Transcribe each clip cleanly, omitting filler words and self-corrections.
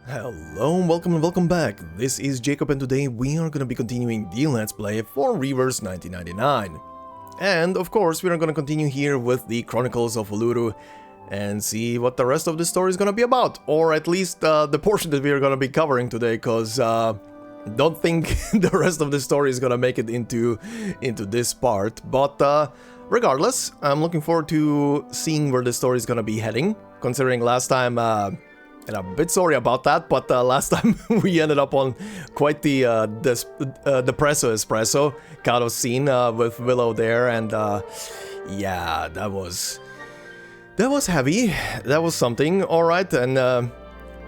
Hello, welcome and welcome back. This is Jacob and today we are going to be continuing the Let's Play for Reverse 1999. And of course we are going to continue here with the Chronicles of Uluru and see what the rest of the story is going to be about. Or at least the portion that we are going to be covering today, because don't think the rest of the story is going to make it into this part. But regardless, I'm looking forward to seeing where the story is going to be heading, considering last time... and I'm a bit sorry about that, but last time we ended up on quite the depresso espresso kind of scene with Willow there, and yeah, that was heavy. That was something, all right. And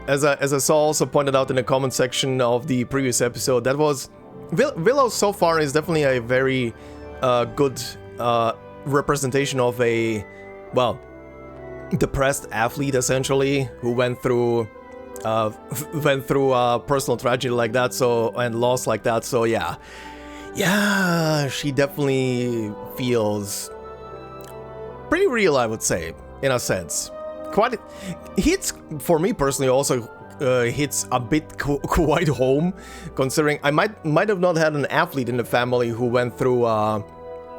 as I saw also pointed out in the comment section of the previous episode, that was Willow so far is definitely a very good representation of a, well, depressed athlete, essentially, who went through personal tragedy like that, so, and loss like that. So yeah, she definitely feels pretty real, I would say, in a sense. Quite hits for me personally. Also hits a bit quite home, considering I might have not had an athlete in the family who went through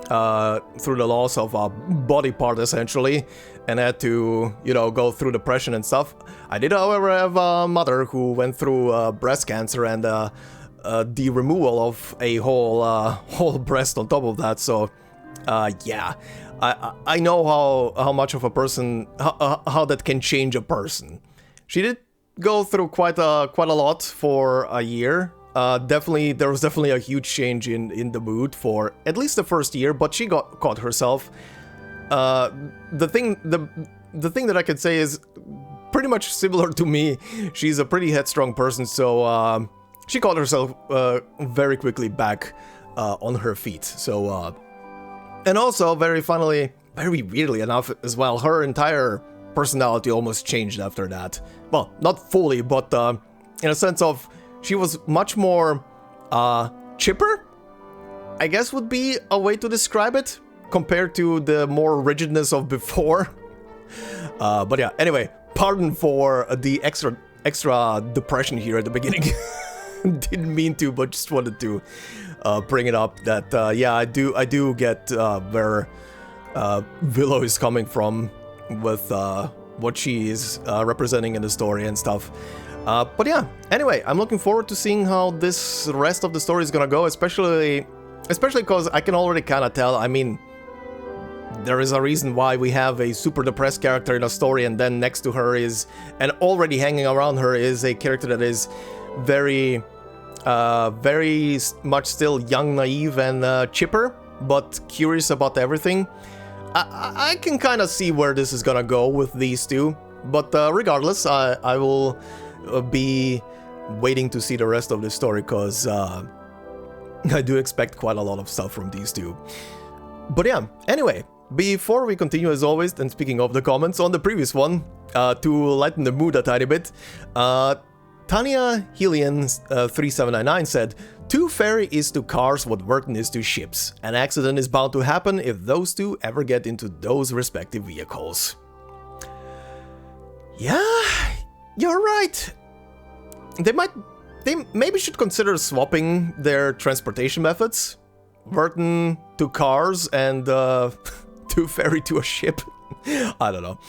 the loss of a body part, essentially, and had to, you know, go through depression and stuff. I did, however, have a mother who went through breast cancer and the removal of a whole breast on top of that. So, yeah, I know how much of a person, how that can change a person. She did go through quite a lot for a year. There was definitely a huge change in the mood for at least the first year, but she caught herself. The thing that I can say is pretty much similar to me. She's a pretty headstrong person, so she caught herself very quickly back on her feet. So, and also very weirdly enough as well, her entire personality almost changed after that. Well, not fully, but in a sense of she was much more chipper, I guess would be a way to describe it, compared to the more rigidness of before. But yeah, anyway, pardon for the extra depression here at the beginning. Didn't mean to, but just wanted to bring it up that yeah, I do get where Willow is coming from with what she is representing in the story and stuff. But yeah, anyway, I'm looking forward to seeing how this rest of the story is gonna go, especially because I can already kind of tell. I mean, there is a reason why we have a super depressed character in a story, and then next to her is, and already hanging around her is a character that is very much still young, naive, and chipper, but curious about everything. I can kind of see where this is gonna go with these two, but regardless, I will be waiting to see the rest of the story, because I do expect quite a lot of stuff from these two. But yeah, anyway, before we continue, as always, and speaking of the comments on the previous one, to lighten the mood a tiny bit, Tanya Helian 3799 said, "To ferry is to cars what Vertin is to ships. An accident is bound to happen if those two ever get into those respective vehicles." Yeah, you're right. They maybe should consider swapping their transportation methods. Vertin to cars and to ferry to a ship. I don't know.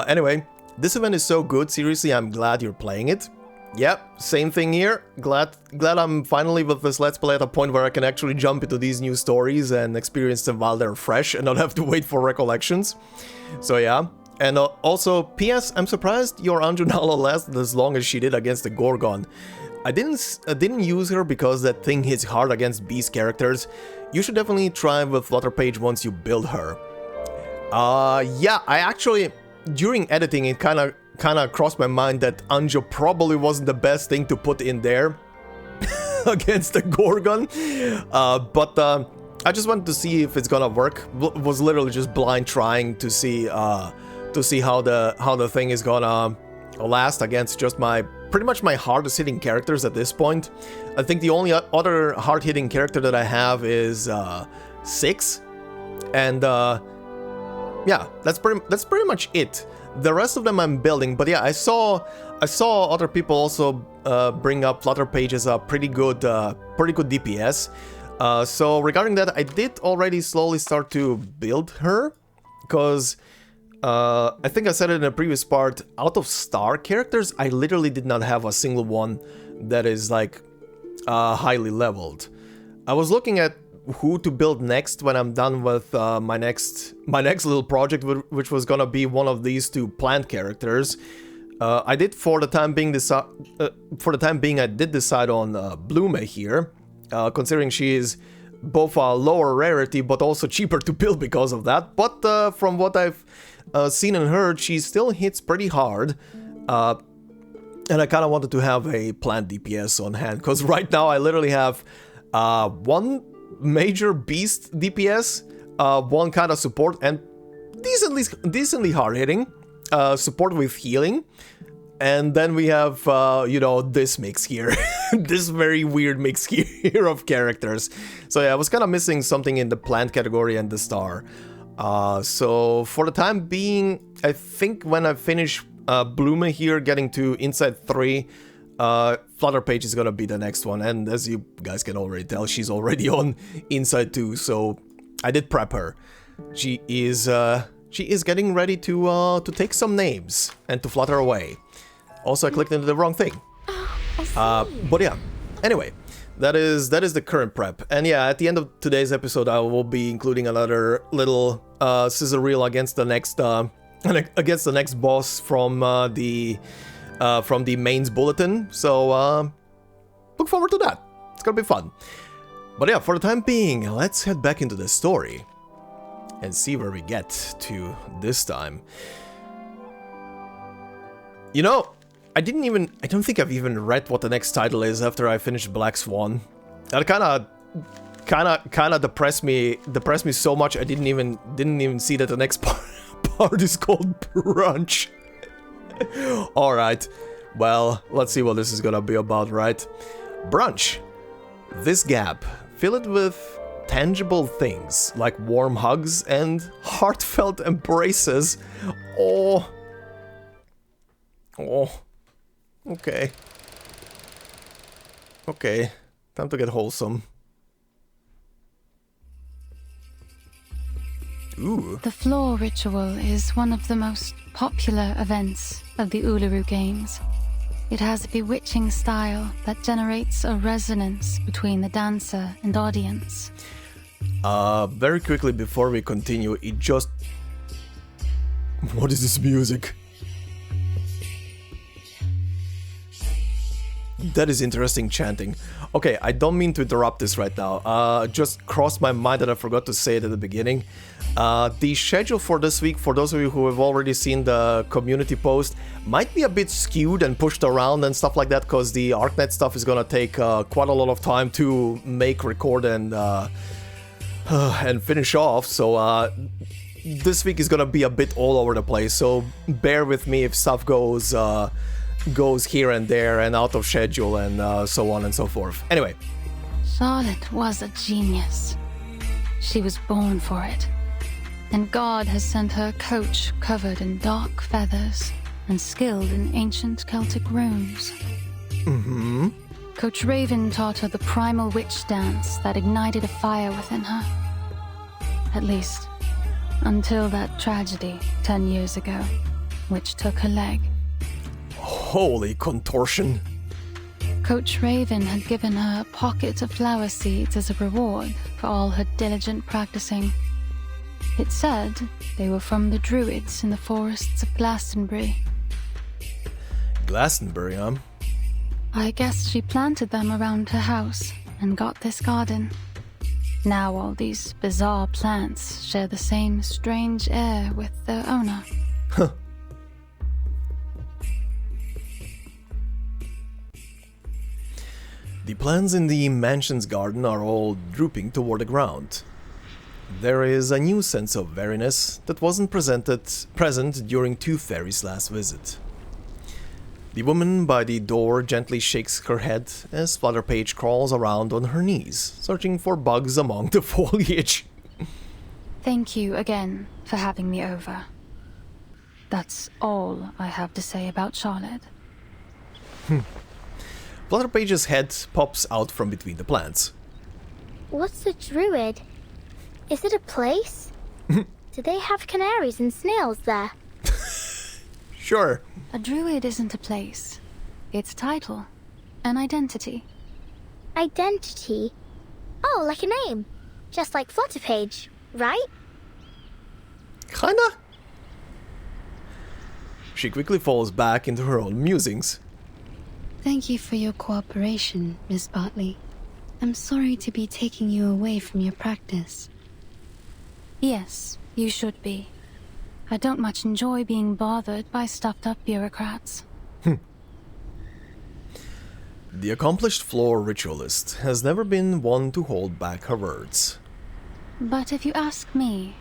Anyway, this event is so good. Seriously, I'm glad you're playing it. Yep, same thing here. Glad I'm finally with this Let's Play at a point where I can actually jump into these new stories and experience them while they're fresh and not have to wait for recollections. So yeah. And also, P.S. I'm surprised your Anjunala lasted as long as she did against the Gorgon. I didn't use her because that thing hits hard against beast characters. You should definitely try with Flutterpage once you build her. Yeah, I actually, during editing, it kind of crossed my mind that Anjo probably wasn't the best thing to put in there against the Gorgon. But I just wanted to see if it's gonna work. Was literally just blind trying to see how the thing is gonna last against just pretty much my hardest hitting characters at this point. I think the only other hard hitting character that I have is 6, and yeah, that's pretty much it. The rest of them I'm building, but yeah, I saw I saw other people also bring up Flutterpage as a pretty good DPS. So regarding that, I did already slowly start to build her, because I think I said it in a previous part, out of star characters, I literally did not have a single one that is like highly leveled. I was looking at who to build next when I'm done with my next little project, which was gonna be one of these two plant characters. I did for the time being I did decide on Blume here, considering she is both a lower rarity but also cheaper to build because of that. But from what I've seen and heard, she still hits pretty hard, and I kind of wanted to have a plant DPS on hand, because right now I literally have one major beast DPS, one kind of support, and decently hard hitting support with healing, and then we have you know, this mix here, this very weird mix here of characters. So yeah, I was kind of missing something in the plant category and the star. So for the time being, I think when I finish Blume here, getting to Inside 3, Flutterpage is gonna be the next one, and as you guys can already tell, she's already on Inside 2, so I did prep her. She is getting ready to take some names and to flutter away. Also, I clicked into the wrong thing. But yeah, anyway, that is the current prep. And yeah, at the end of today's episode, I will be including another little scissor reel against the next boss from the mains bulletin. So look forward to that. It's gonna be fun. But yeah, for the time being, let's head back into the story and see where we get to this time. You know, I don't think I've even read what the next title is after I finished Black Swan. That kind of depressed me so much I didn't even see that the next part is called Brunch. All right. Well, let's see what this is gonna be about, right? Brunch. This gap, fill it with tangible things like warm hugs and heartfelt embraces. Oh. Okay. Okay. Time to get wholesome. Ooh. The floor ritual is one of the most popular events of the Uluru Games. It has a bewitching style that generates a resonance between the dancer and audience. Very quickly before we continue, it just... What is this music? That is interesting chanting. Okay, I don't mean to interrupt this right now. Just crossed my mind that I forgot to say it at the beginning. The schedule for this week, for those of you who have already seen the community post, might be a bit skewed and pushed around and stuff like that, because the ArcNet stuff is gonna take quite a lot of time to make, record, and finish off. So this week is gonna be a bit all over the place. So bear with me if stuff goes here and there and out of schedule and so on and so forth. Anyway. Charlotte was a genius. She was born for it. And God has sent her a coach covered in dark feathers and skilled in ancient Celtic runes. Mm-hmm. Coach Raven taught her the primal witch dance that ignited a fire within her. At least, until that tragedy 10 years ago, which took her leg. Holy contortion. Coach Raven had given her a pocket of flower seeds as a reward for all her diligent practicing. It said they were from the druids in the forests of Glastonbury. Glastonbury, huh? I guess she planted them around her house and got this garden. Now all these bizarre plants share the same strange air with their owner. Huh. The plants in the mansion's garden are all drooping toward the ground. There is a new sense of wariness that wasn't present during Tooth Fairy's last visit. The woman by the door gently shakes her head as Flutterpage crawls around on her knees, searching for bugs among the foliage. Thank you again for having me over. That's all I have to say about Charlotte. Flutterpage's head pops out from between the plants. What's a druid? Is it a place? Do they have canaries and snails there? Sure. A druid isn't a place. It's a title. An identity. Identity? Oh, like a name. Just like Flutterpage, right? Kinda. She quickly falls back into her own musings. Thank you for your cooperation, Miss Bartley. I'm sorry to be taking you away from your practice. Yes, you should be. I don't much enjoy being bothered by stuffed-up bureaucrats. The accomplished floor ritualist has never been one to hold back her words. But if you ask me...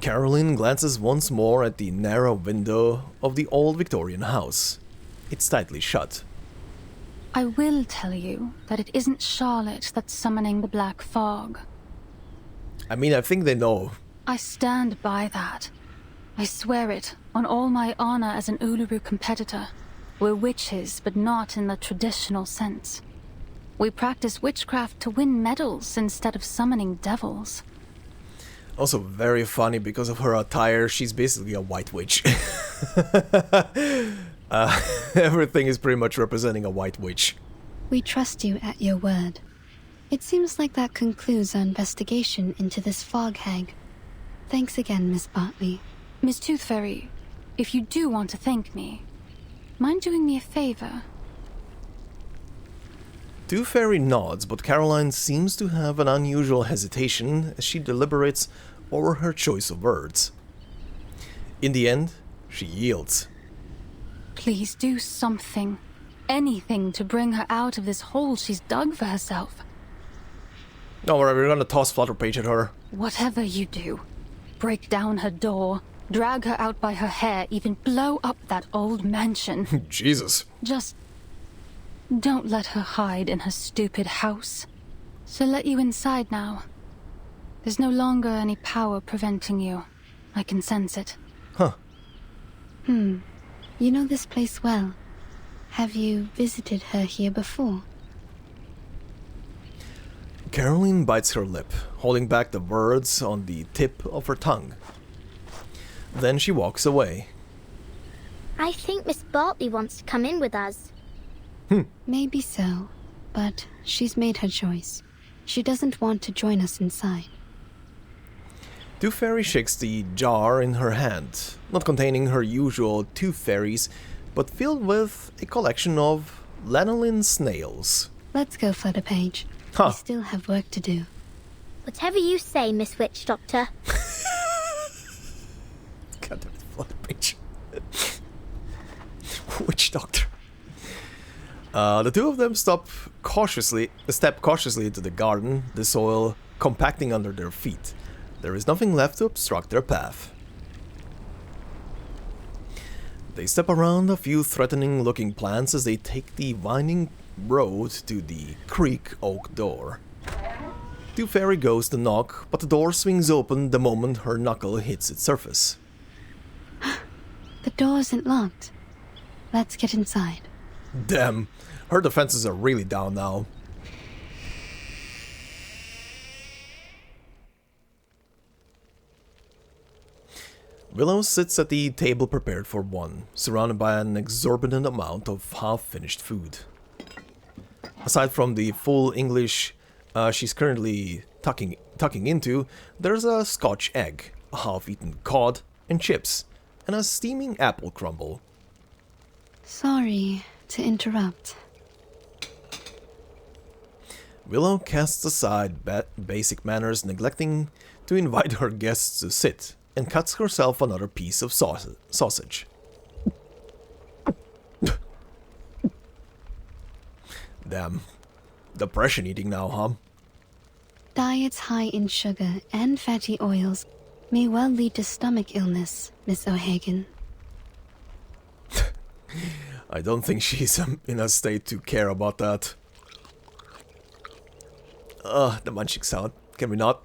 Caroline glances once more at the narrow window of the old Victorian house. It's tightly shut. I will tell you that it isn't Charlotte that's summoning the black fog. I mean, I think they know. I stand by that. I swear it, on all my honor as an Uluru competitor. We're witches, but not in the traditional sense. We practice witchcraft to win medals instead of summoning devils. Also very funny because of her attire, she's basically a white witch. Everything is pretty much representing a white witch. We trust you at your word. It seems like that concludes our investigation into this fog hag. Thanks again, Miss Bartley. Miss Tooth Fairy, if you do want to thank me, mind doing me a favor? Tooth Fairy nods, but Caroline seems to have an unusual hesitation as she deliberates over her choice of words. In the end, she yields. Please do something. Anything to bring her out of this hole she's dug for herself. Don't worry, we're gonna toss Flutterpage at her. Whatever you do, break down her door, drag her out by her hair, even blow up that old mansion. Jesus. Just don't let her hide in her stupid house. She'll let you inside now. There's no longer any power preventing you. I can sense it. Huh. You know this place well. Have you visited her here before? Caroline bites her lip, holding back the words on the tip of her tongue. Then she walks away. I think Miss Bartley wants to come in with us. Maybe so, but she's made her choice. She doesn't want to join us inside. Tooth Fairy shakes the jar in her hand, not containing her usual tooth fairies, but filled with a collection of lanolin snails. Let's go, Flutterpage. Huh. We still have work to do. Whatever you say, Miss Witch Doctor. God damn it, Flutterpage. Witch Doctor. The two of them step cautiously into the garden, the soil compacting under their feet. There is nothing left to obstruct their path. They step around a few threatening-looking plants as they take the winding road to the creek oak door. Tooth Fairy goes to knock, but the door swings open the moment her knuckle hits its surface. The door isn't locked. Let's get inside. Damn, her defenses are really down now. Willow sits at the table prepared for one, surrounded by an exorbitant amount of half-finished food. Aside from the full English she's currently tucking into, there's a Scotch egg, a half-eaten cod, and chips, and a steaming apple crumble. Sorry to interrupt. Willow casts aside basic manners, neglecting to invite her guests to sit, and cuts herself another piece of sausage. Damn. Depression eating now, huh? Diets high in sugar and fatty oils may well lead to stomach illness, Miss O'Hagan. I don't think she's in a state to care about that. The munching sound. Can we not?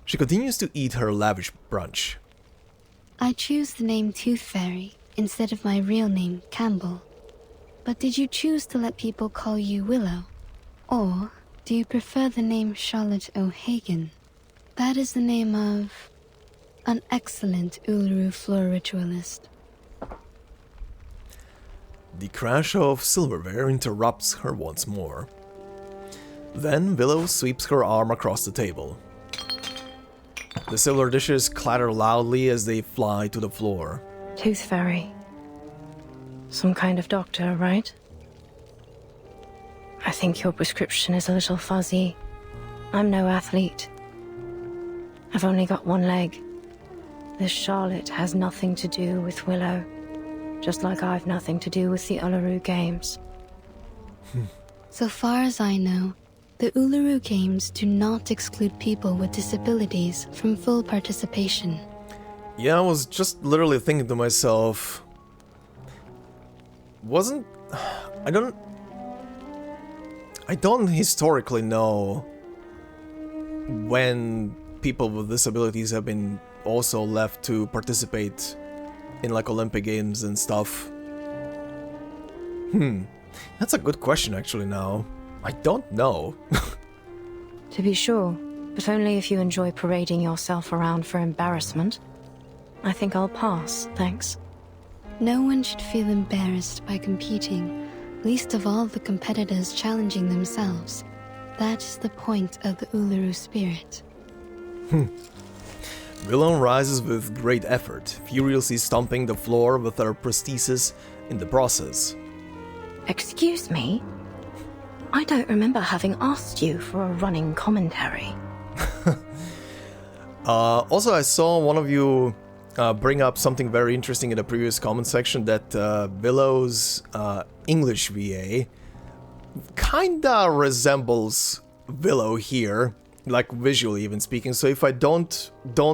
She continues to eat her lavish brunch. I choose the name Tooth Fairy instead of my real name, Campbell. But did you choose to let people call you Willow? Or do you prefer the name Charlotte O'Hagan? That is the name of an excellent Uluru floor ritualist. The crash of silverware interrupts her once more. Then Willow sweeps her arm across the table. The silver dishes clatter loudly as they fly to the floor. Tooth Fairy. Some kind of doctor, right? I think your prescription is a little fuzzy. I'm no athlete. I've only got one leg. This Charlotte has nothing to do with Willow. Just like I've nothing to do with the Uluru Games. So far as I know, the Uluru Games do not exclude people with disabilities from full participation. Yeah, I was just literally thinking to myself... I don't historically know when people with disabilities have been also left to participate in like Olympic Games and stuff. That's a good question actually now. I don't know. To be sure, but only if you enjoy parading yourself around for embarrassment. I think I'll pass, thanks. No one should feel embarrassed by competing, least of all the competitors challenging themselves. That is the point of the Uluru spirit. Willow rises with great effort, furiously stomping the floor with her prosthesis in the process. Excuse me? I don't remember having asked you for a running commentary. Also, I saw one of you bring up something very interesting in the previous comment section, that Willow's English VA kinda resembles Willow here, like visually even speaking. So if I don't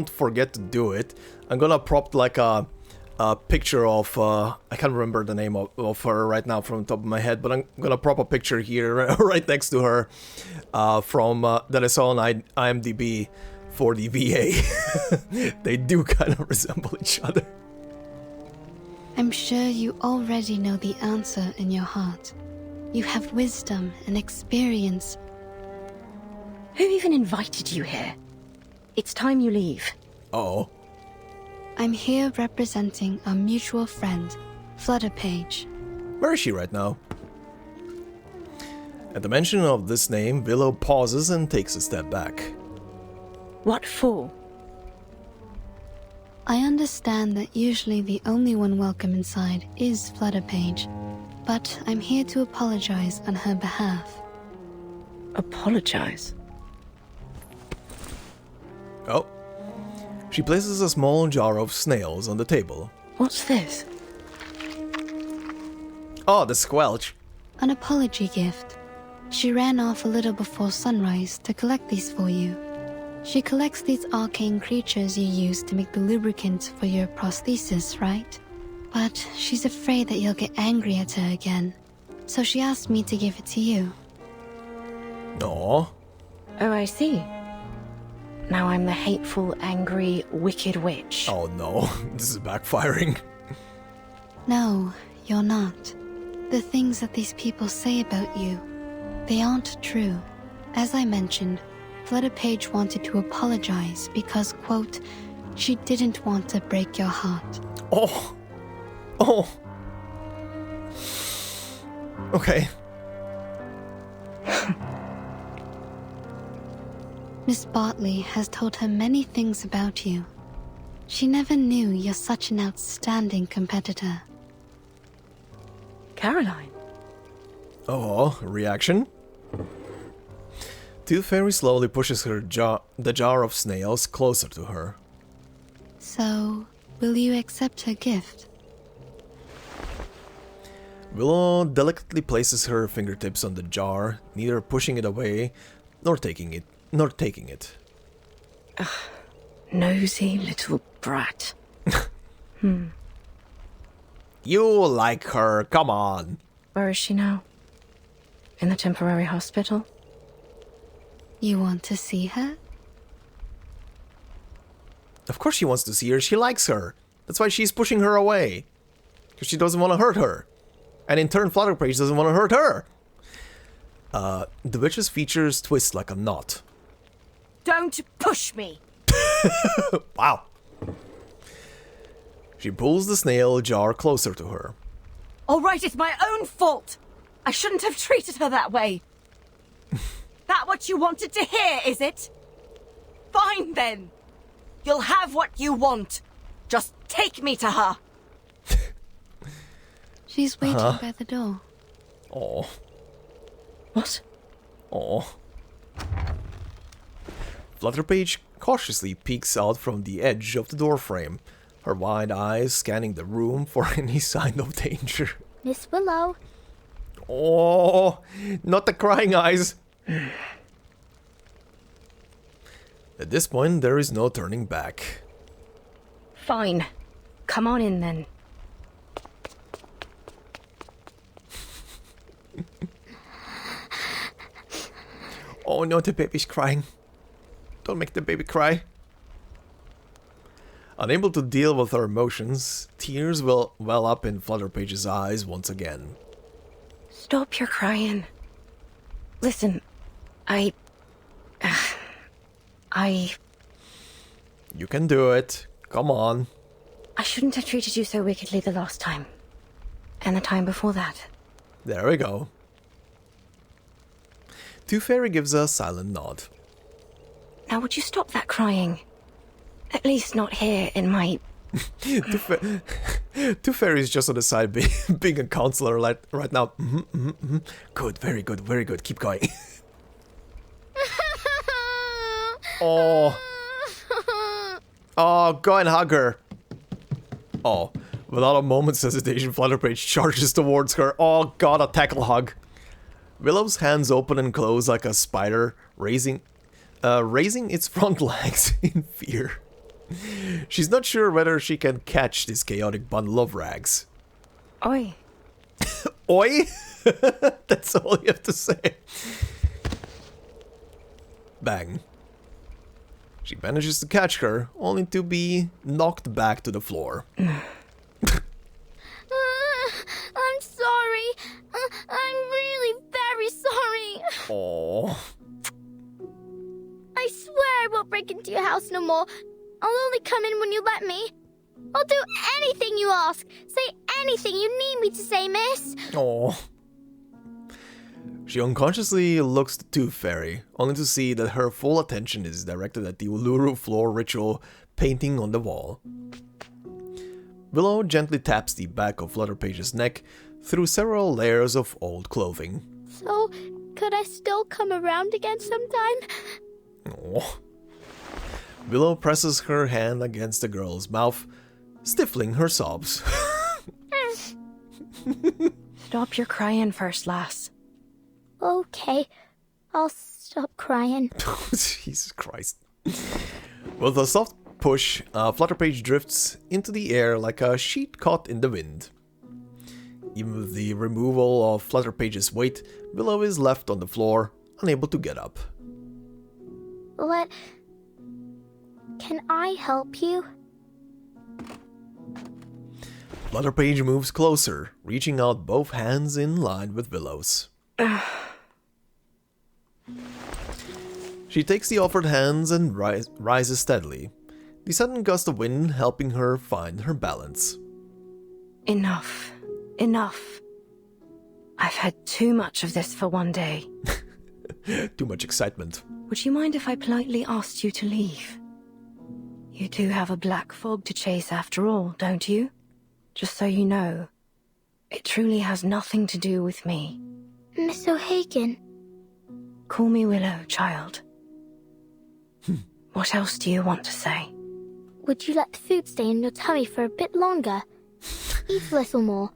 forget to do it, I'm gonna prop like a picture of I can't remember the name of her right now from the top of my head, but I'm gonna prop a picture here right next to her from that I saw on IMDb for the VA. They do kind of resemble each other. I'm sure you already know the answer in your heart. You have wisdom and experience. Who even invited you here? It's time you leave. Uh-oh. I'm here representing our mutual friend, Flutterpage. Where is she right now? At the mention of this name, Willow pauses and takes a step back. What for? I understand that usually the only one welcome inside is Flutterpage, but I'm here to apologize on her behalf. Apologize? Oh. She places a small jar of snails on the table. What's this? Oh, the squelch. An apology gift. She ran off a little before sunrise to collect these for you. She collects these arcane creatures you use to make the lubricant for your prosthesis, right? But she's afraid that you'll get angry at her again, so she asked me to give it to you. Aww. Oh, I see. Now I'm the hateful, angry, wicked witch. Oh no, this is backfiring. No, you're not. The things that these people say about you, they aren't true. As I mentioned, Flutterpage wanted to apologize because, quote, she didn't want to break your heart. Oh. Oh. Okay. Miss Bartley has told her many things about you. She never knew you're such an outstanding competitor. Caroline? Oh, reaction? Tooth Fairy slowly pushes the jar of snails closer to her. So, will you accept her gift? Willow delicately places her fingertips on the jar, neither pushing it away nor taking it. Nosy little brat. You like her, come on. Where is she now? In the temporary hospital? You want to see her? Of course she wants to see her, she likes her. That's why she's pushing her away. Because she doesn't want to hurt her. And in turn, Flutterpage doesn't want to hurt her. The witch's features twist like a knot. Don't push me! Wow. She pulls the snail jar closer to her. All right, it's my own fault. I shouldn't have treated her that way. That what you wanted to hear, is it? Fine then. You'll have what you want. Just take me to her. She's waiting by the door. Oh. What? Oh. Flutterpage cautiously peeks out from the edge of the doorframe, her wide eyes scanning the room for any sign of danger. Miss Willow. Oh, not the crying eyes. At this point, there is no turning back. Fine. Come on in then. Oh no, the baby's crying. Don't make the baby cry. Unable to deal with her emotions, tears will well up in Flutterpage's eyes once again. Stop your crying. Listen, I... You can do it. Come on. I shouldn't have treated you so wickedly the last time. And the time before that. There we go. Two Fairy gives a silent nod. Now would you stop that crying? At least not here in my... Two Fairies just on the side being a counselor right now. Good, very good, very good. Keep going. Oh. Oh, go and hug her. Oh, without a moment's hesitation, Flutterpage charges towards her. Oh god, a tackle hug. Willow's hands open and close like a spider, raising its front legs in fear. She's not sure whether she can catch this chaotic bundle of rags. Oi. Oi? That's all you have to say. Bang. She manages to catch her, only to be knocked back to the floor. I'm sorry. I'm really very sorry. Oh. I swear I won't break into your house no more. I'll only come in when you let me. I'll do anything you ask. Say anything you need me to say, miss. Oh. She unconsciously looks to Tooth Fairy, only to see that her full attention is directed at the Uluru floor ritual painting on the wall. Willow gently taps the back of Flutterpage's neck through several layers of old clothing. So, could I still come around again sometime? Oh. Willow presses her hand against the girl's mouth, stifling her sobs. Stop your crying first, lass. Okay, I'll stop crying. Jesus Christ. With a soft push, Flutterpage drifts into the air like a sheet caught in the wind. Even with the removal of Flutterpage's weight, Willow is left on the floor, unable to get up. Can I help you? Flutterpage moves closer, reaching out both hands in line with Willow's. She takes the offered hands and rises steadily, the sudden gust of wind helping her find her balance. Enough. Enough. I've had too much of this for one day. Too much excitement. Would you mind if I politely asked you to leave? You do have a black fog to chase after all, don't you? Just so you know, it truly has nothing to do with me. Miss O'Hagan. Call me Willow, child. What else do you want to say? Would you let the food stay in your tummy for a bit longer? Eat a little more.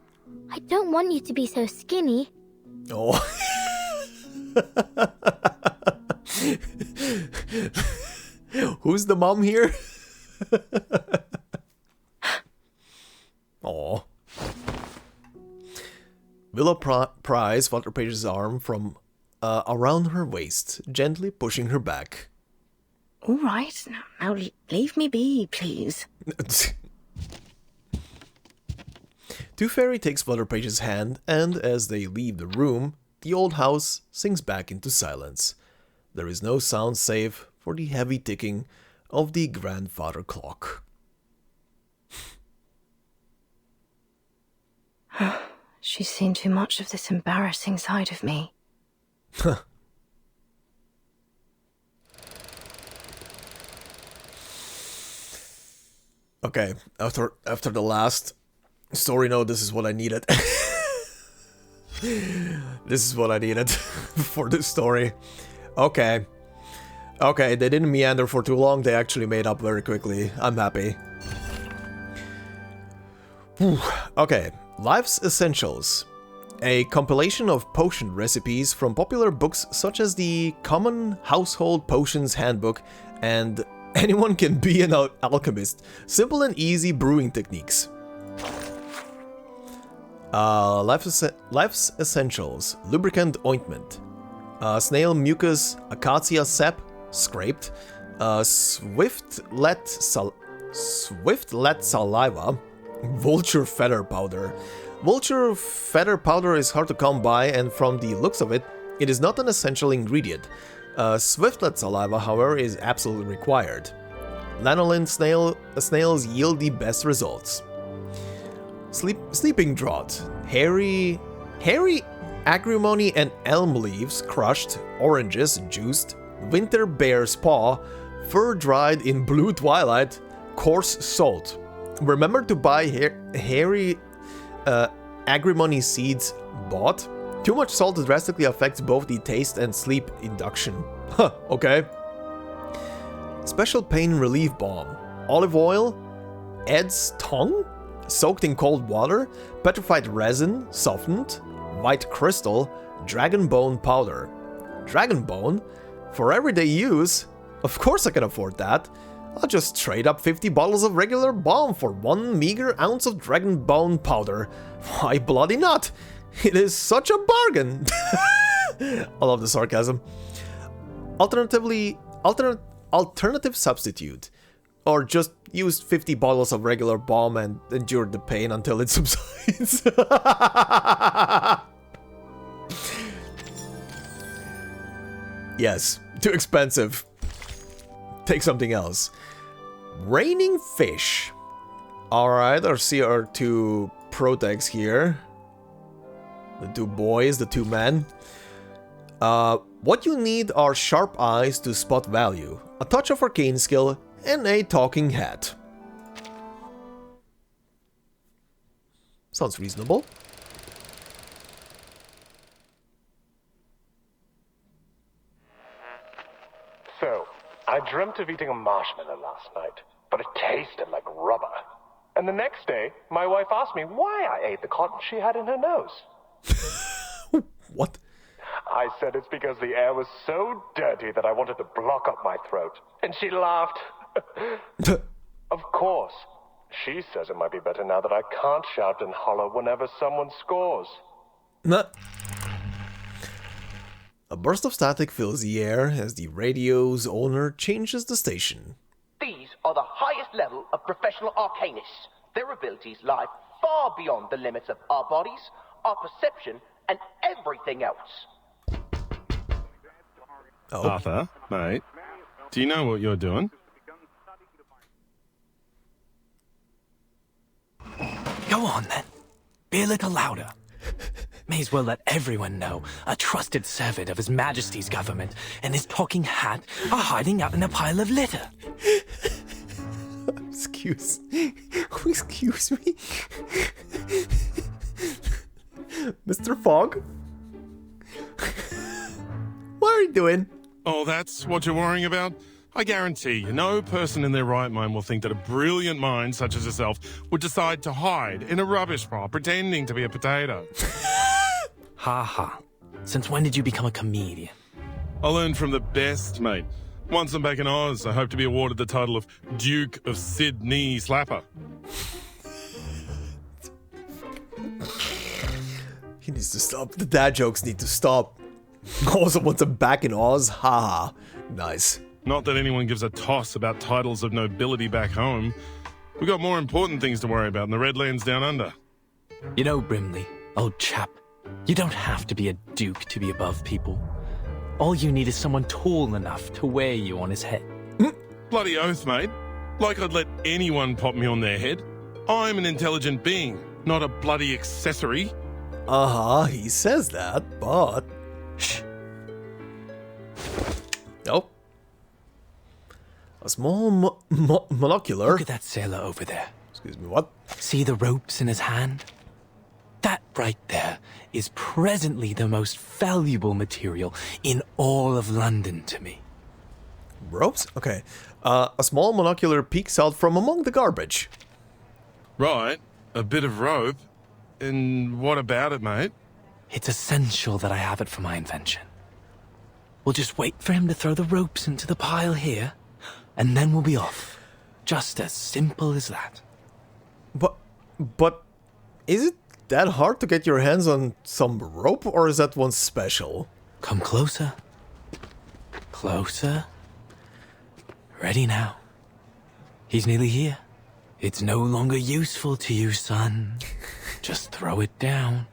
I don't want you to be so skinny. Oh. Who's the mom here? Oh. Willow pries Flutterpage's arm from around her waist, gently pushing her back. All right, now leave me be, please. Tooth Fairy takes Flutterpage's hand, and as they leave the room, the old house sinks back into silence. There is no sound save for the heavy ticking of the grandfather clock. She's seen too much of this embarrassing side of me. Okay, after the last story note, this is what I needed. This is what I needed for this story. Okay. Okay, they didn't meander for too long, they actually made up very quickly. I'm happy. Whew. Okay, Life's Essentials. A compilation of potion recipes from popular books such as the Common Household Potions Handbook and Anyone Can Be an Alchemist. Simple and easy brewing techniques. Life's Essentials. Lubricant ointment. Snail mucus, acacia sap, scraped. Swiftlet saliva. Vulture feather powder. Vulture feather powder is hard to come by, and from the looks of it, it is not an essential ingredient. Swiftlet saliva, however, is absolutely required. Lanolin snails yield the best results. Sleeping draught. Hairy agrimony and elm leaves crushed, oranges juiced, winter bear's paw, fur dried in blue twilight, coarse salt. Remember to buy hairy agrimony seeds bought. Too much salt drastically affects both the taste and sleep induction. Huh, okay. Special pain relief balm. Olive oil, Ed's tongue, soaked in cold water, petrified resin, softened, white crystal, dragon bone powder. Dragon bone? For everyday use? Of course I can afford that. I'll just trade up 50 bottles of regular balm for 1 meager ounce of dragon bone powder. Why bloody not? It is such a bargain! I love the sarcasm. Alternative substitute. Or just use 50 bottles of regular balm and endure the pain until it subsides. Yes, too expensive. Take something else. Raining fish. Alright, I see our two protags here. The two boys, the two men. What you need are sharp eyes to spot value, a touch of arcane skill, and a talking hat. Sounds reasonable. So, I dreamt of eating a marshmallow last night, but it tasted like rubber. And the next day, my wife asked me why I ate the cotton she had in her nose. What? I said it's because the air was so dirty that I wanted to block up my throat. And she laughed. Of course. She says it might be better now that I can't shout and holler whenever someone scores. Nah. A burst of static fills the air as the radio's owner changes the station. These are the highest level of professional Arcanists. Their abilities lie far beyond the limits of our bodies, our perception, and everything else. Oh. Arthur, mate, do you know what you're doing? Go on, then. Be a little louder. May as well let everyone know a trusted servant of His Majesty's government and his talking hat are hiding out in a pile of litter. Excuse me. Mr. Fogg? What are you doing? Oh, that's what you're worrying about? I guarantee you, no person in their right mind will think that a brilliant mind such as yourself would decide to hide in a rubbish pile pretending to be a potato. Ha ha. Since when did you become a comedian? I learned from the best, mate. Once I'm back in Oz, I hope to be awarded the title of Duke of Sydney Slapper. He needs to stop. The dad jokes need to stop. Also, once I'm back in Oz, haha. Nice. Not that anyone gives a toss about titles of nobility back home. We've got more important things to worry about in the Redlands down under. You know, Brimley, old chap, you don't have to be a duke to be above people. All you need is someone tall enough to wear you on his head. Bloody oath, mate. Like I'd let anyone pop me on their head. I'm an intelligent being, not a bloody accessory. He says that, but... Shh. Nope. A small monocular... Look at that sailor over there. Excuse me, what? See the ropes in his hand? That right there is presently the most valuable material in all of London to me. Ropes? Okay. A small monocular peeks out from among the garbage. Right, a bit of rope. And what about it, mate? It's essential that I have it for my invention. We'll just wait for him to throw the ropes into the pile here, and then we'll be off. Just as simple as that. But is it that hard to get your hands on some rope, or is that one special? Come closer. Closer. Ready now. He's nearly here. It's no longer useful to you, son. Just throw it down.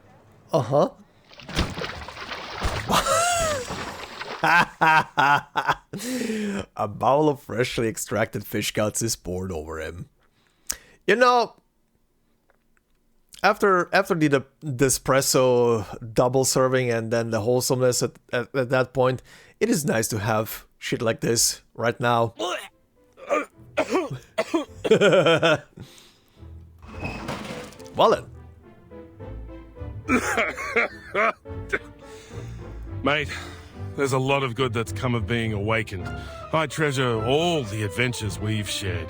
Uh-huh. A bowl of freshly extracted fish guts is poured over him. You know, after the espresso double serving and then the wholesomeness at that point, it is nice to have shit like this right now. Well then. Mate, there's a lot of good that's come of being awakened. I treasure all the adventures we've shared.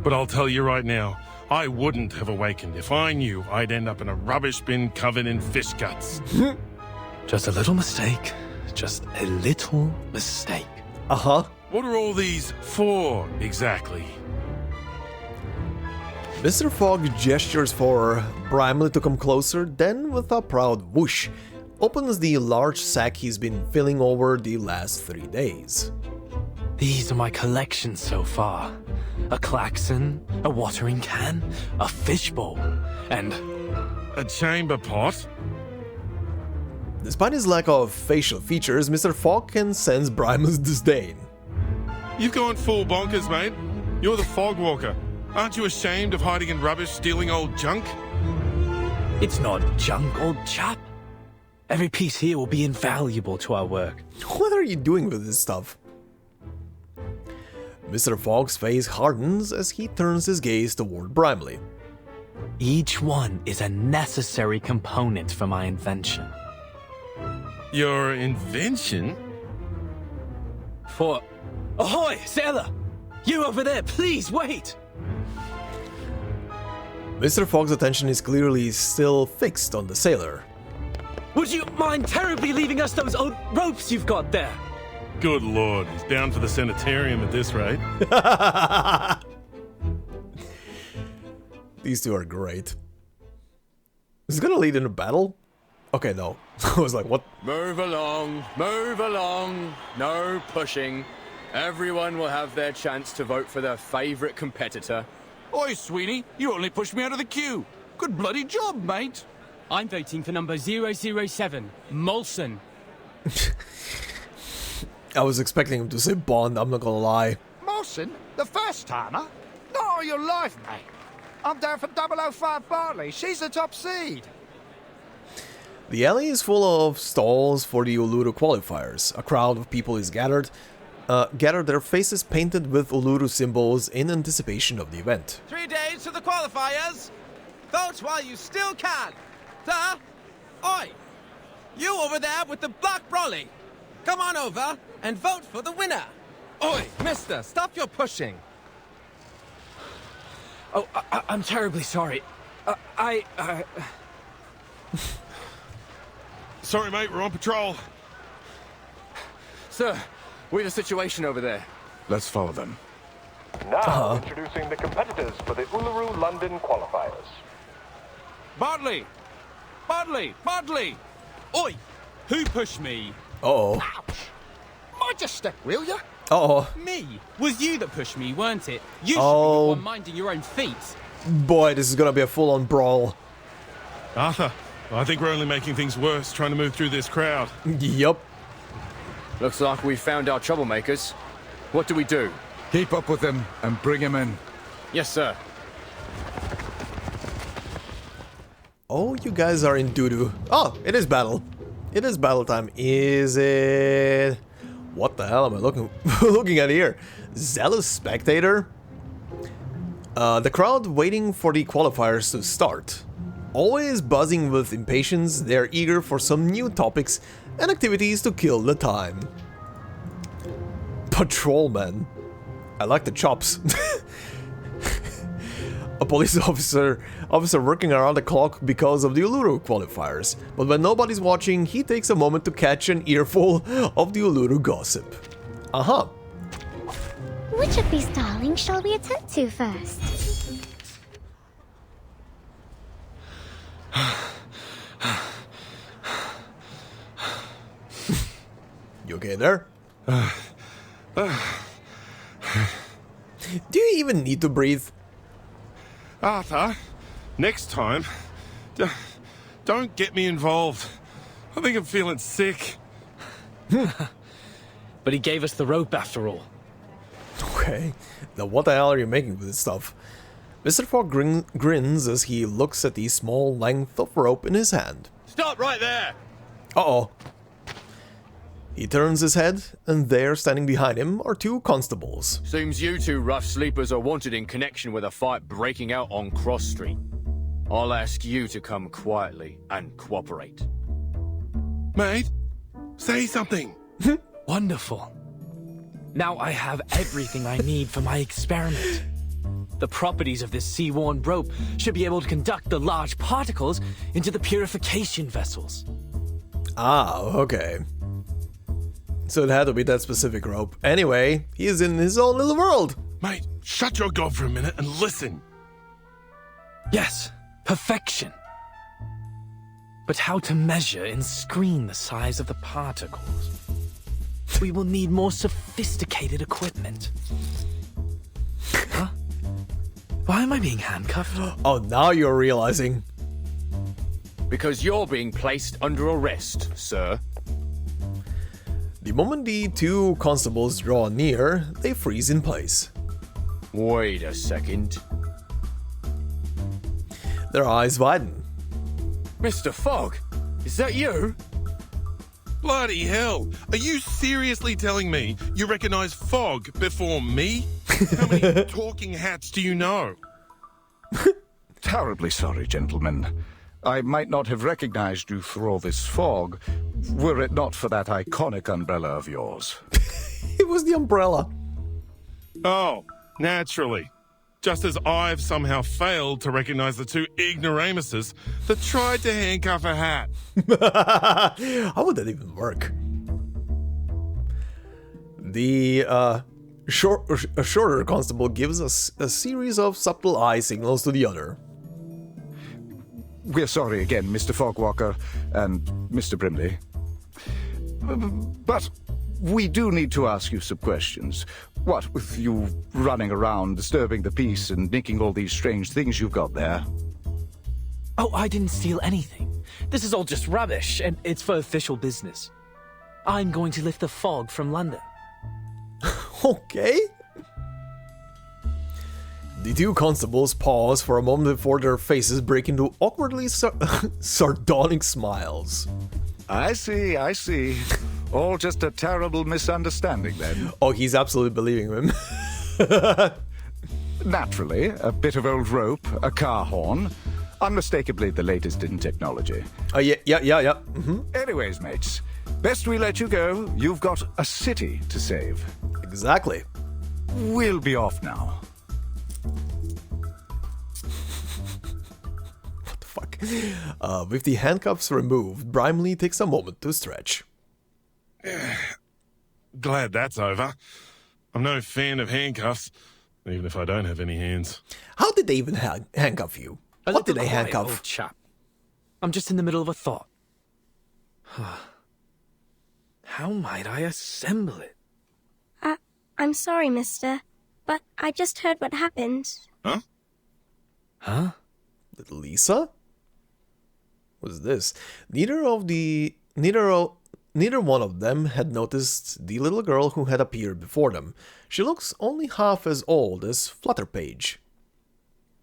But I'll tell you right now, I wouldn't have awakened if I knew I'd end up in a rubbish bin covered in fish guts. Just a little mistake. Just a little mistake. Uh-huh. What are all these for, exactly? Mr. Fogg gestures for Brimley to come closer, then with a proud whoosh, opens the large sack he's been filling over the last 3 days. These are my collections so far. A klaxon, a watering can, a fishbowl, and... a chamber pot? Despite his lack of facial features, Mr. Fogg can sense Brimley's disdain. You've gone full bonkers, mate. You're the fog walker. Aren't you ashamed of hiding in rubbish, stealing old junk? It's not junk, old chap. Every piece here will be invaluable to our work. What are you doing with this stuff? Mr. Fogg's face hardens as he turns his gaze toward Brimley. Each one is a necessary component for my invention. Your invention? For... Ahoy, sailor! You over there, please wait! Mr. Fogg's attention is clearly still fixed on the sailor. Would you mind terribly leaving us those old ropes you've got there? Good lord, he's bound for the sanitarium at this rate. These two are great. Is it gonna lead into battle? Okay, no. I was like, what? Move along, no pushing. Everyone will have their chance to vote for their favourite competitor. Oi, Sweeney, you only pushed me out of the queue. Good bloody job, mate. I'm voting for number 007, Molson. I was expecting him to say Bond, I'm not gonna lie. Molson? The first timer? Not all your life, mate. I'm down for 005 Bartley. She's the top seed. The alley is full of stalls for the Uluru qualifiers. A crowd of people is gathered, their faces painted with Uluru symbols in anticipation of the event. 3 days to the qualifiers. Vote while you still can. Sir? Oi! You over there with the black brolly. Come on over and vote for the winner. Oi, mister, stop your pushing. Oh, I'm terribly sorry. Sorry, mate, we're on patrol. Sir, we have a situation over there. Let's follow them. Now, introducing the competitors for the Uluru London qualifiers. Bartley! Bartley! Bartley! Oi! Who pushed me? Uh-oh. Ouch! Mind your step, will ya? Uh-oh. Me? Was you that pushed me, weren't it? You should be the one minding your own feet. Boy, this is gonna be a full-on brawl. Arthur, I think we're only making things worse trying to move through this crowd. Yup. Looks like we found our troublemakers. What do we do? Keep up with them and bring him in. Yes, sir. Oh, you guys are in doo-doo. Oh, it is battle. It is battle time. Is it... What the hell am I looking at here? Zealous spectator? The crowd waiting for the qualifiers to start. Always buzzing with impatience, they're eager for some new topics and activities to kill the time. Patrolman. I like the chops. A police officer working around the clock because of the Uluru qualifiers. But when nobody's watching, he takes a moment to catch an earful of the Uluru gossip. Uh-huh. Which of these darlings shall we attend to first? You okay there? Do you even need to breathe? Arthur, next time, don't get me involved. I think I'm feeling sick. But he gave us the rope after all. Okay, now what the hell are you making with this stuff? Mr. Fogg grins as he looks at the small length of rope in his hand. Stop right there! Uh-oh. He turns his head, and there, standing behind him, are two constables. Seems you two rough sleepers are wanted in connection with a fight breaking out on Cross Street. I'll ask you to come quietly and cooperate. Mate, say something. Wonderful. Now I have everything I need for my experiment. The properties of this sea-worn rope should be able to conduct the large particles into the purification vessels. Ah, okay. So it had to be that specific rope. Anyway, he is in his own little world. Mate, shut your gob for a minute and listen. Yes, perfection. But how to measure and screen the size of the particles? We will need more sophisticated equipment. Huh? Why am I being handcuffed? Oh, now you're realizing. Because you're being placed under arrest, sir. The moment the two constables draw near, they freeze in place. Wait a second. Their eyes widen. Mr. Fogg, is that you? Bloody hell! Are you seriously telling me you recognize Fogg before me? How many talking hats do you know? Terribly sorry, gentlemen. I might not have recognized you for all this fog, were it not for that iconic umbrella of yours. It was the umbrella. Oh, naturally. Just as I've somehow failed to recognize the two ignoramuses that tried to handcuff a hat. How would that even work? The shorter constable gives us a series of subtle eye signals to the other. We're sorry again, Mr. Fogwalker and Mr. Brimley. But we do need to ask you some questions. What with you running around, disturbing the peace, and nicking all these strange things you've got there? Oh, I didn't steal anything. This is all just rubbish, and it's for official business. I'm going to lift the fog from London. Okay. The two constables pause for a moment before their faces break into awkwardly sardonic smiles. I see. All just a terrible misunderstanding, then. Oh, he's absolutely believing him. Naturally, a bit of old rope, a car horn. Unmistakably the latest in technology. Yeah. Mm-hmm. Anyways, mates, best we let you go. You've got a city to save. Exactly. We'll be off now. What the fuck? With the handcuffs removed, Brimley takes a moment to stretch. Glad that's over. I'm no fan of handcuffs, even if I don't have any hands. How did they even handcuff you? What did they handcuff? Old chap. I'm just in the middle of a thought. How might I assemble it? I'm sorry, mister, but I just heard what happened. Huh? Huh? Little Lisa? What's this? Neither one of them had noticed the little girl who had appeared before them. She looks only half as old as Flutterpage.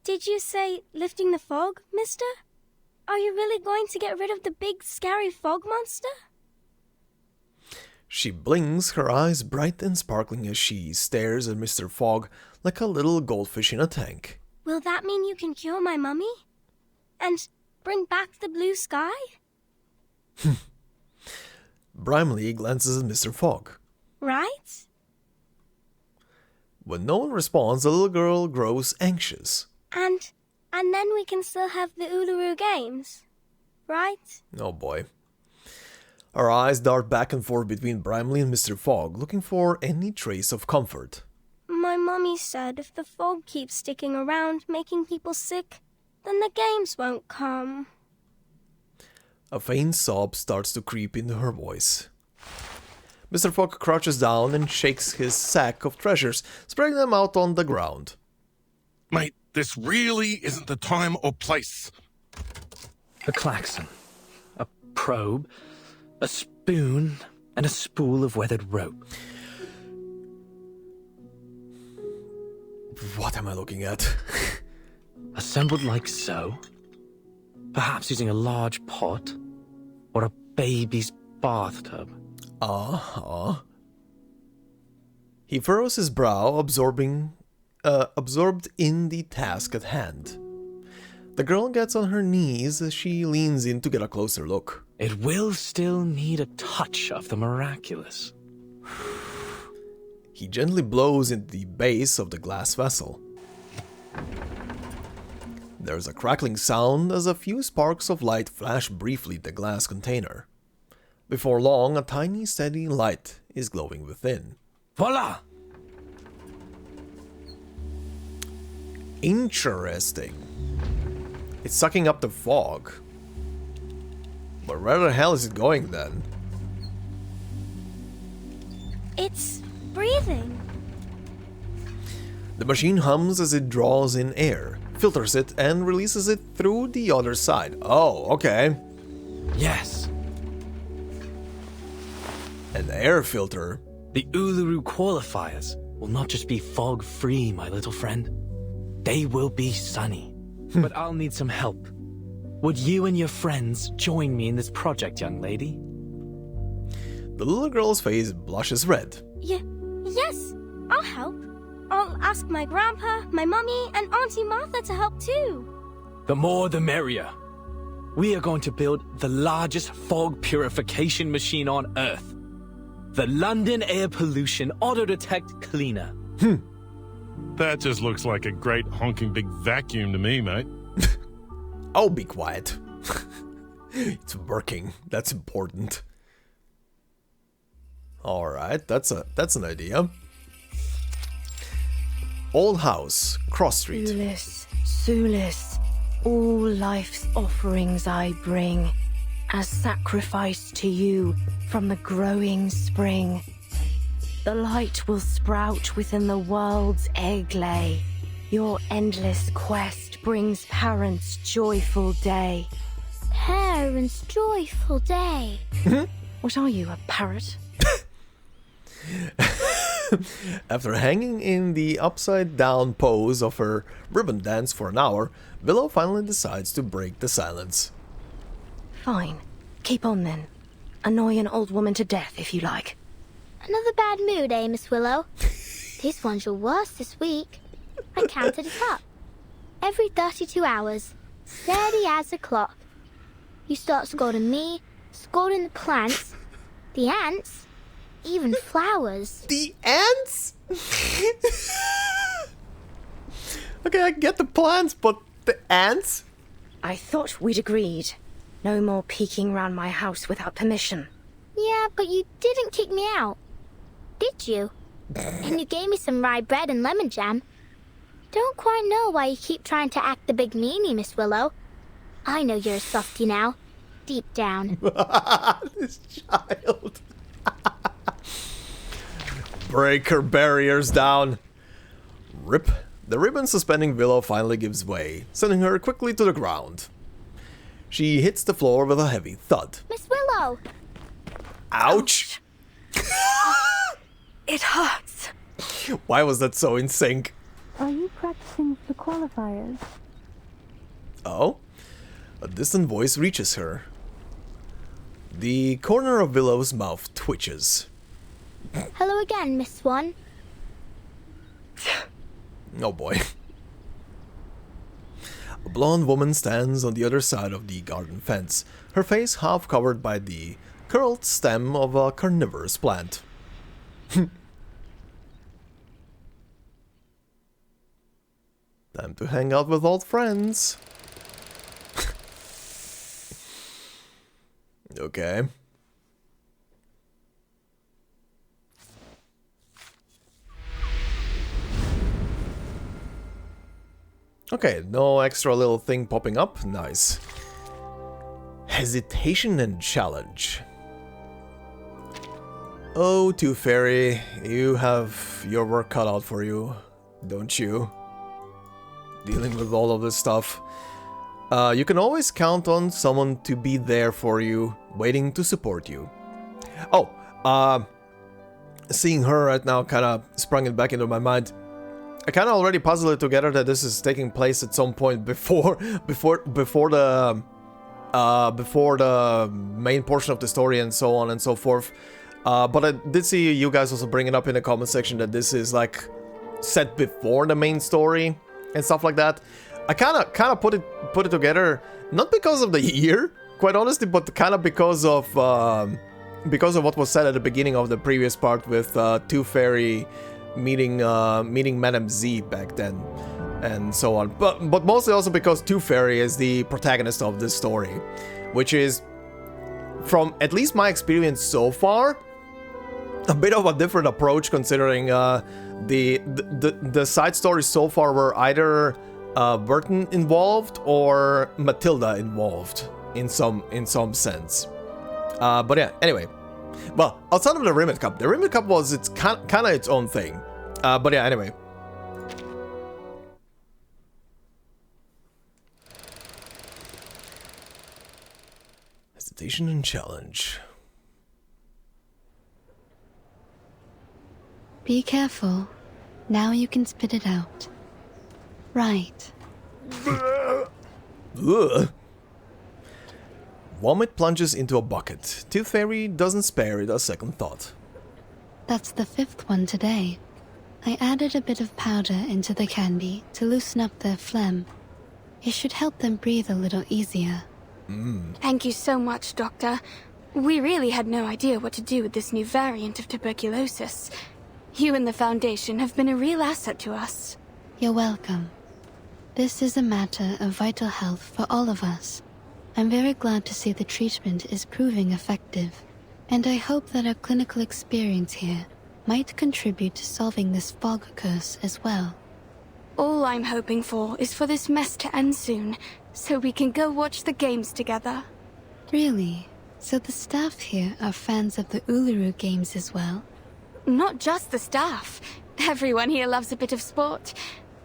Did you say lifting the fog, mister? Are you really going to get rid of the big, scary fog monster? She blinks, her eyes bright and sparkling as she stares at Mr. Fogg like a little goldfish in a tank. Will that mean you can cure my mummy? And bring back the blue sky? Brimley glances at Mr. Fogg. Right? When no one responds, the little girl grows anxious. And then we can still have the Uluru Games, right? Oh boy. Her eyes dart back and forth between Brimley and Mr. Fogg, looking for any trace of comfort. My mummy said if the fog keeps sticking around, making people sick, then the games won't come. A faint sob starts to creep into her voice. Mr. Fogg crouches down and shakes his sack of treasures, spreading them out on the ground. Mate, this really isn't the time or place. A klaxon, a probe, a spoon, and a spool of weathered rope. What am I looking at? Assembled like so. Perhaps using a large pot or a baby's bathtub. He furrows his brow, absorbed in the task at hand. The girl gets on her knees as she leans in to get a closer look. It will still need a touch of the miraculous. He gently blows into the base of the glass vessel. There's a crackling sound as a few sparks of light flash briefly the glass container. Before long, a tiny steady light is glowing within. Voila! Interesting. It's sucking up the fog. But where the hell is it going then? It's breathing. The machine hums as it draws in air, filters it, and releases it through the other side. Oh, okay. Yes. An air filter. The Uluru qualifiers will not just be fog-free, my little friend. They will be sunny. But I'll need some help. Would you and your friends join me in this project, young lady? The little girl's face blushes red. Yes, I'll help. I'll ask my grandpa, my mummy, and Auntie Martha to help too. The more the merrier. We are going to build the largest fog purification machine on Earth. The London Air Pollution Auto-Detect Cleaner. That just looks like a great honking big vacuum to me, mate. Oh, be quiet. It's working. That's important. Alright, that's an idea. Old house, cross street. Sulis, all life's offerings I bring, as sacrifice to you from the growing spring. The light will sprout within the world's egg lay. Your endless quest brings parents' joyful day. Parents' joyful day. What are you, a parrot? After hanging in the upside-down pose of her ribbon dance for an hour, Willow finally decides to break the silence. Fine. Keep on then. Annoy an old woman to death if you like. Another bad mood, eh, Miss Willow? This one's your worst this week. I counted it up. Every 32 hours, steady as a clock. You start scolding me, scolding the plants, the ants, even flowers. The ants? Okay, I get the plants, but the ants? I thought we'd agreed. No more peeking round my house without permission. Yeah, but you didn't kick me out, did you? And you gave me some rye bread and lemon jam. Don't quite know why you keep trying to act the big meanie, Miss Willow. I know you're a softie now, deep down. This child. Break her barriers down. Rip. The ribbon suspending Willow finally gives way, sending her quickly to the ground. She hits the floor with a heavy thud. Miss Willow! Ouch! It hurts. Why was that so in sync? Are you practicing for qualifiers? Oh? A distant voice reaches her. The corner of Willow's mouth twitches. Hello again, Miss Swan. Oh boy. A blonde woman stands on the other side of the garden fence, her face half covered by the curled stem of a carnivorous plant. Time to hang out with old friends. Okay. Okay, no extra little thing popping up. Nice. Hesitation and challenge. Oh, Tooth Fairy, you have your work cut out for you, don't you? Dealing with all of this stuff. You can always count on someone to be there for you, waiting to support you. Oh, seeing her right now kind of sprung it back into my mind. I kind of already puzzled it together that this is taking place at some point before the main portion of the story and so on and so forth. But I did see you guys also bring it up in the comment section that this is like set before the main story and stuff like that. I kind of put it together not because of the year, quite honestly, but kind of because of what was said at the beginning of the previous part with Tooth Fairy meeting Madame Z back then and so on. But mostly also because Tooth Fairy is the protagonist of this story, which is, from at least my experience so far, a bit of a different approach, considering the side stories so far were either Vertin involved or Matilda involved in some sense. But yeah, anyway. Well, outside of the Rimmed Cup was its kind of its own thing. But yeah, anyway. Hesitation and challenge. Be careful. Now you can spit it out. Right. Ugh. Vomit plunges into a bucket. Tooth Fairy doesn't spare it a second thought. That's the 5th one today. I added a bit of powder into the candy to loosen up their phlegm. It should help them breathe a little easier. Thank you so much, Doctor. We really had no idea what to do with this new variant of tuberculosis. You and the Foundation have been a real asset to us. You're welcome. This is a matter of vital health for all of us. I'm very glad to see the treatment is proving effective, and I hope that our clinical experience here might contribute to solving this fog curse as well. All I'm hoping for is for this mess to end soon, so we can go watch the games together. Really? So the staff here are fans of the Uluru games as well? Not just the staff. Everyone here loves a bit of sport.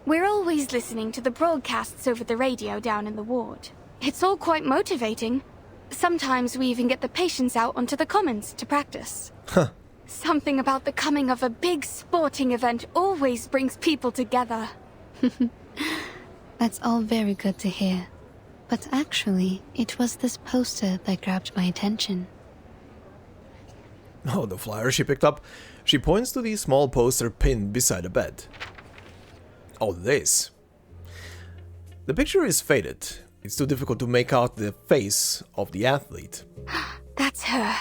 We're always listening to the broadcasts over the radio down in the ward. It's all quite motivating. Sometimes we even get the patients out onto the commons to practice. Huh. Something about the coming of a big sporting event always brings people together. That's all very good to hear. But actually, it was this poster that grabbed my attention. Oh, the flyer she picked up. She points to the small poster pinned beside the bed. Oh, this. The picture is faded. It's too difficult to make out the face of the athlete. That's her.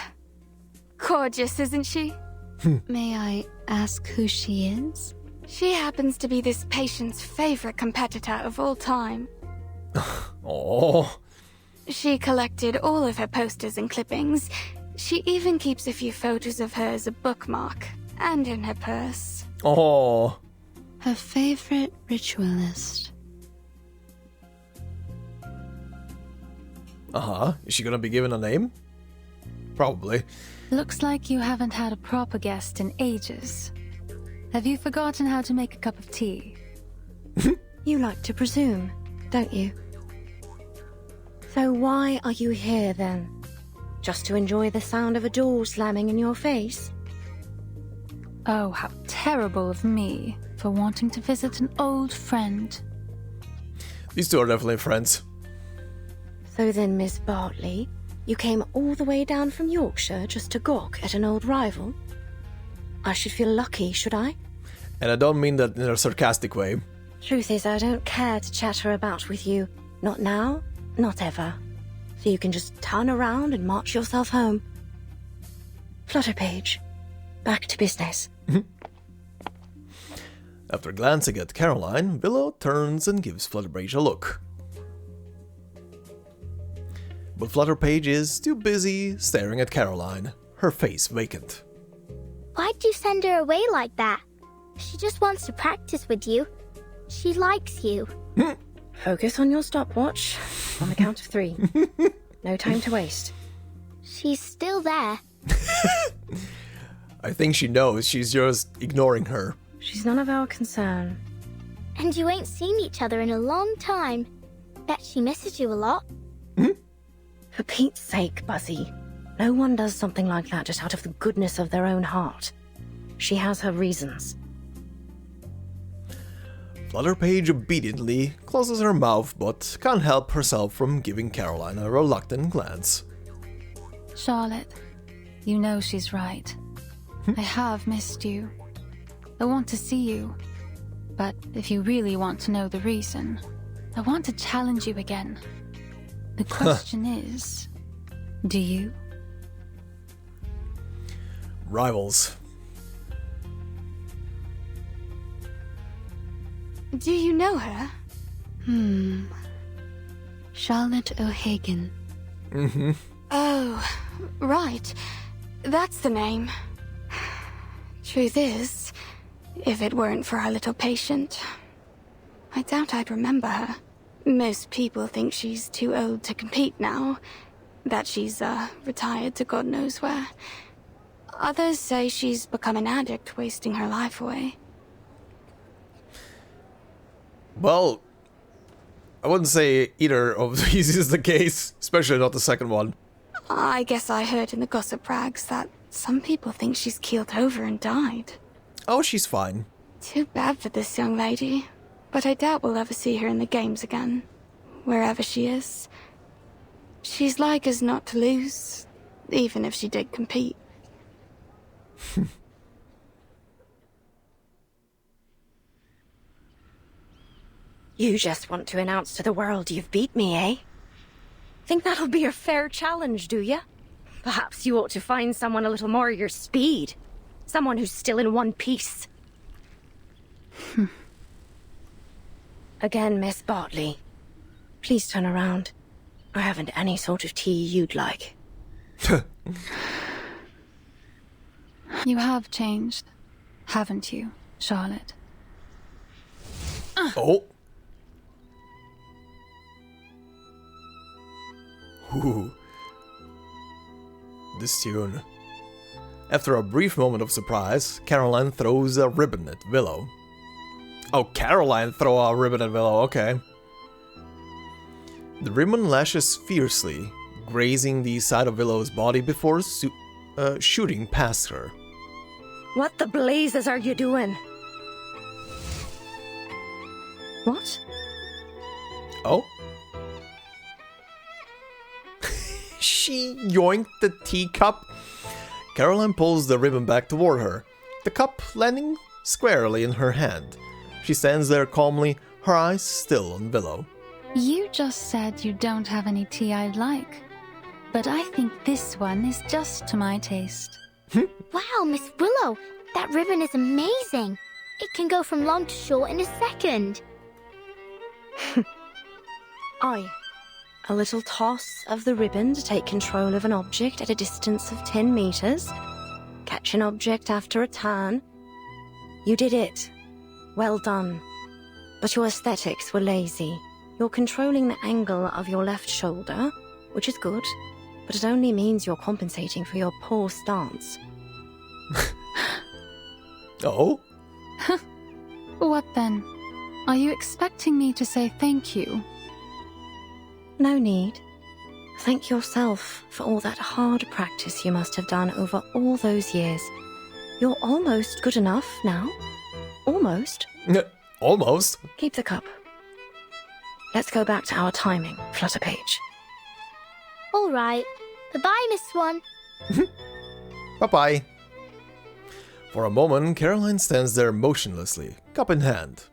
Gorgeous, isn't she? May I ask who she is? She happens to be this patient's favorite competitor of all time. Oh. She collected all of her posters and clippings. She even keeps a few photos of her as a bookmark, and in her purse. Oh. Her favorite ritualist. Uh-huh. Is she gonna be given a name? Probably. Looks like you haven't had a proper guest in ages. Have you forgotten how to make a cup of tea? You like to presume, don't you? So why are you here then? Just to enjoy the sound of a door slamming in your face? Oh, how terrible of me for wanting to visit an old friend. These two are definitely friends. So then, Miss Bartley, you came all the way down from Yorkshire just to gawk at an old rival? I should feel lucky, should I? And I don't mean that in a sarcastic way. Truth is, I don't care to chatter about with you. Not now, not ever. So you can just turn around and march yourself home. Flutterpage, back to business. After glancing at Caroline, Willow turns and gives Flutterpage a look. But Flutterpage is too busy staring at Caroline, her face vacant. Why'd you send her away like that? She just wants to practice with you. She likes you. Focus on your stopwatch. On the count of 3. No time to waste. She's still there. I think she knows, she's just ignoring her. She's none of our concern. And you ain't seen each other in a long time. Bet she misses you a lot. For Pete's sake, Buzzy. No one does something like that just out of the goodness of their own heart. She has her reasons. Flutterpage obediently closes her mouth but can't help herself from giving Caroline a reluctant glance. Charlotte, you know she's right. I have missed you. I want to see you. But if you really want to know the reason, I want to challenge you again. The question is, do you? Rivals. Do you know her? Charlotte O'Hagan. Oh, right. That's the name. Truth is, if it weren't for our little patient, I doubt I'd remember her. Most people think she's too old to compete now, that she's retired to God knows where. Others say she's become an addict, wasting her life away. Well, I wouldn't say either of these is the case, especially not the second one. I guess I heard in the gossip rags that some people think she's keeled over and died. Oh, she's fine. Too bad for this young lady, but I doubt we'll ever see her in the games again, wherever she is. She's like as not to lose, even if she did compete. You just want to announce to the world you've beat me, eh? Think that'll be your fair challenge, do you? Perhaps you ought to find someone a little more your speed. Someone who's still in one piece. Again, Miss Bartley. Please turn around. I haven't any sort of tea you'd like. You have changed, haven't you, Charlotte? Oh. Ooh. This tune. After a brief moment of surprise, Caroline throws a ribbon at Willow. Oh, Caroline throw a ribbon at Willow, okay. The ribbon lashes fiercely, grazing the side of Willow's body before shooting past her. What the blazes are you doing? What? Oh? She yoinked the teacup. Caroline pulls the ribbon back toward her, the cup landing squarely in her hand. She stands there calmly, her eyes still on Willow. You just said you don't have any tea I'd like, but I think this one is just to my taste. Wow, Miss Willow, that ribbon is amazing. It can go from long to short in a second. A little toss of the ribbon to take control of an object at a distance of 10 meters. Catch an object after a turn. You did it. Well done. But your aesthetics were lazy. You're controlling the angle of your left shoulder, which is good, but it only means you're compensating for your poor stance. Oh? What then? Are you expecting me to say thank you? No need. Thank yourself for all that hard practice you must have done over all those years. You're almost good enough now. Almost. Almost? Keep the cup. Let's go back to our timing, Flutterpage. All right. Bye-bye, Miss Swan. Bye-bye. For a moment, Caroline stands there motionlessly, cup in hand.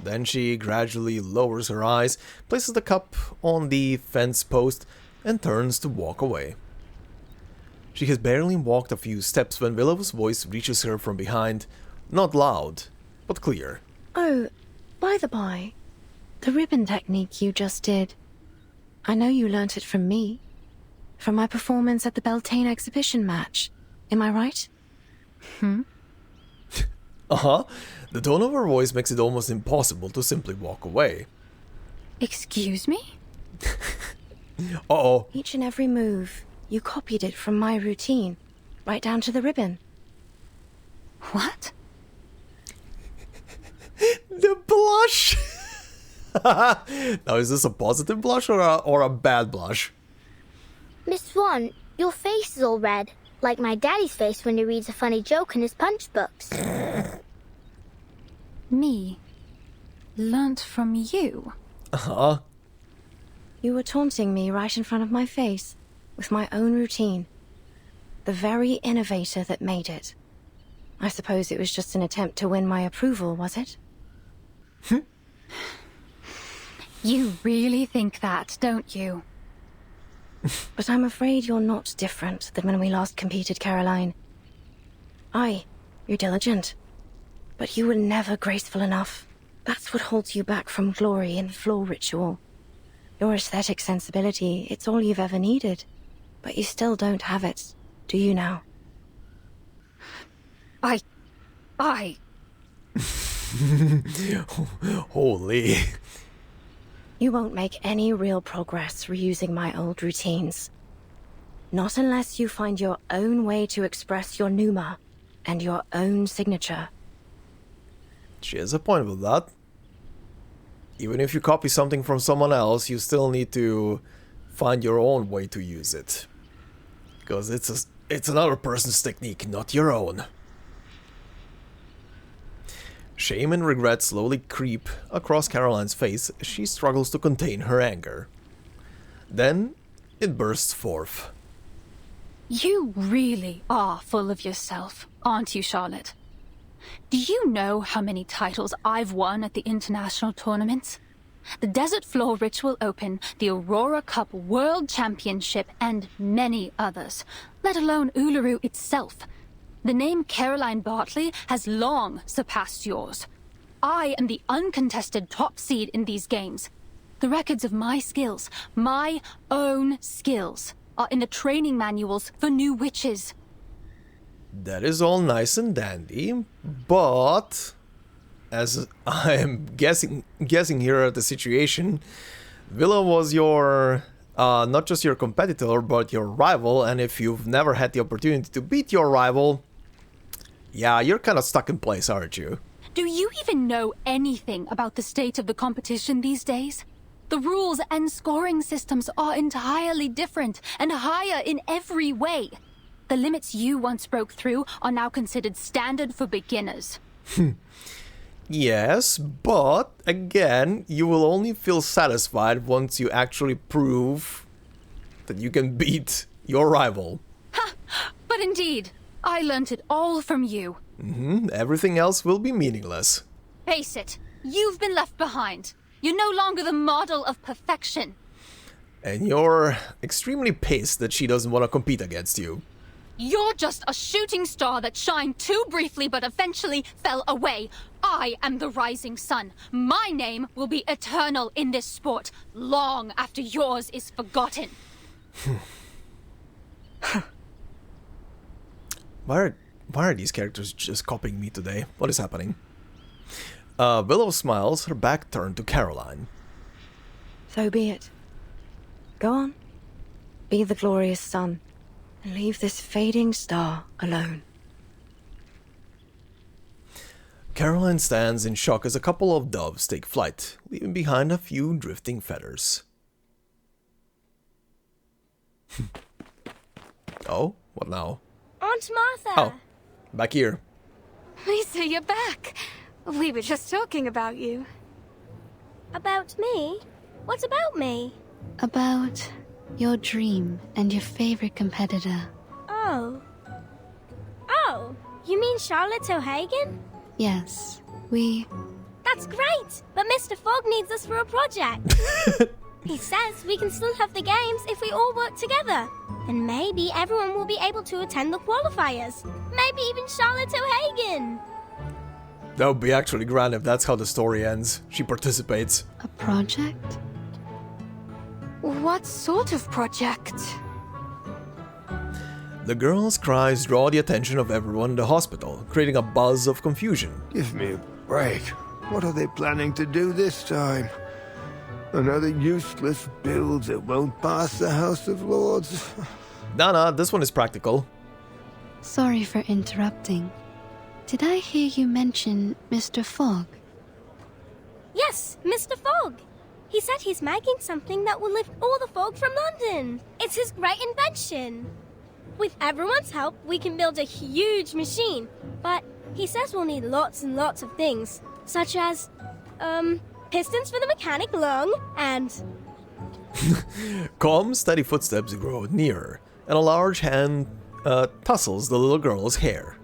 Then she gradually lowers her eyes, places the cup on the fence post, and turns to walk away. She has barely walked a few steps when Willow's voice reaches her from behind, not loud, but clear. Oh, by the by, the ribbon technique you just did. I know you learnt it from me. From my performance at the Beltane exhibition match. Am I right? Uh-huh. The tone of her voice makes it almost impossible to simply walk away. Excuse me? Uh-oh. Each and every move, you copied it from my routine, right down to the ribbon. What? The blush! Now, is this a positive blush or a bad blush? Miss Swan, your face is all red, like my daddy's face when he reads a funny joke in his punch books. Me? Learnt from you? Uh-huh. You were taunting me right in front of my face, with my own routine. The very innovator that made it. I suppose it was just an attempt to win my approval, was it? You really think that, don't you? But I'm afraid you're not different than when we last competed, Caroline. Aye, you're diligent. But you were never graceful enough. That's what holds you back from glory in floor ritual. Your aesthetic sensibility, it's all you've ever needed. But you still don't have it, do you now? Holy. You won't make any real progress reusing my old routines. Not unless you find your own way to express your pneuma and your own signature. She has a point with that. Even if you copy something from someone else, you still need to find your own way to use it. Because it's another person's technique, not your own. Shame and regret slowly creep across Caroline's face as she struggles to contain her anger. Then, it bursts forth. You really are full of yourself, aren't you, Charlotte? Do you know how many titles I've won at the international tournaments? The Desert Floor Ritual Open, the Aurora Cup World Championship, and many others, let alone Uluru itself. The name Caroline Bartley has long surpassed yours. I am the uncontested top seed in these games. The records of my skills, my own skills, are in the training manuals for new witches. That is all nice and dandy, but as I am guessing here at the situation, Willow was your not just your competitor, but your rival, and if you've never had the opportunity to beat your rival, yeah, you're kind of stuck in place, aren't you? Do you even know anything about the state of the competition these days? The rules and scoring systems are entirely different and higher in every way. The limits you once broke through are now considered standard for beginners. Yes, but again, you will only feel satisfied once you actually prove that you can beat your rival. Ha! But indeed, I learnt it all from you. Everything else will be meaningless. Face it, you've been left behind. You're no longer the model of perfection. And you're extremely pissed that she doesn't want to compete against you. You're just a shooting star that shined too briefly but eventually fell away. I am the rising sun. My name will be eternal in this sport, long after yours is forgotten. Why are these characters just copying me today? What is happening? Willow smiles, her back turned to Caroline. So be it. Go on. Be the glorious sun. And leave this fading star alone. Caroline stands in shock as a couple of doves take flight, leaving behind a few drifting feathers. Oh, what now? Aunt Martha! Oh, back here. Lisa, you're back. We were just talking about you. About me? What about me? About your dream and your favorite competitor. Oh. Oh, you mean Charlotte O'Hagan? Yes, That's great, but Mr. Fogg needs us for a project. He says we can still have the games if we all work together. And maybe everyone will be able to attend the qualifiers. Maybe even Charlotte O'Hagan. That would be actually grand if that's how the story ends. She participates. A project? What sort of project? The girl's cries draw the attention of everyone in the hospital, creating a buzz of confusion. Give me a break. What are they planning to do this time? Another useless build that won't pass the House of Lords? Nah, this one is practical. Sorry for interrupting. Did I hear you mention Mr. Fogg? Yes, Mr. Fogg. He said he's making something that will lift all the fog from London. It's his great invention. With everyone's help, we can build a huge machine. But he says we'll need lots and lots of things, such as, pistons for the mechanic lung, and... Calm, steady footsteps grow nearer, and a large hand tussles the little girl's hair.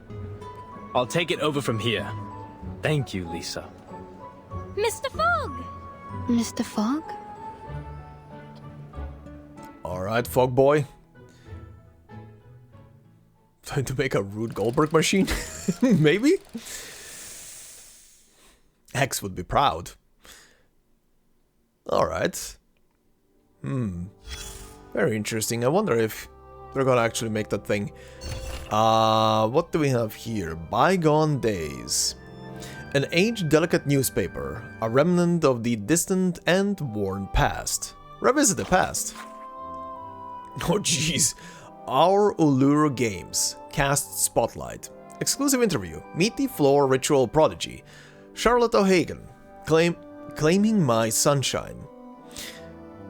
I'll take it over from here. Thank you, Lisa. Mr. Fogg! Mr. Fogg? Alright, Fog Boy. Trying to make a Rube Goldberg machine? Maybe? X would be proud. Alright. Very interesting. I wonder if they're gonna actually make that thing. What do we have here? Bygone Days. An age-delicate newspaper, a remnant of the distant and worn past. Revisit the past. Oh jeez. Our Uluru Games cast spotlight. Exclusive interview. Meet the floor ritual prodigy, Charlotte O'Hagan, claiming my sunshine.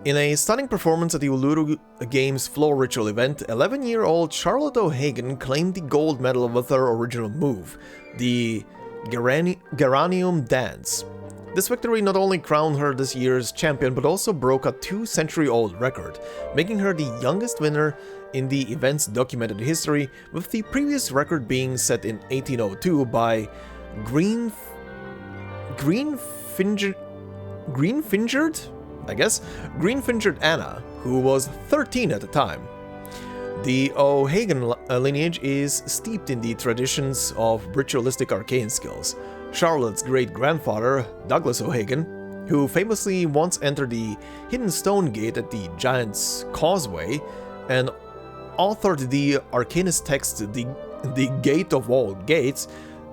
In a stunning performance at the Uluru Games floor ritual event, 11-year-old Charlotte O'Hagan claimed the gold medal with her original move, the Geranium Dance. This victory not only crowned her this year's champion, but also broke a 2-century-old record, making her the youngest winner in the event's documented history, with the previous record being set in 1802 by Greenfingered Anna, who was 13 at the time. The O'Hagan lineage is steeped in the traditions of ritualistic arcane skills. Charlotte's great-grandfather, Douglas O'Hagan, who famously once entered the Hidden Stone Gate at the Giant's Causeway and authored the Arcanist text The Gate of All Gates,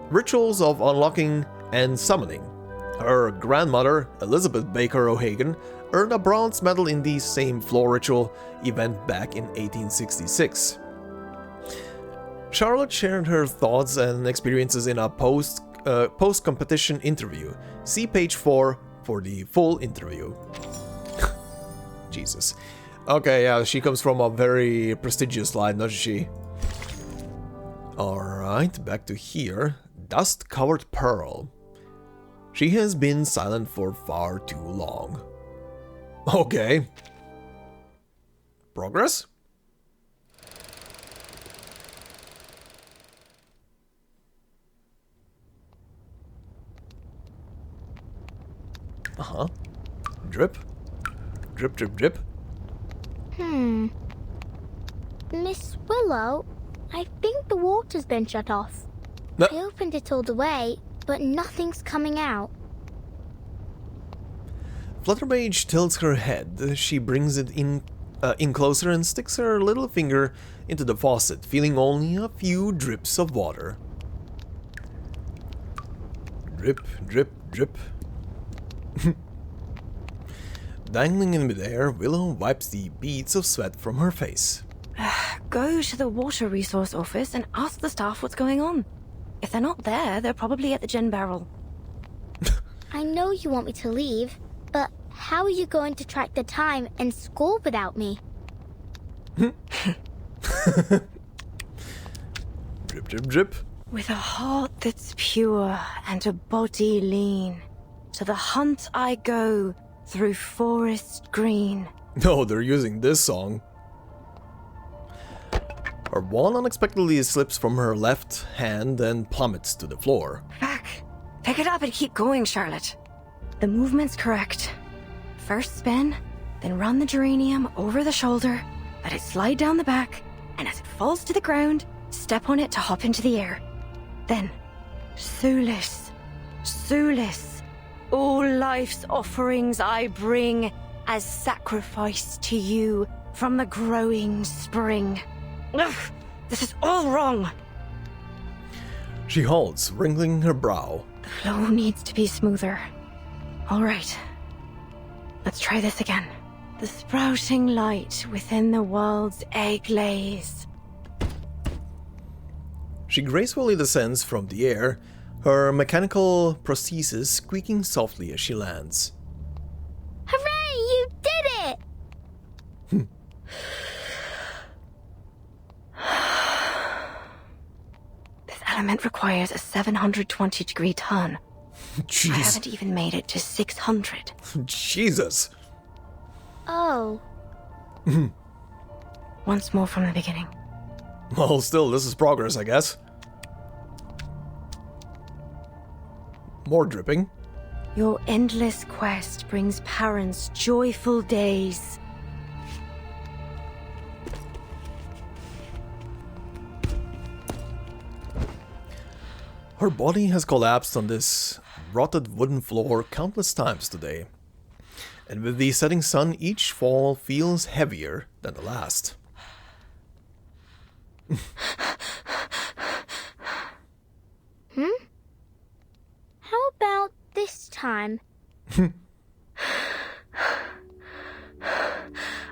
Rituals of Unlocking and Summoning. Her grandmother, Elizabeth Baker O'Hagan, earned a bronze medal in the same floor ritual event back in 1866. Charlotte shared her thoughts and experiences in a post-competition interview. See page 4 for the full interview. Jesus. Okay, yeah, she comes from a very prestigious line, doesn't she? Alright, back to here. Dust-covered pearl. She has been silent for far too long. Okay. Progress? Uh-huh. Drip. Drip, drip, drip. Miss Willow, I think the water's been shut off. I opened it all the way, but nothing's coming out. Flutterpage tilts her head. She brings it in closer and sticks her little finger into the faucet, feeling only a few drips of water. Drip, drip, drip. Dangling in midair, Willow wipes the beads of sweat from her face. Go to the water resource office and ask the staff what's going on. If they're not there, they're probably at the gin barrel. I know you want me to leave, but how are you going to track the time and score without me? Drip, drip. With a heart that's pure and a body lean, to the hunt I go through forest green. No, they're using this song. Her wand unexpectedly slips from her left hand and plummets to the floor. Back. Pick it up and keep going, Charlotte. The movement's correct. First spin, then run the geranium over the shoulder, let it slide down the back, and as it falls to the ground, step on it to hop into the air. Then, Sulis, Sulis, all life's offerings I bring as sacrifice to you from the growing spring. Ugh, this is all wrong. She halts, wrinkling her brow. The flow needs to be smoother. All right, let's try this again. The sprouting light within the world's egg lays. She gracefully descends from the air, her mechanical prosthesis squeaking softly as she lands. Hooray! You did it! This element requires a 720-degree turn. Jeez. I haven't even made it to 600. Jesus. Oh. Once more from the beginning. Well, still, this is progress, I guess. More dripping. Your endless quest brings parents joyful days. Her body has collapsed on this rotted wooden floor countless times today. And with the setting sun, each fall feels heavier than the last. How about this time?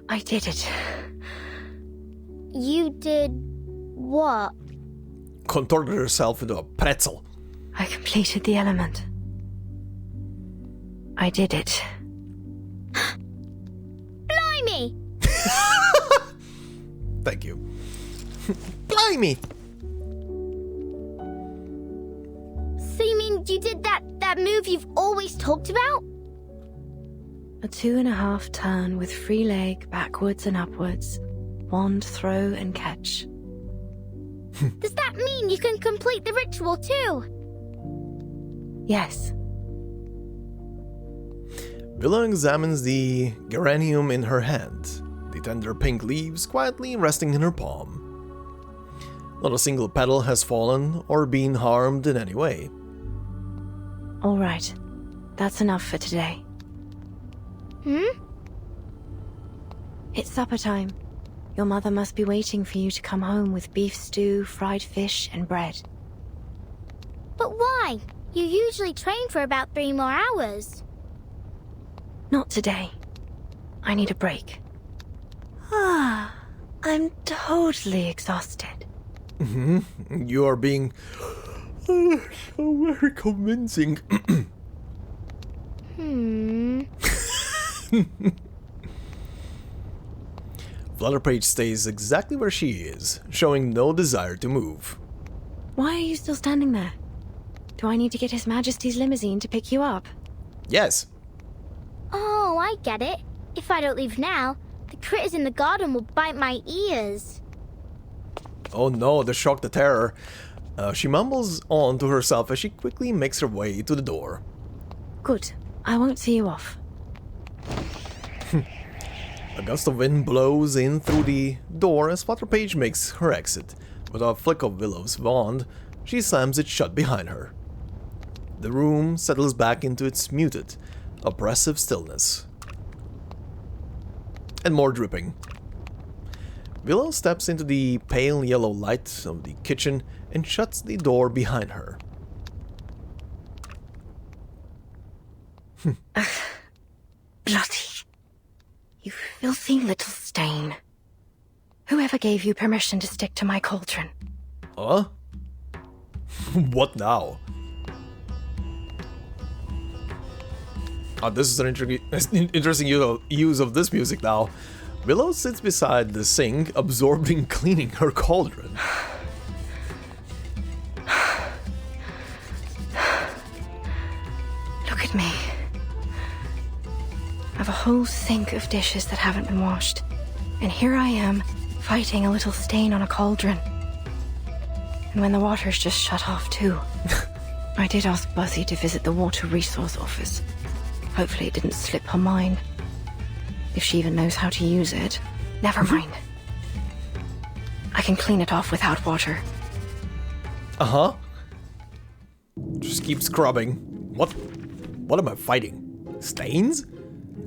I did it. You did what? Contorted herself into a pretzel. I completed the element. I did it. Blimey! Thank you. Blimey! So you mean you did that move you've always talked about? A 2.5 turn with free leg backwards and upwards. Wand throw and catch. Does that mean you can complete the ritual too? Yes. Willow examines the geranium in her hand, the tender pink leaves quietly resting in her palm. Not a single petal has fallen or been harmed in any way. All right. That's enough for today. It's supper time. Your mother must be waiting for you to come home with beef stew, fried fish, and bread. But why? You usually train for about 3 more hours. Not today. I need a break. I'm totally exhausted. You are being so very convincing. Flutterpage stays exactly where she is, showing no desire to move. Why are you still standing there? Do I need to get His Majesty's limousine to pick you up? Yes. Oh, I get it. If I don't leave now, the critters in the garden will bite my ears. Oh no, the shock, the terror. She mumbles on to herself as she quickly makes her way to the door. Good. I won't see you off. A gust of wind blows in through the door as Flutterpage makes her exit. With a flick of Willow's wand, she slams it shut behind her. The room settles back into its muted, oppressive stillness. And more dripping. Willow steps into the pale yellow light of the kitchen and shuts the door behind her. Bloody. You filthy little stain. Whoever gave you permission to stick to my cauldron? Huh? What now? Oh, this is an interesting use of this music now. Willow sits beside the sink, absorbing cleaning her cauldron. whole sink of dishes that haven't been washed. And here I am, fighting a little stain on a cauldron. And when the water's just shut off too. I did ask Buzzy to visit the water resource office. Hopefully it didn't slip her mind. If she even knows how to use it. Never mind. I can clean it off without water. Uh-huh. Just keep scrubbing. What? What am I fighting? Stains?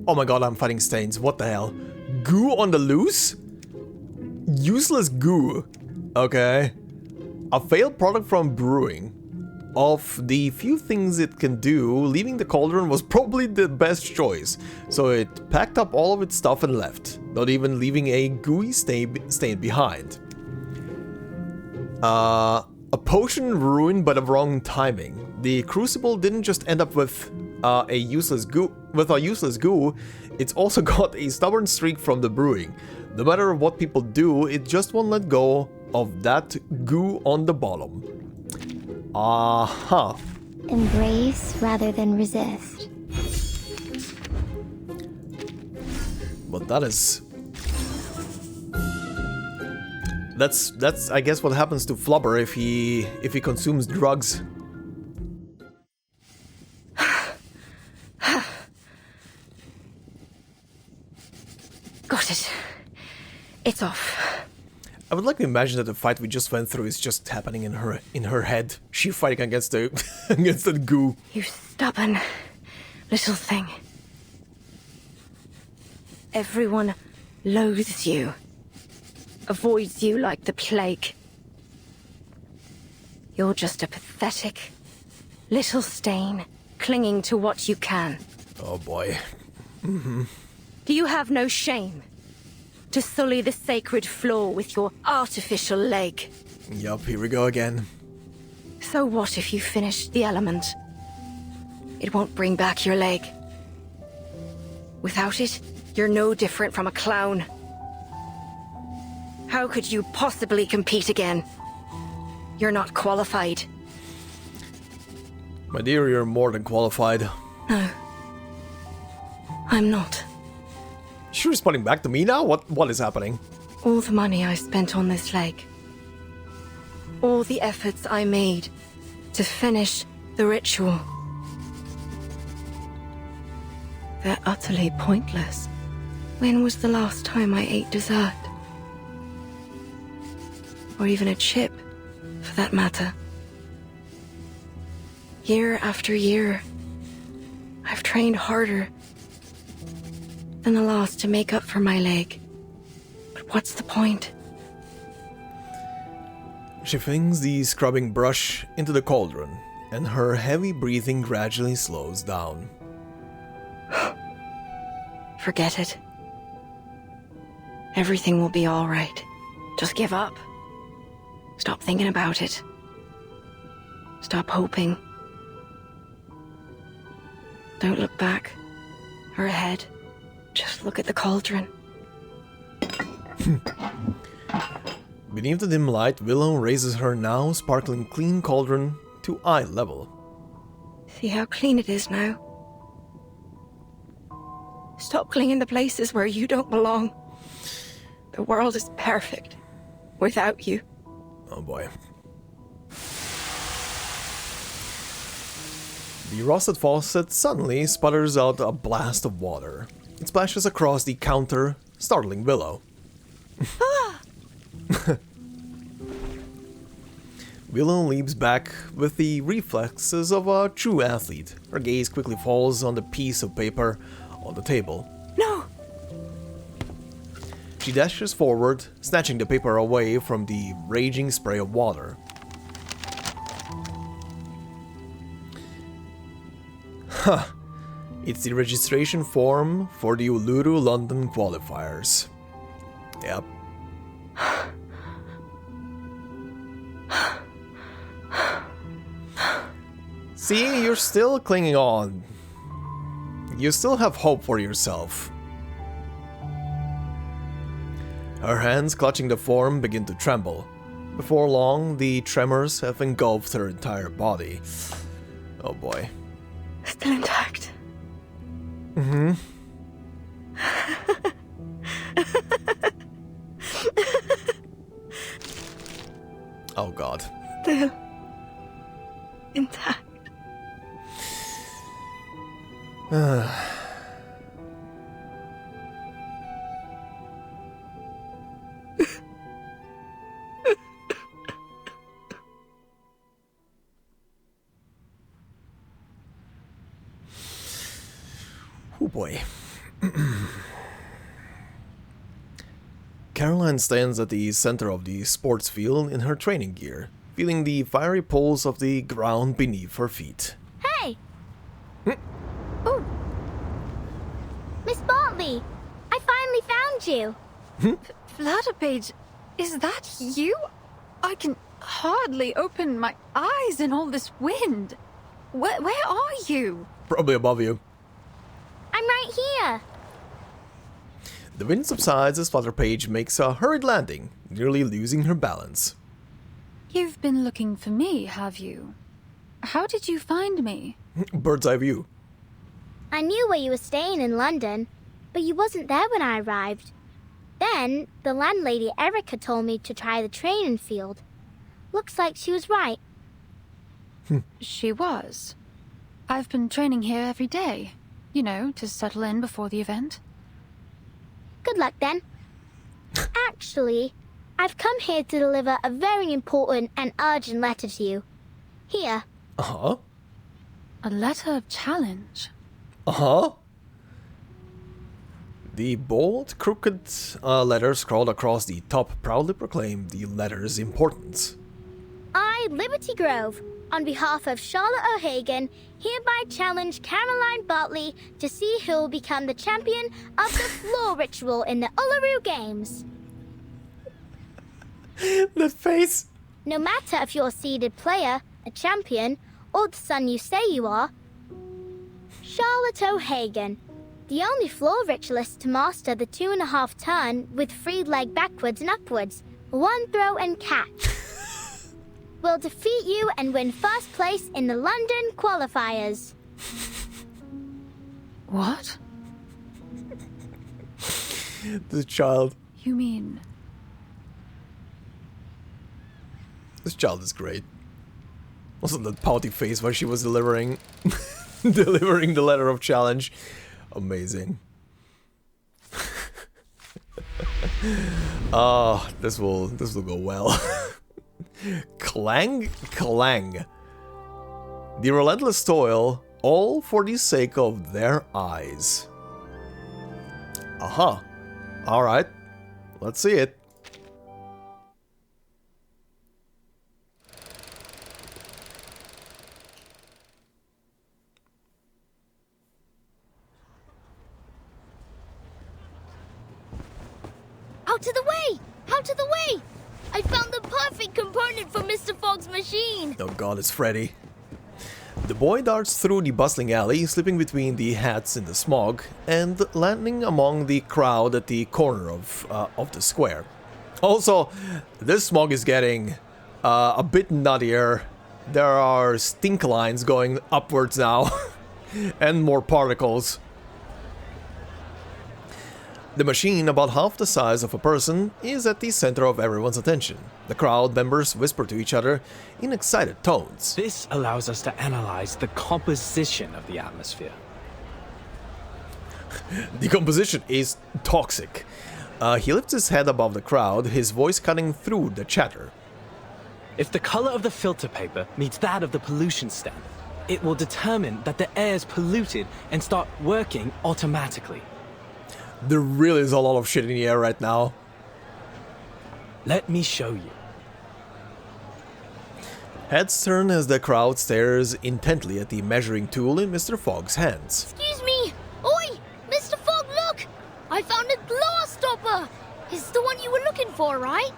Oh my god, I'm fighting stains. What the hell? Goo on the loose? Useless goo. Okay. A failed product from brewing. Of the few things it can do, leaving the cauldron was probably the best choice. So it packed up all of its stuff and left, not even leaving a gooey stain behind. A potion ruined by the wrong timing. The crucible didn't just end up with a useless goo. It's also got a stubborn streak from the brewing. No matter what people do, it just won't let go of that goo on the bottom. Aha. Embrace rather than resist. But that is... That's I guess what happens to Flubber if he consumes drugs. Got it. It's off. I would like to imagine that the fight we just went through is just happening in her head. She fighting against the against the goo. You stubborn little thing. Everyone loathes you. Avoids you like the plague. You're just a pathetic little stain clinging to what you can. Oh boy. Mm-hmm. Do you have no shame? To sully the sacred floor with your artificial leg. Yup, here we go again. So what if you finish the element? It won't bring back your leg. Without it, you're no different from a clown. How could you possibly compete again? You're not qualified. My dear, you're more than qualified. No. I'm not. She's responding back to me now? What is happening? All the money I spent on this leg. All the efforts I made to finish the ritual. They're utterly pointless. When was the last time I ate dessert? Or even a chip, for that matter. Year after year, I've trained harder than the last to make up for my leg. But what's the point? She flings the scrubbing brush into the cauldron, and her heavy breathing gradually slows down. Forget it. Everything will be all right. Just give up. Stop thinking about it. Stop hoping. Don't look back or ahead. Just look at the cauldron. Beneath the dim light, Willow raises her now sparkling clean cauldron to eye level. See how clean it is now? Stop clinging to places where you don't belong. The world is perfect without you. Oh boy. The rusted faucet suddenly sputters out a blast of water. It splashes across the counter, startling Willow. Willow leaps back with the reflexes of a true athlete. Her gaze quickly falls on the piece of paper on the table. No! She dashes forward, snatching the paper away from the raging spray of water. Huh. It's the registration form for the Uluru London qualifiers. Yep. See, you're still clinging on. You still have hope for yourself. Her hands clutching the form begin to tremble. Before long, the tremors have engulfed her entire body. Oh boy. Still intact. Mm-hmm. Oh god. Still intact. Oh boy. Caroline stands at the center of the sports field in her training gear, feeling the fiery pulse of the ground beneath her feet. Hey! Oh! Miss Bartley! I finally found you! Flutterpage, is that you? I can hardly open my eyes in all this wind. Where are you? Probably above you. I'm right here! The wind subsides as Flutterpage makes a hurried landing, nearly losing her balance. You've been looking for me, have you? How did you find me? Bird's eye view. I knew where you were staying in London, but you wasn't there when I arrived. Then, the landlady Erica told me to try the training field. Looks like she was right. She was. I've been training here every day. You know, to settle in before the event. Good luck then. Actually, I've come here to deliver a very important and urgent letter to you. Here. Uh-huh. A letter of challenge. Uh-huh. The bold, crooked letters scrawled across the top proudly proclaim the letter's importance. I, Liberty Grove, on behalf of Charlotte O'Hagan, hereby challenge Caroline Bartley to see who will become the champion of the floor ritual in the Uluru Games. That face! No matter if you're a seeded player, a champion, or the son you say you are, Charlotte O'Hagan, the only floor ritualist to master the 2.5 turn with free leg backwards and upwards, 1 throw and catch, will defeat you and win first place in the London qualifiers. What? This child. You mean... This child is great. Also that pouty face while she was delivering delivering the letter of challenge. Amazing. Oh, this will go well. Clang, clang. The relentless toil, all for the sake of their eyes. Aha. Alright. Let's see it. Out of the way! Out of the way! I found the perfect component for Mr. Fogg's machine! Oh god, it's Freddy. The boy darts through the bustling alley, slipping between the hats in the smog, and landing among the crowd at the corner of the square. Also, this smog is getting a bit nuttier. There are stink lines going upwards now, and more particles. The machine, about half the size of a person, is at the center of everyone's attention. The crowd members whisper to each other in excited tones. This allows us to analyze the composition of the atmosphere. The composition is toxic. He lifts his head above the crowd, his voice cutting through the chatter. If the color of the filter paper meets that of the pollution stamp, it will determine that the air is polluted and start working automatically. There really is a lot of shit in the air right now. Let me show you. Heads turn as the crowd stares intently at the measuring tool in Mr. Fogg's hands. Excuse me! Oi! Mr. Fogg, look! I found a glass stopper! It's the one you were looking for, right?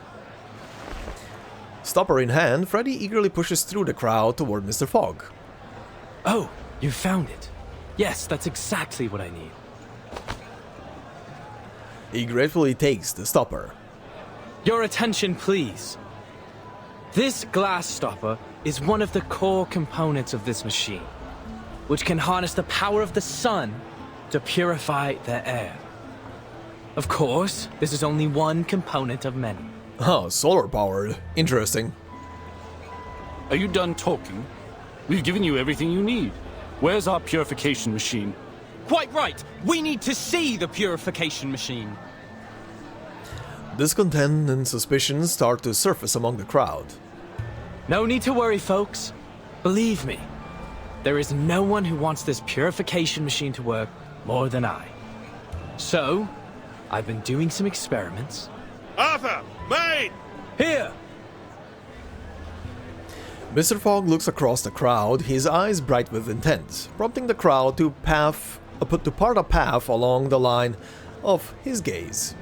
Stopper in hand, Freddy eagerly pushes through the crowd toward Mr. Fogg. Oh, you found it. Yes, that's exactly what I need. He gratefully takes the stopper. Your attention, please. This glass stopper is one of the core components of this machine, which can harness the power of the sun to purify the air. Of course, this is only one component of many. Oh, solar powered. Interesting. Are you done talking? We've given you everything you need. Where's our purification machine? Quite right. We need to see the purification machine. Discontent and suspicion start to surface among the crowd. No need to worry, folks. Believe me, there is no one who wants this purification machine to work more than I. So, I've been doing some experiments. Arthur! Mate! Here! Mr. Fogg looks across the crowd, his eyes bright with intent, prompting the crowd to part a path along the line of his gaze.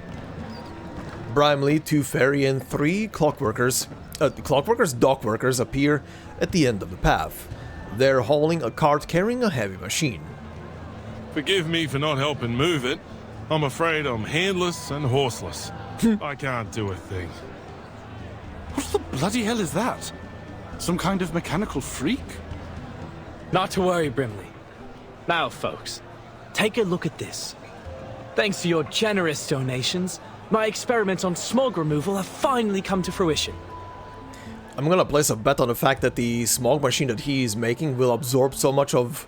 Brimley, 2 fairy, and 3 dockworkers appear at the end of the path. They're hauling a cart carrying a heavy machine. Forgive me for not helping move it. I'm afraid I'm handless and horseless. I can't do a thing. What the bloody hell is that? Some kind of mechanical freak? Not to worry, Brimley. Now, folks, take a look at this. Thanks to your generous donations, my experiments on smog removal have finally come to fruition. I'm gonna place a bet on the fact that the smog machine that he's making will absorb so much of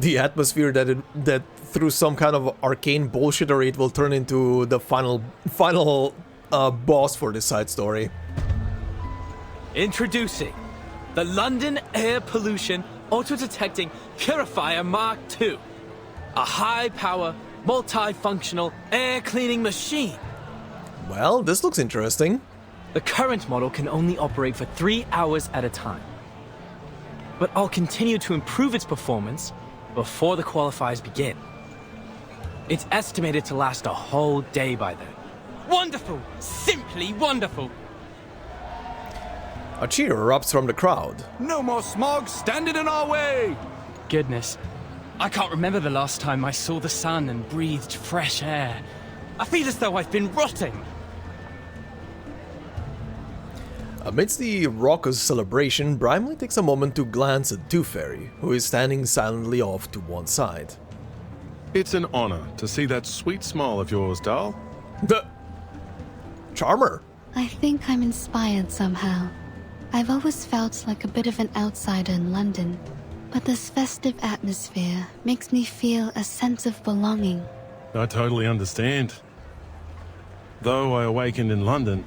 the atmosphere that through some kind of arcane bullshittery it will turn into the final boss for this side story. Introducing the London Air Pollution Auto-Detecting Purifier Mark II. A high-power, multi-functional air cleaning machine. Well, this looks interesting. The current model can only operate for 3 hours at a time. But I'll continue to improve its performance before the qualifiers begin. It's estimated to last a whole day by then. Wonderful! Simply wonderful! A cheer erupts from the crowd. No more smog standing in our way! Goodness, I can't remember the last time I saw the sun and breathed fresh air. I feel as though I've been rotting. Amidst the raucous celebration, Brimley takes a moment to glance at Two Fairy, who is standing silently off to one side. It's an honor to see that sweet smile of yours, doll. Charmer! I think I'm inspired somehow. I've always felt like a bit of an outsider in London, but this festive atmosphere makes me feel a sense of belonging. I totally understand. Though I awakened in London,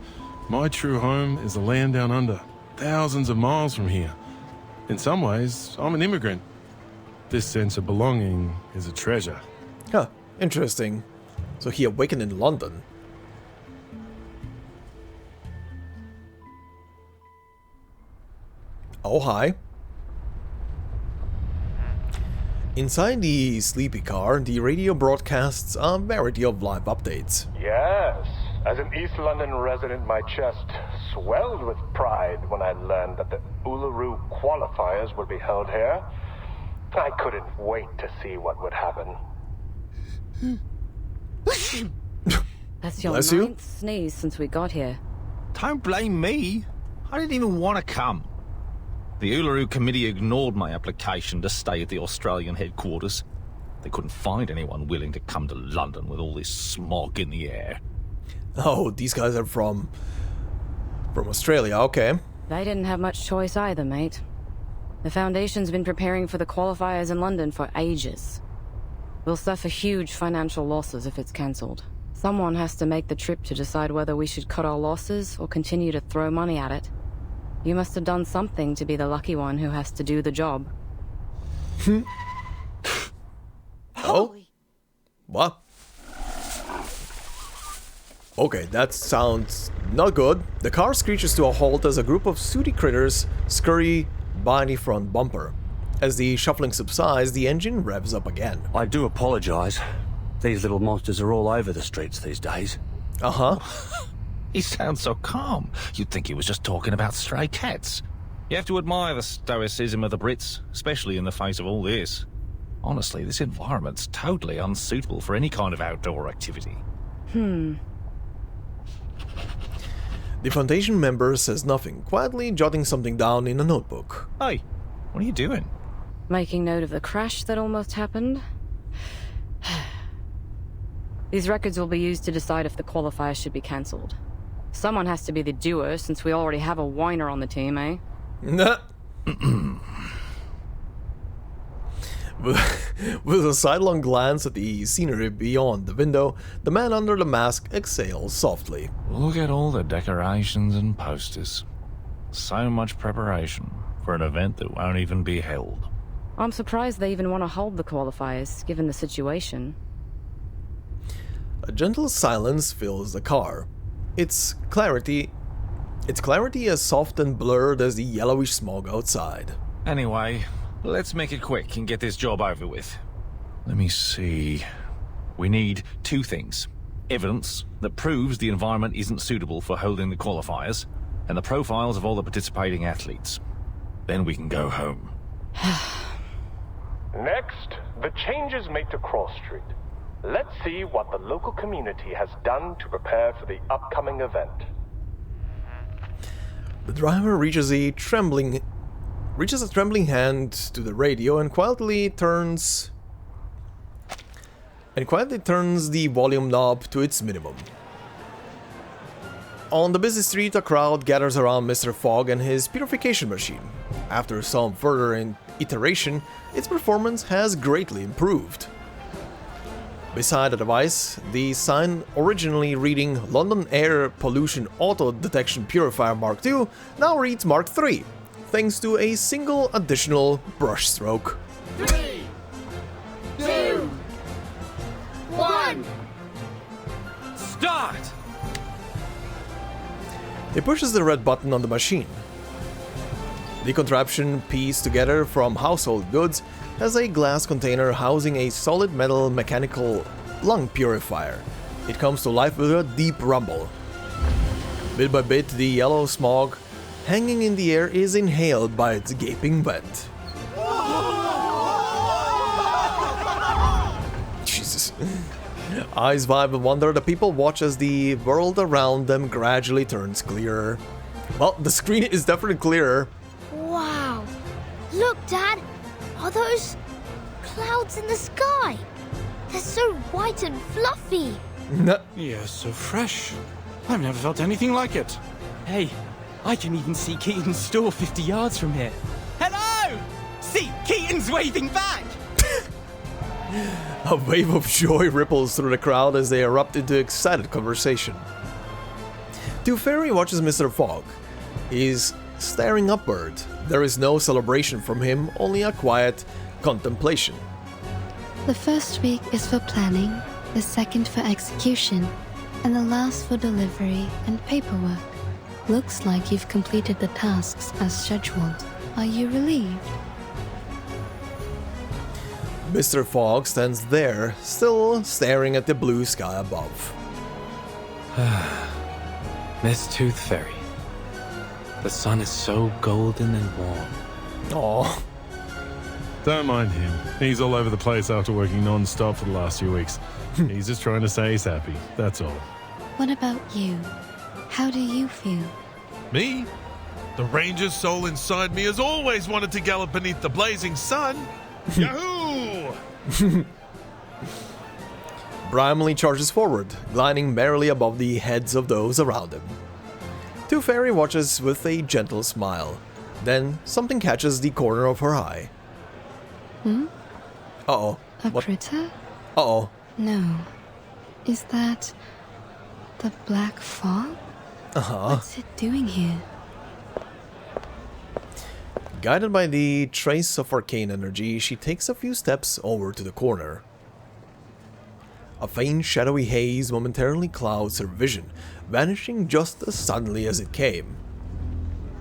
my true home is the land down under, thousands of miles from here. In some ways, I'm an immigrant. This sense of belonging is a treasure. Huh, interesting. So he awakened in London. Oh, hi. Inside the sleepy car, the radio broadcasts a variety of live updates. Yes. As an East London resident, my chest swelled with pride when I learned that the Uluru Qualifiers would be held here. I couldn't wait to see what would happen. That's your Bless ninth sneeze since we got here. Don't blame me. I didn't even want to come. The Uluru Committee ignored my application to stay at the Australian headquarters. They couldn't find anyone willing to come to London with all this smog in the air. Oh, these guys are from Australia, okay. They didn't have much choice either, mate. The Foundation's been preparing for the qualifiers in London for ages. We'll suffer huge financial losses if it's cancelled. Someone has to make the trip to decide whether we should cut our losses or continue to throw money at it. You must have done something to be the lucky one who has to do the job. Oh? What? Okay, that sounds not good. The car screeches to a halt as a group of sooty critters scurry by the front bumper. As the shuffling subsides, the engine revs up again. I do apologize. These little monsters are all over the streets these days. Uh-huh. He sounds so calm. You'd think he was just talking about stray cats. You have to admire the stoicism of the Brits, especially in the face of all this. Honestly, this environment's totally unsuitable for any kind of outdoor activity. The Foundation member says nothing, quietly jotting something down in a notebook. Hey, what are you doing? Making note of the crash that almost happened. These records will be used to decide if the qualifier should be cancelled. Someone has to be the doer, since we already have a whiner on the team, eh? Nah. With a sidelong glance at the scenery beyond the window, the man under the mask exhales softly. Look at all the decorations and posters. So much preparation for an event that won't even be held. I'm surprised they even want to hold the qualifiers, given the situation. A gentle silence fills the car. Its clarity as soft and blurred as the yellowish smog outside. Anyway, let's make it quick and get this job over with. Let me see. We need 2 things. Evidence that proves the environment isn't suitable for holding the qualifiers, and the profiles of all the participating athletes. Then we can go home. Next, the changes made to Cross Street. Let's see what the local community has done to prepare for the upcoming event. The driver reaches a trembling hand to the radio and quietly turns the volume knob to its minimum. On the busy street, a crowd gathers around Mr. Fogg and his purification machine. After some further iteration, its performance has greatly improved. Beside the device, the sign originally reading London Air Pollution Auto Detection Purifier Mark II now reads Mark III, thanks to a single additional brush stroke. 3, 2, 1. Start! It pushes the red button on the machine. The contraption, pieced together from household goods, has a glass container housing a solid metal mechanical lung purifier. It comes to life with a deep rumble. Bit by bit, the yellow smog hanging in the air is inhaled by its gaping vent. Jesus. Eyes wide with wonder, the people watch as the world around them gradually turns clearer. Well, the screen is definitely clearer. Wow! Look, Dad! Are those clouds in the sky? They're so white and fluffy. Yeah, so fresh. I've never felt anything like it. Hey, I can even see Keaton's store 50 yards from here. Hello! See, Keaton's waving back! A wave of joy ripples through the crowd as they erupt into excited conversation. Teferi watches Mr. Fogg. He's staring upward. There is no celebration from him, only a quiet contemplation. The first week is for planning, the second for execution, and the last for delivery and paperwork. Looks like you've completed the tasks as scheduled. Are you relieved? Mr. Fogg stands there, still staring at the blue sky above. Miss Tooth Fairy. The sun is so golden and warm. Aww. Don't mind him. He's all over the place after working non-stop for the last few weeks. He's just trying to say he's happy, that's all. What about you? How do you feel? Me? The ranger's soul inside me has always wanted to gallop beneath the blazing sun. Yahoo! Brimley charges forward, gliding merrily above the heads of those around him. Teferi watches with a gentle smile. Then something catches the corner of her eye. Uh-oh. A critter? Uh-oh. No. Is that the black fog? Uh-huh. What's it doing here? Guided by the trace of arcane energy, she takes a few steps over to the corner. A faint shadowy haze momentarily clouds her vision, vanishing just as suddenly as it came.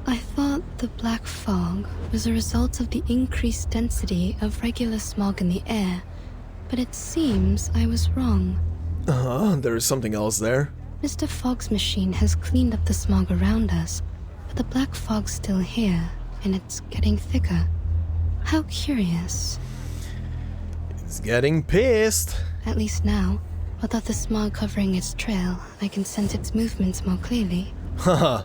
I thought the black fog was a result of the increased density of regular smog in the air, but it seems I was wrong. There is something else there. Mr. Fogg's machine has cleaned up the smog around us, but the black fog's still here, and it's getting thicker. How curious. It's getting pissed. At least now, without the smog covering its trail, I can sense its movements more clearly. Haha.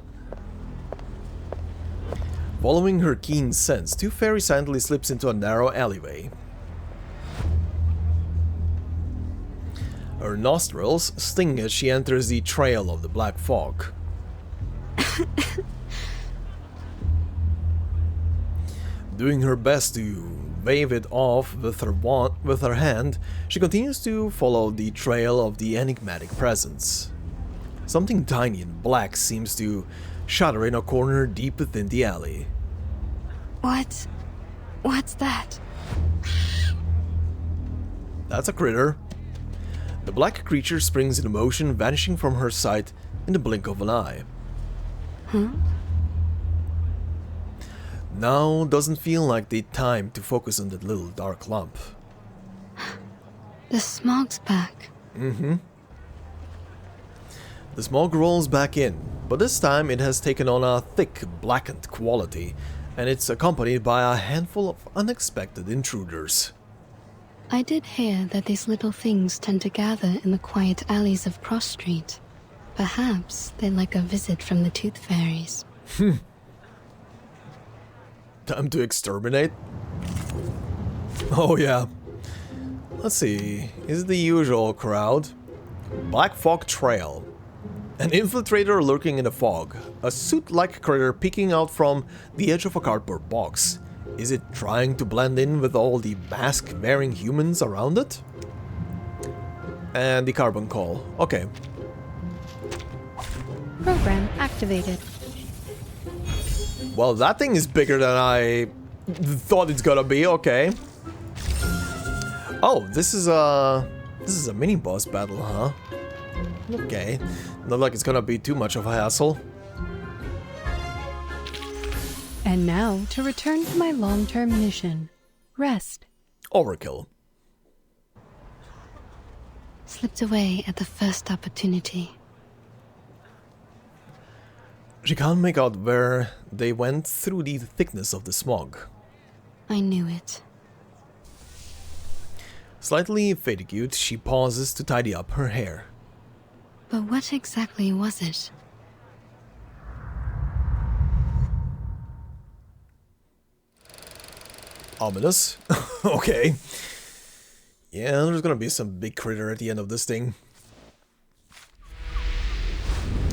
Following her keen sense, Teferi silently slips into a narrow alleyway. Her nostrils sting as she enters the trail of the black fog. Doing her best to wave it off with her hand, she continues to follow the trail of the enigmatic presence. Something tiny and black seems to shudder in a corner deep within the alley. What's that? That's a critter. The black creature springs into motion, vanishing from her sight in the blink of an eye. Huh? Now doesn't feel like the time to focus on that little dark lump. The smog's back. Mm-hmm. The smog rolls back in, but this time it has taken on a thick, blackened quality, and it's accompanied by a handful of unexpected intruders. I did hear that these little things tend to gather in the quiet alleys of Cross Street. Perhaps they'd like a visit from the Tooth Fairies. Time to exterminate? Oh yeah. Let's see, is it the usual crowd? Black Fog Trail. An infiltrator lurking in the fog. A suit-like critter peeking out from the edge of a cardboard box. Is it trying to blend in with all the mask-wearing humans around it? And the carbon call. Okay. Program activated. Well, that thing is bigger than I thought it's gonna be. Okay. Oh, this is a mini boss battle, huh? Okay. Not like it's gonna be too much of a hassle. And now to return to my long-term mission. Rest. Overkill. Slipped away at the first opportunity. She can't make out where they went through the thickness of the smog. I knew it. Slightly fatigued, she pauses to tidy up her hair. But what exactly was it? Ominous. Okay. Yeah, there's gonna be some big critter at the end of this thing.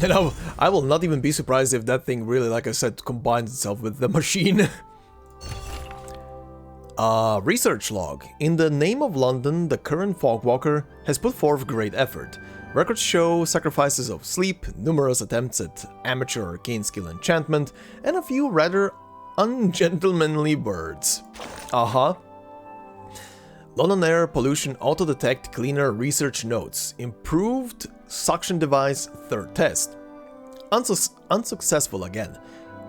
And I will not even be surprised if that thing really, like I said, combines itself with the machine. Research log. In the name of London, the current Fogwalker has put forth great effort. Records show sacrifices of sleep, numerous attempts at amateur arcane skill enchantment, and a few rather ungentlemanly words. London Air Pollution Auto-Detect Cleaner Research Notes. Improved suction device, third test. Unsuccessful again.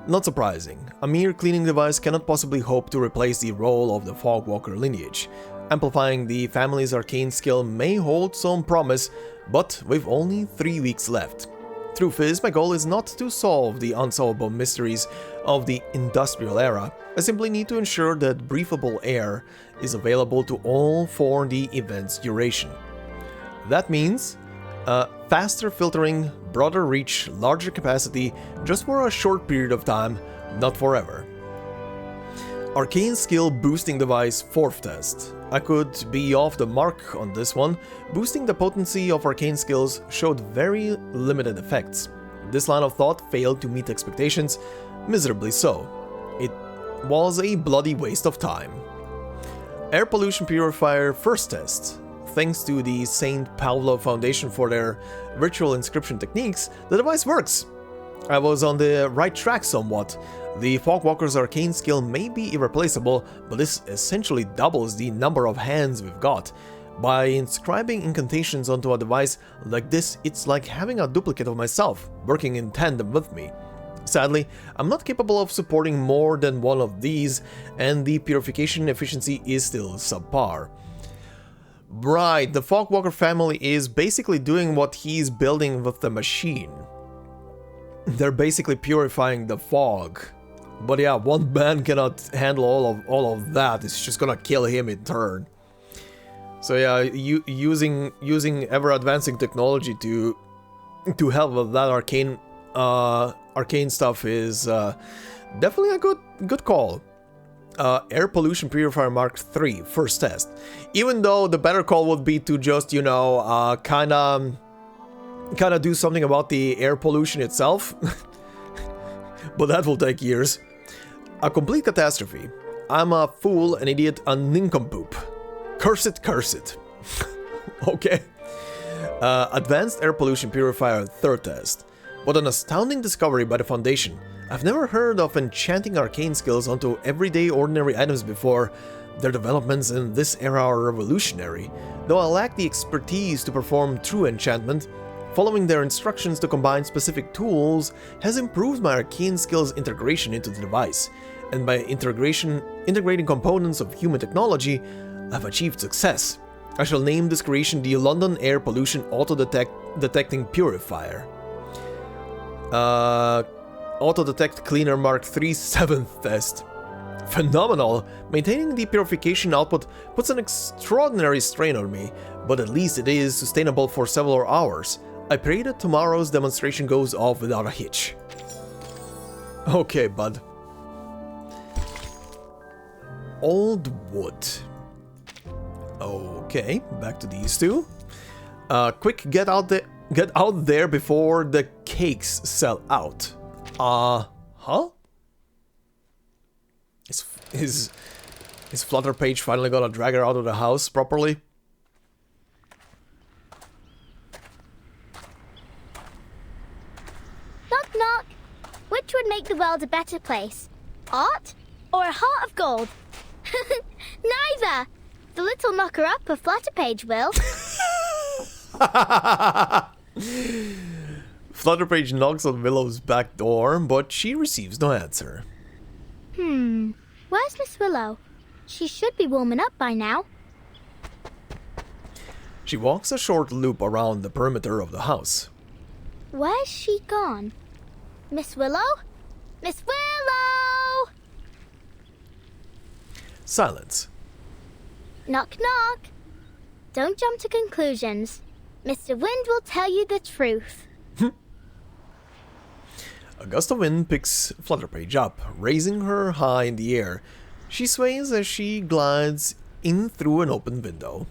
Not surprising. A mere cleaning device cannot possibly hope to replace the role of the Fogwalker lineage. Amplifying the family's arcane skill may hold some promise, but with only 3 weeks left. Through Fizz, my goal is not to solve the unsolvable mysteries of the industrial era. I simply need to ensure that breathable air is available to all for the event's duration. That means faster filtering, broader reach, larger capacity, just for a short period of time, not forever. Arcane skill boosting device, 4th test. I could be off the mark on this one. Boosting the potency of arcane skills showed very limited effects. This line of thought failed to meet expectations, miserably so. It was a bloody waste of time. Air pollution purifier, 1st test. Thanks to the St. Pavlo Foundation for their ritual inscription techniques, the device works. I was on the right track somewhat. The Fogwalker's arcane skill may be irreplaceable, but this essentially doubles the number of hands we've got. By inscribing incantations onto a device like this, it's like having a duplicate of myself, working in tandem with me. Sadly, I'm not capable of supporting more than one of these, and the purification efficiency is still subpar. Right, the Fogwalker family is basically doing what he's building with the machine. They're basically purifying the fog. But yeah, one man cannot handle all of that. It's just gonna kill him in turn. So yeah, using ever advancing technology to help with that arcane stuff is definitely a good call. Air Pollution Purifier Mark III, first test. Even though the better call would be to just, you know, kinda do something about the air pollution itself. But that will take years. A complete catastrophe. I'm a fool, an idiot, a nincompoop. Curse it, curse it. Okay. Advanced Air Pollution Purifier, third test. What an astounding discovery by the Foundation. I've never heard of enchanting arcane skills onto everyday ordinary items before. Their developments in this era are revolutionary. Though I lack the expertise to perform true enchantment, following their instructions to combine specific tools has improved my arcane skills integration into the device, and by integrating components of human technology, I've achieved success. I shall name this creation the London Air Pollution Auto-Detecting Purifier. Auto-Detect Cleaner Mark III 7th test. Phenomenal! Maintaining the purification output puts an extraordinary strain on me, but at least it is sustainable for several hours. I pray that tomorrow's demonstration goes off without a hitch. Okay, bud. Old wood. Okay, back to these two. Quick, get out there before the cakes sell out. Huh? Is Flutterpage finally gonna drag her out of the house properly? Knock knock. Which would make the world a better place? Art or a heart of gold? Neither. The little knocker-up of Flutterpage will. Flutterpage knocks on Willow's back door, but she receives no answer. Where's Miss Willow? She should be warming up by now. She walks a short loop around the perimeter of the house. Where's she gone? Miss Willow? Miss Willow! Silence. Knock knock. Don't jump to conclusions. Mr. Wind will tell you the truth. A gust of wind picks Flutterpage up, raising her high in the air. She sways as she glides in through an open window.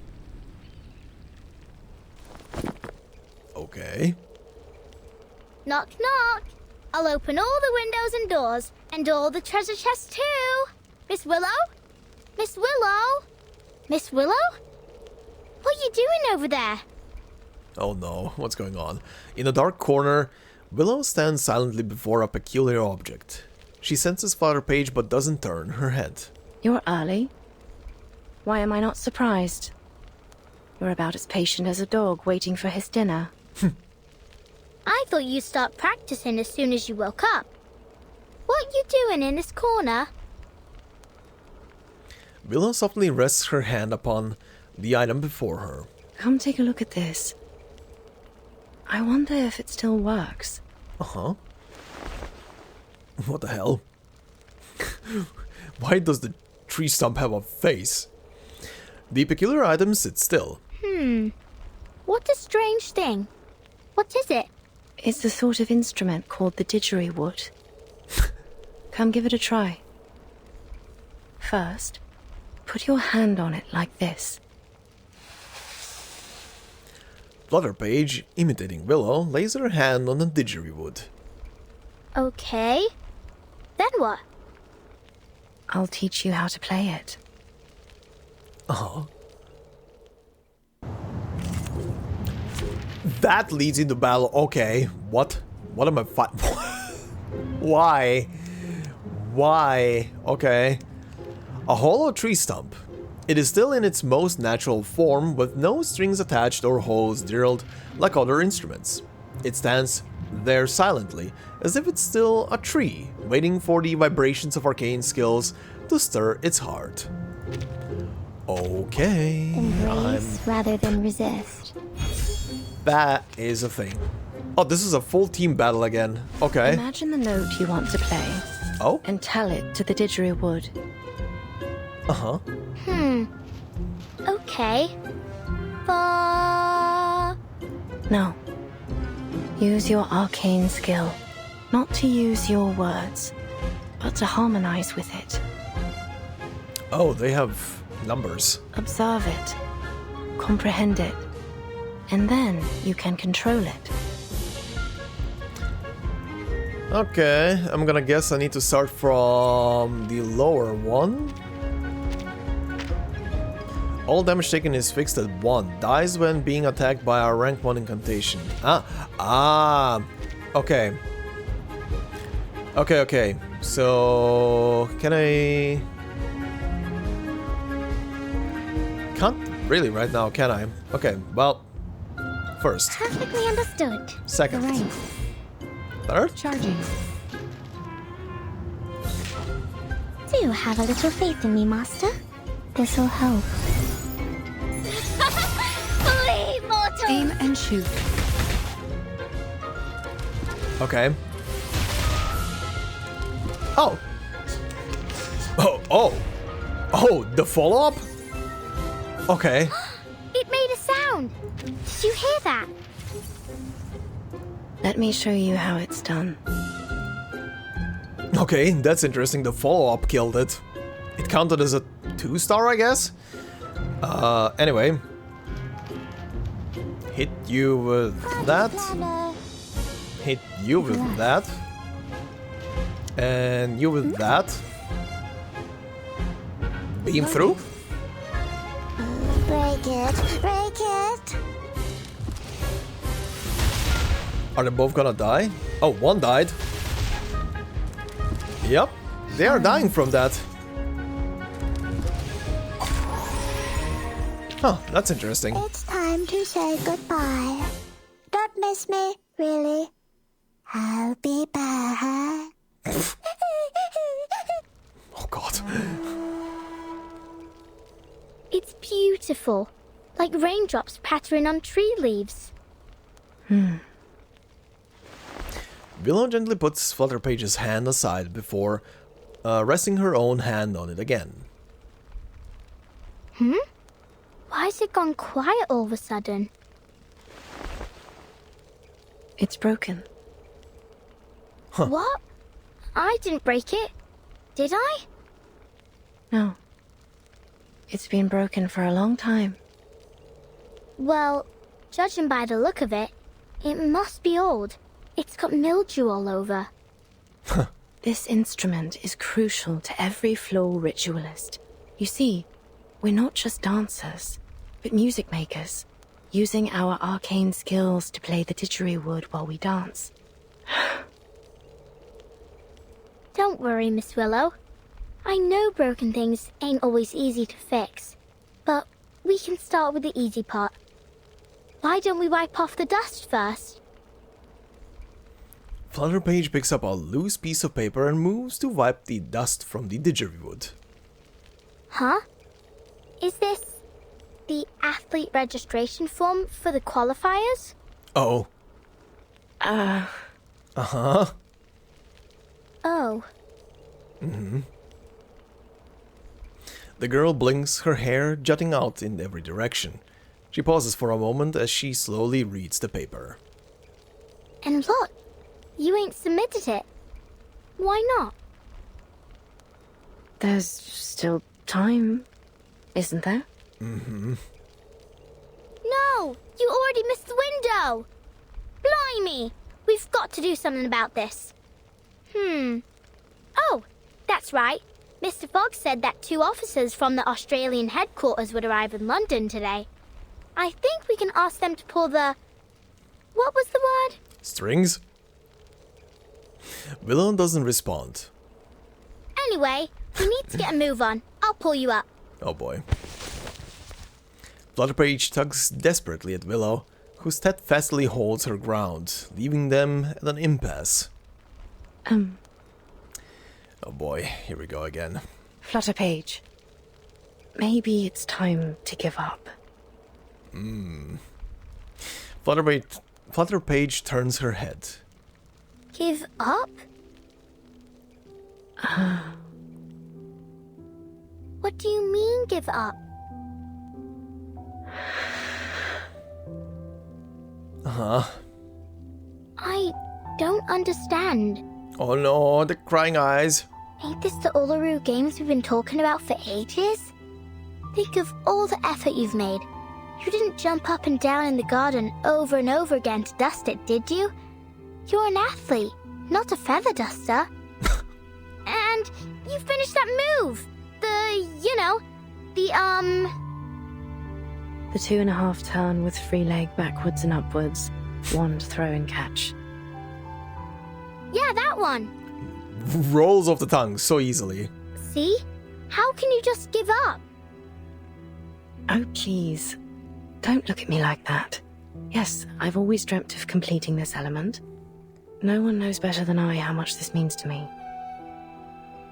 Okay. Knock knock. I'll open all the windows and doors, and all the treasure chests too. Miss Willow? Miss Willow? Miss Willow? What are you doing over there? Oh no, what's going on? In a dark corner, Willow stands silently before a peculiar object. She senses Flutterpage but doesn't turn her head. You're early. Why am I not surprised? You're about as patient as a dog waiting for his dinner. I thought you'd start practicing as soon as you woke up. What are you doing in this corner? Willow softly rests her hand upon the item before her. Come take a look at this. I wonder if it still works. Uh-huh. What the hell? Why does the tree stump have a face? The peculiar item sits still. What a strange thing. What is it? It's the sort of instrument called the didgeridoo. Come give it a try. First, put your hand on it like this. Flutterpage, imitating Willow, lays her hand on the didgeridoo. Okay. Then what? I'll teach you how to play it. Uh-huh. That leads into battle. Okay, what? What am I fighting? Why? Why? Okay. A hollow tree stump. It is still in its most natural form, with no strings attached or holes drilled like other instruments. It stands there silently, as if it's still a tree, waiting for the vibrations of arcane skills to stir its heart. Okay. Embrace rather than resist. That is a thing. Oh, this is a full team battle again. Okay. Imagine the note you want to play. Oh? And tell it to the didgeridoo. Uh-huh. Okay. Fa. No. Use your arcane skill. Not to use your words, but to harmonize with it. Oh, they have numbers. Observe it, comprehend it, and then you can control it. Okay, I'm gonna guess I need to start from the lower one. All damage taken is fixed at 1. Dies when being attacked by a rank 1 incantation. Okay. Okay. So, can I... Can't really right now, can I? Okay, well, first. Perfectly understood. Second. Right. Third? Charging. Do have a little faith in me, Master. This'll help. Flee, mortal! Aim and shoot. Okay. Oh, the follow-up? Okay. It made a sound. Did you hear that? Let me show you how it's done. Okay, that's interesting. The follow-up killed it. It counted as a 2-star, I guess? Anyway. Hit you with that. Hit you with that. And you with that. Beam through. Break it. Are they both gonna die? Oh, one died. Yep, they are dying from that. Huh, that's interesting. It's time to say goodbye. Don't miss me, really. I'll be back. Oh god. It's beautiful. Like raindrops pattering on tree leaves. Willow gently puts Flutterpage's hand aside before resting her own hand on it again. Why's it gone quiet all of a sudden? It's broken. Huh. What? I didn't break it. Did I? No. It's been broken for a long time. Well, judging by the look of it, it must be old. It's got mildew all over. This instrument is crucial to every floor ritualist. You see, we're not just dancers, but music makers, using our arcane skills to play the didgeridoo while we dance. Don't worry, Miss Willow. I know broken things ain't always easy to fix, but we can start with the easy part. Why don't we wipe off the dust first? Flutterpage picks up a loose piece of paper and moves to wipe the dust from the didgeridoo. Huh? Is this the athlete registration form for the qualifiers? Oh. Uh-huh. Oh. The girl blinks, her hair jutting out in every direction. She pauses for a moment as she slowly reads the paper. And look, you ain't submitted it. Why not? There's still time, isn't there? Mm-hmm. No! You already missed the window! Blimey! We've got to do something about this. Oh, that's right. Mr. Fogg said that 2 officers from the Australian headquarters would arrive in London today. I think we can ask them to pull the... What was the word? Strings? Willow doesn't respond. Anyway, we need to get a move on. I'll pull you up. Oh boy. Flutterpage tugs desperately at Willow, who steadfastly holds her ground, leaving them at an impasse. Oh boy, here we go again. Flutterpage. Maybe it's time to give up. Flutterpage turns her head. Give up? What do you mean, give up? I don't understand. Oh no, the crying eyes. Ain't this the Uluru Games we've been talking about for ages? Think of all the effort you've made. You didn't jump up and down in the garden over and over again to dust it, did you? You're an athlete, not a feather duster. And you finished that move! The 2.5 turn with free leg backwards and upwards, wand throw and catch. Yeah, that one! Rolls off the tongue so easily. See? How can you just give up? Oh, please. Don't look at me like that. Yes, I've always dreamt of completing this element. No one knows better than I how much this means to me.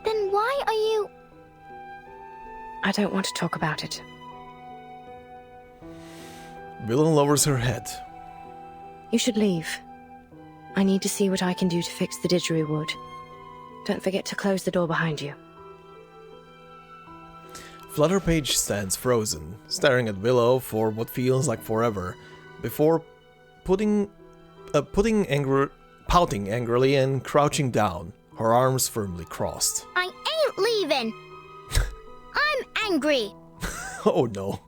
Then why are you... I don't want to talk about it. Willow lowers her head. You should leave. I need to see what I can do to fix the didgeridoo. Don't forget to close the door behind you. Flutterpage stands frozen, staring at Willow for what feels like forever, before pouting angrily and crouching down, her arms firmly crossed. I ain't leaving! I'm angry! Oh no.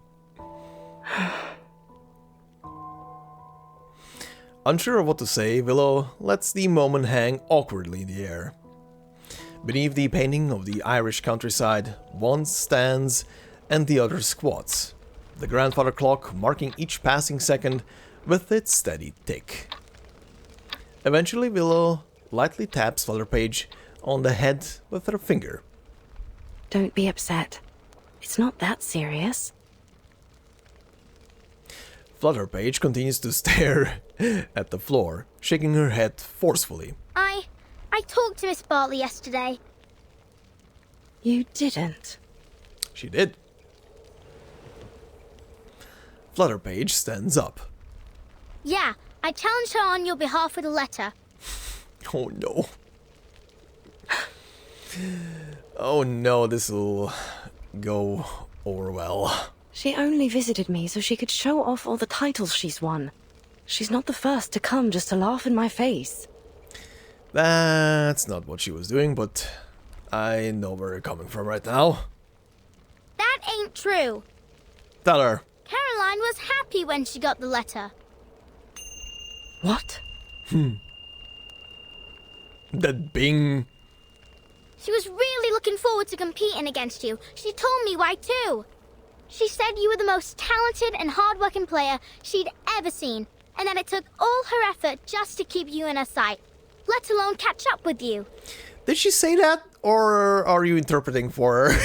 Unsure of what to say, Willow lets the moment hang awkwardly in the air. Beneath the painting of the Irish countryside, one stands and the other squats, the grandfather clock marking each passing second with its steady tick. Eventually, Willow lightly taps Flutterpage on the head with her finger. Don't be upset. It's not that serious. Flutterpage continues to stare at the floor, shaking her head forcefully. I talked to Miss Bartley yesterday. You didn't? She did. Flutterpage stands up. Yeah, I challenged her on your behalf with a letter. Oh no. Oh no, this'll go over well. She only visited me so she could show off all the titles she's won. She's not the first to come just to laugh in my face. That's not what she was doing, but I know where you're coming from right now. That ain't true. Tell her. Caroline was happy when she got the letter. What? That Bing. She was really looking forward to competing against you. She told me why too. She said you were the most talented and hard-working player she'd ever seen, and that it took all her effort just to keep you in her sight, let alone catch up with you. Did she say that, or are you interpreting for her?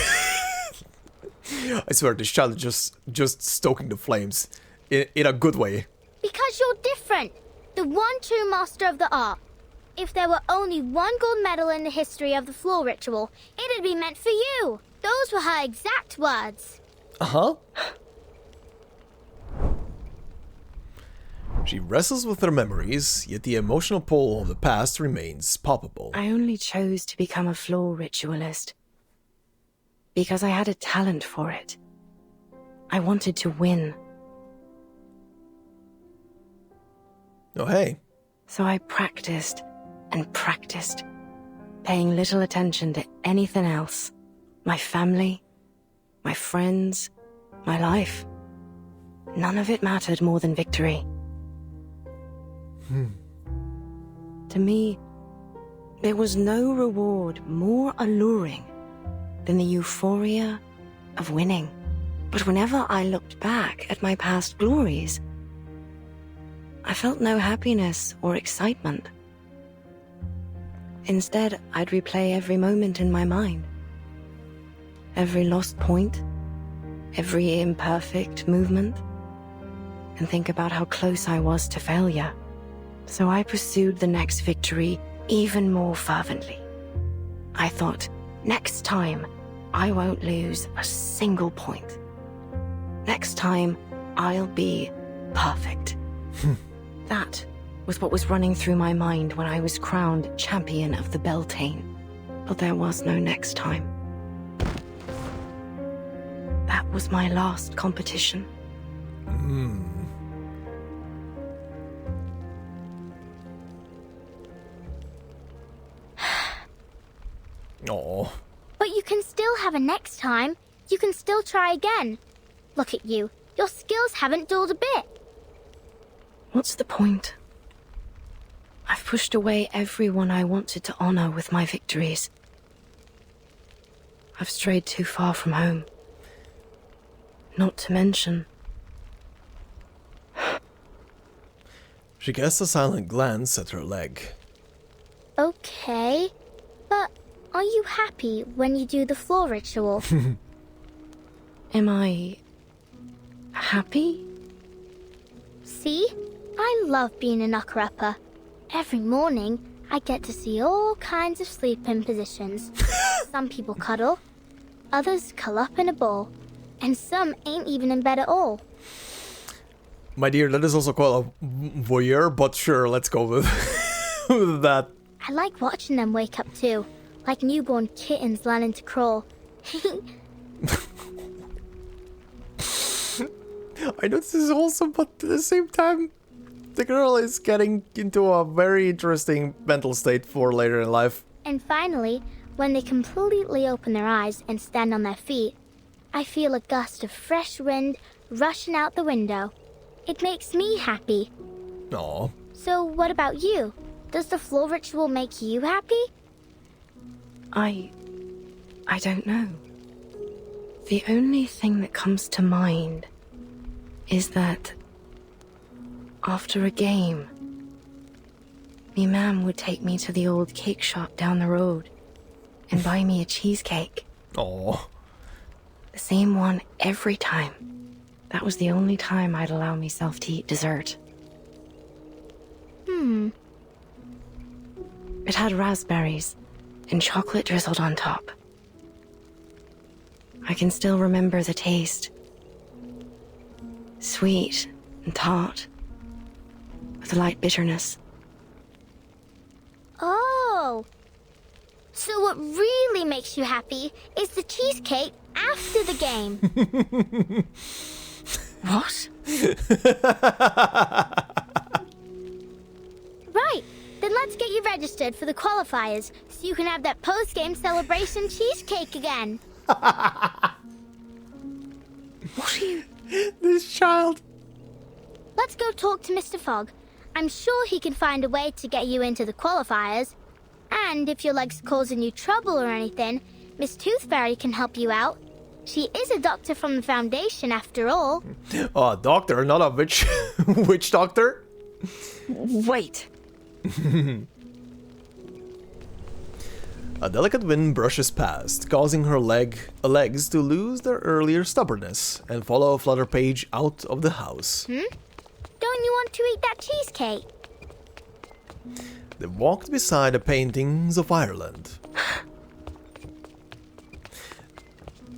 I swear, this child is just stoking the flames in a good way. Because you're different. The one true master of the art. If there were only one gold medal in the history of the floor ritual, it'd be meant for you. Those were her exact words. Uh-huh. She wrestles with her memories, yet the emotional pull of the past remains palpable. I only chose to become a floor ritualist because I had a talent for it. I wanted to win. Oh, hey. So I practiced and practiced, paying little attention to anything else. My family, my friends, my life. None of it mattered more than victory. To me, there was no reward more alluring than the euphoria of winning. But whenever I looked back at my past glories, I felt no happiness or excitement. Instead, I'd replay every moment in my mind. Every lost point, every imperfect movement, and think about how close I was to failure. So I pursued the next victory even more fervently. I thought, next time, I won't lose a single point. Next time, I'll be perfect. That was what was running through my mind when I was crowned champion of the Beltane. But there was no next time. That was my last competition. Oh. But you can still have a next time. You can still try again. Look at you. Your skills haven't dulled a bit. What's the point? I've pushed away everyone I wanted to honor with my victories. I've strayed too far from home. Not to mention... She casts a silent glance at her leg. Okay, but are you happy when you do the floor ritual? Am I... happy? See? I love being a knocker-upper. Every morning, I get to see all kinds of sleeping positions. Some people cuddle, others curl up in a ball, and some ain't even in bed at all. My dear, that is also called a voyeur, but sure, let's go with, with that. I like watching them wake up too, like newborn kittens learning to crawl. I know this is wholesome, but at the same time, the girl is getting into a very interesting mental state for later in life. And finally, when they completely open their eyes and stand on their feet, I feel a gust of fresh wind rushing out the window. It makes me happy. Aww. So what about you? Does the floor ritual make you happy? I don't know. The only thing that comes to mind is that after a game, me mam would take me to the old cake shop down the road and buy me a cheesecake. Oh. The same one every time. That was the only time I'd allow myself to eat dessert. It had raspberries and chocolate drizzled on top. I can still remember the taste. Sweet and tart, with a light bitterness. Oh! So what really makes you happy is the cheesecake after the game. What? Right, then let's get you registered for the qualifiers so you can have that post-game celebration cheesecake again. What are you... This child. Let's go talk to Mr. Fogg. I'm sure he can find a way to get you into the qualifiers. And if your leg's causing you trouble or anything, Miss Tooth Fairy can help you out. She is a doctor from the Foundation, after all. A doctor, not a witch, witch doctor? Wait. A delicate wind brushes past, causing her legs to lose their earlier stubbornness and follow Flutterpage out of the house. Don't you want to eat that cheesecake? They walked beside the paintings of Ireland.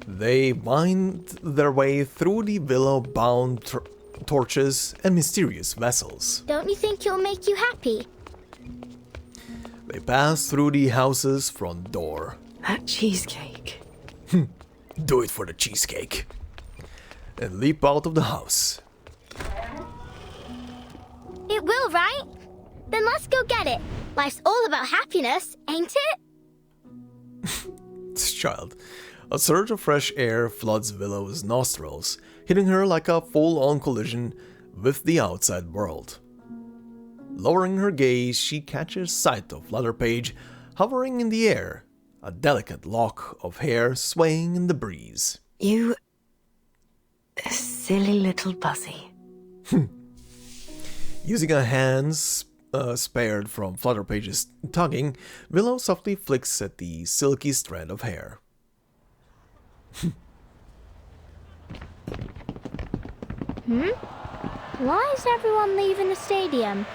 They wind their way through the willow-bound torches and mysterious vessels. Don't you think it'll make you happy? They pass through the house's front door. That cheesecake. Do it for the cheesecake. And leap out of the house. It will, right? Then let's go get it. Life's all about happiness, ain't it? This child. A surge of fresh air floods Willow's nostrils, hitting her like a full-on collision with the outside world. Lowering her gaze, she catches sight of Flutterpage hovering in the air, a delicate lock of hair swaying in the breeze. You... silly little buzzy. Using her hands spared from Flutterpage's tugging, Willow softly flicks at the silky strand of hair. Why is everyone leaving the stadium?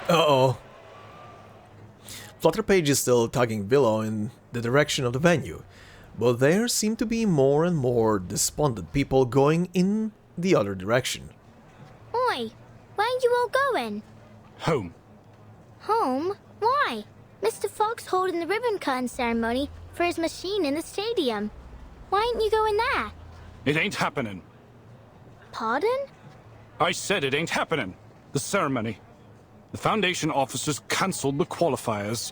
Uh-oh. Flutterpage is still tugging Willow in the direction of the venue, but there seem to be more and more despondent people going in the other direction. Oi, where are you all going? Home. Home? Why? Mr. Fogg's holding the ribbon cutting ceremony for his machine in the stadium. Why ain't you going there? It ain't happening. Pardon? I said it ain't happening. The ceremony. The Foundation officers cancelled the qualifiers.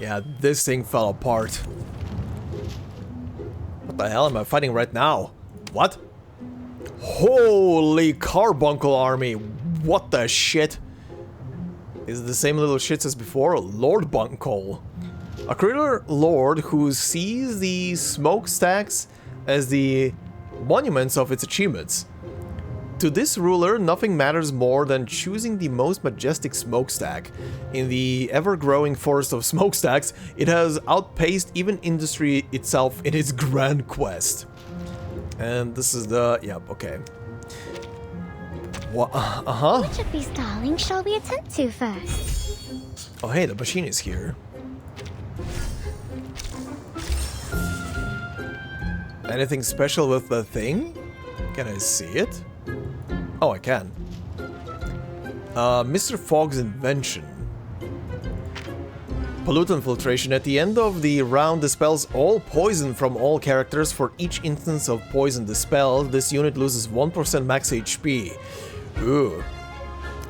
Yeah, this thing fell apart. What the hell am I fighting right now? What? Holy carbuncle army! What the shit? Is it the same little shits as before? Lord Bunkole. A critter lord who sees the smokestacks as the monuments of its achievements. To this ruler, nothing matters more than choosing the most majestic smokestack. In the ever-growing forest of smokestacks, it has outpaced even industry itself in its grand quest. And this is the... yep, okay. What? Uh-huh. Which of these darlings shall we attend to first? Oh, hey, the machine is here. Anything special with the thing? Can I see it? Oh, I can. Mr. Fogg's invention. Pollutant filtration. At the end of the round dispels all poison from all characters. For each instance of poison dispelled, this unit loses 1% max HP. Ooh.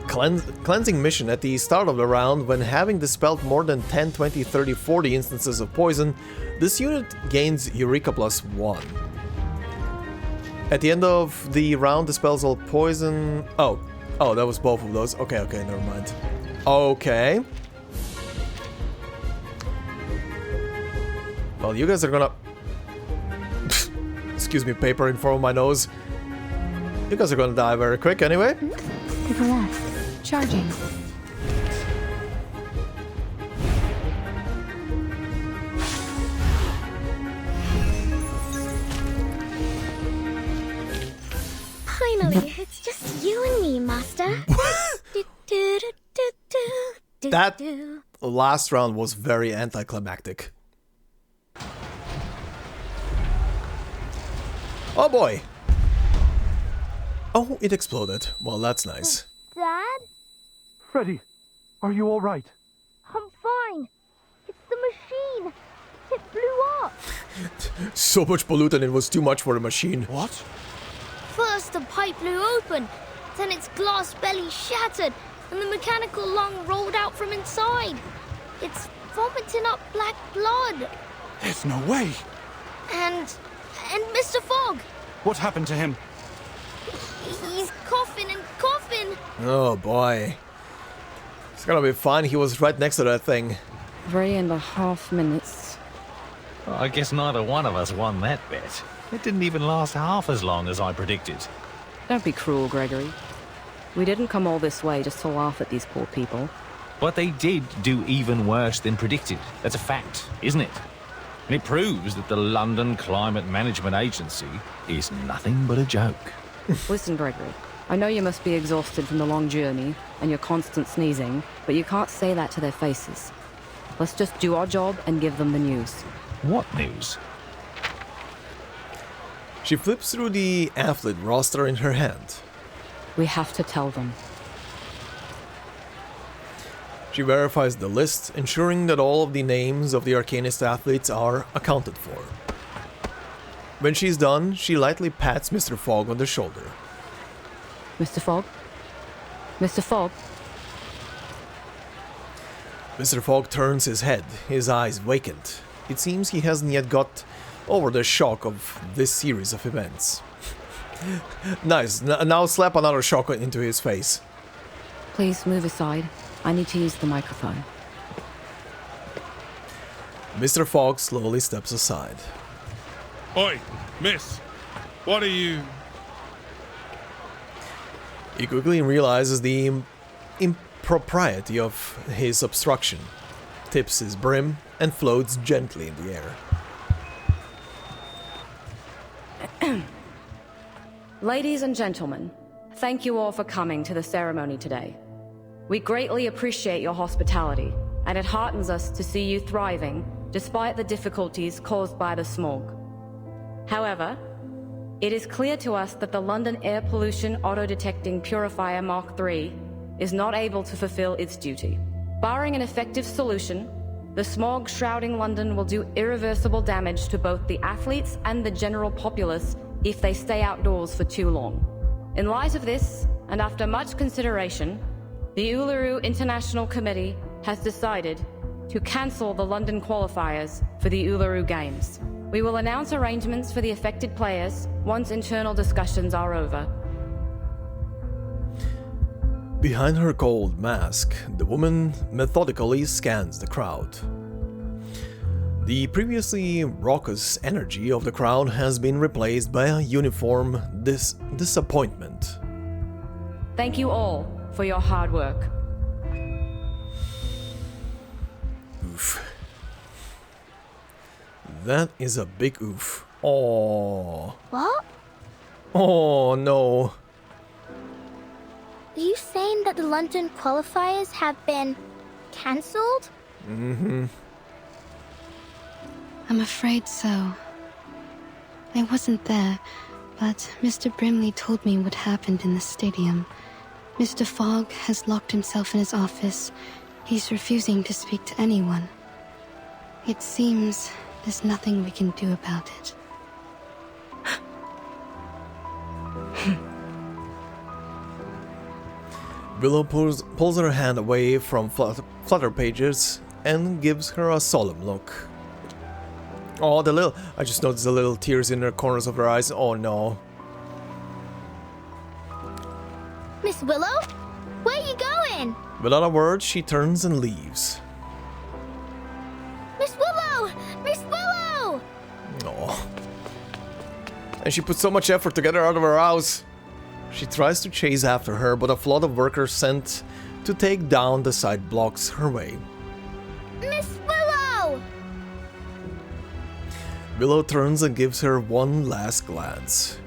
Cleansing mission. At the start of the round, when having dispelled more than 10, 20, 30, 40 instances of poison, this unit gains Eureka +1. At the end of the round, dispels all poison... Oh, that was both of those. Okay, never mind. Okay. Well, you guys are gonna... Excuse me, paper in front of my nose. You guys are gonna die very quick anyway. To the left. Charging. Finally, it's just you and me, Master. That last round was very anticlimactic. Oh boy! Oh, it exploded. Well, that's nice. Dad? Freddy, are you all right? I'm fine. It's the machine. It blew up. So much pollutant, it was too much for the machine. What? First, the pipe blew open. Then its glass belly shattered, and the mechanical lung rolled out from inside. It's vomiting up black blood. There's no way. And Mr. Fogg. What happened to him? He's coughing and coughing. Oh boy. It's gonna be fine. He was right next to that thing. 3.5 minutes. Well, I guess neither one of us won that bet. It didn't even last half as long as I predicted. Don't be cruel, Gregory. We didn't come all this way just to laugh at these poor people. But they did do even worse than predicted. That's a fact, isn't it? And it proves that the London Climate Management Agency is nothing but a joke. Listen, Gregory, I know you must be exhausted from the long journey and your constant sneezing, but you can't say that to their faces. Let's just do our job and give them the news. What news? She flips through the athlete roster in her hand. We have to tell them. She verifies the list, ensuring that all of the names of the Arcanist athletes are accounted for. When she's done, she lightly pats Mr. Fogg on the shoulder. Mr. Fogg? Mr. Fogg? Mr. Fogg turns his head, his eyes vacant. It seems he hasn't yet got over the shock of this series of events. Nice, now slap another shock into his face. Please move aside. I need to use the microphone. Mr. Fogg slowly steps aside. Oi, miss. What are you... He quickly realizes the impropriety of his obstruction, tips his brim, and floats gently in the air. Ladies and gentlemen, thank you all for coming to the ceremony today. We greatly appreciate your hospitality, and it heartens us to see you thriving despite the difficulties caused by the smog. However, it is clear to us that the London Air Pollution Auto-Detecting Purifier Mark III is not able to fulfill its duty. Barring an effective solution, the smog shrouding London will do irreversible damage to both the athletes and the general populace if they stay outdoors for too long. In light of this, and after much consideration, the Uluru International Committee has decided to cancel the London qualifiers for the Uluru Games. We will announce arrangements for the affected players once internal discussions are over. Behind her cold mask, the woman methodically scans the crowd. The previously raucous energy of the crowd has been replaced by a uniform disappointment. Thank you all for your hard work. Oof. That is a big oof. Oh. What? Oh no. Are you saying that the London qualifiers have been cancelled? Mm-hmm. I'm afraid so. I wasn't there, but Mr. Brimley told me what happened in the stadium. Mr. Fogg has locked himself in his office. He's refusing to speak to anyone. It seems there's nothing we can do about it. Willow pulls her hand away from Flutterpage's and gives her a solemn look. Oh, I just noticed the little tears in the corners of her eyes. Oh no. Miss Willow? Where are you going? Without a word, she turns and leaves. Miss Willow! Miss Willow! Oh. And she put so much effort to get her out of her house. She tries to chase after her, but a flood of workers sent to take down the site blocks her way. Miss Willow! Willow turns and gives her one last glance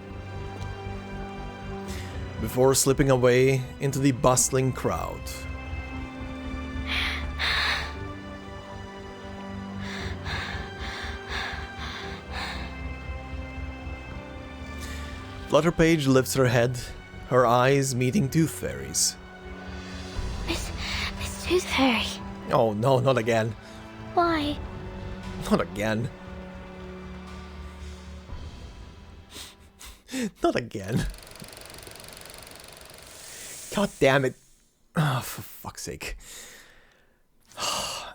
before slipping away into the bustling crowd. Flutterpage lifts her head, her eyes meeting Tooth Fairy's. Miss Tooth Fairy. Oh no, not again. Why? Not again. Not again. God damn it. Oh, for fuck's sake.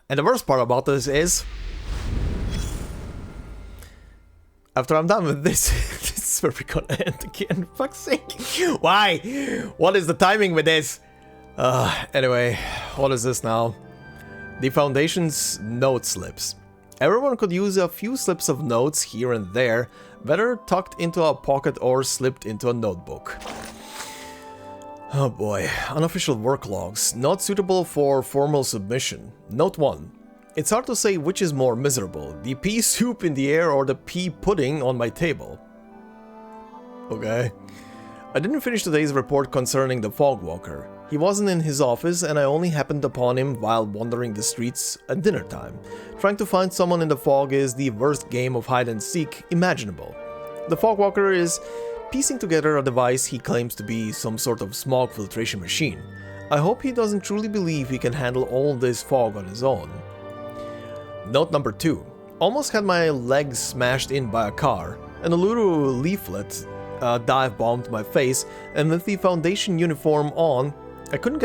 And the worst part about this is, after I'm done with this, this is where we're gonna end again. Fuck's sake. Why? What is the timing with this? Anyway, what is this now? The Foundation's note slips. Everyone could use a few slips of notes here and there, whether tucked into a pocket or slipped into a notebook. Oh boy, unofficial work logs, not suitable for formal submission. Note 1. It's hard to say which is more miserable, the pea soup in the air or the pea pudding on my table. Okay. I didn't finish today's report concerning the Fogwalker. He wasn't in his office and I only happened upon him while wandering the streets at dinner time. Trying to find someone in the fog is the worst game of hide and seek imaginable. The Fogwalker is piecing together a device he claims to be some sort of smog filtration machine. I hope he doesn't truly believe he can handle all this fog on his own. Note number 2. Almost had my legs smashed in by a car. An Uluru leaflet dive-bombed my face, and with the Foundation uniform on, I couldn't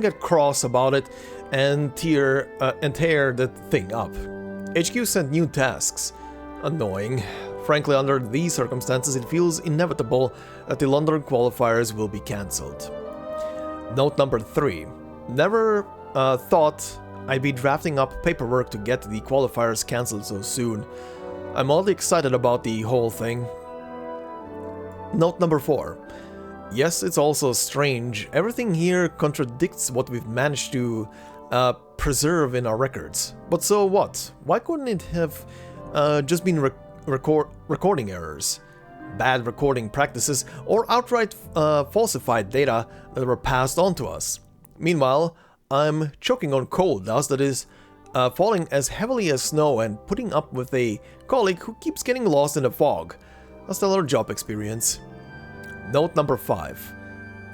get cross about it and tear the thing up. HQ sent new tasks. Annoying. Frankly, under these circumstances, it feels inevitable that the London qualifiers will be cancelled. Note number 3. Never thought I'd be drafting up paperwork to get the qualifiers cancelled so soon. I'm oddly excited about the whole thing. Note number 4. Yes, it's also strange. Everything here contradicts what we've managed to preserve in our records. But so what? Why couldn't it have just been recording errors, bad recording practices, or outright falsified data that were passed on to us? Meanwhile, I'm choking on coal dust that is falling as heavily as snow and putting up with a colleague who keeps getting lost in the fog. A stellar job experience. Note number 5.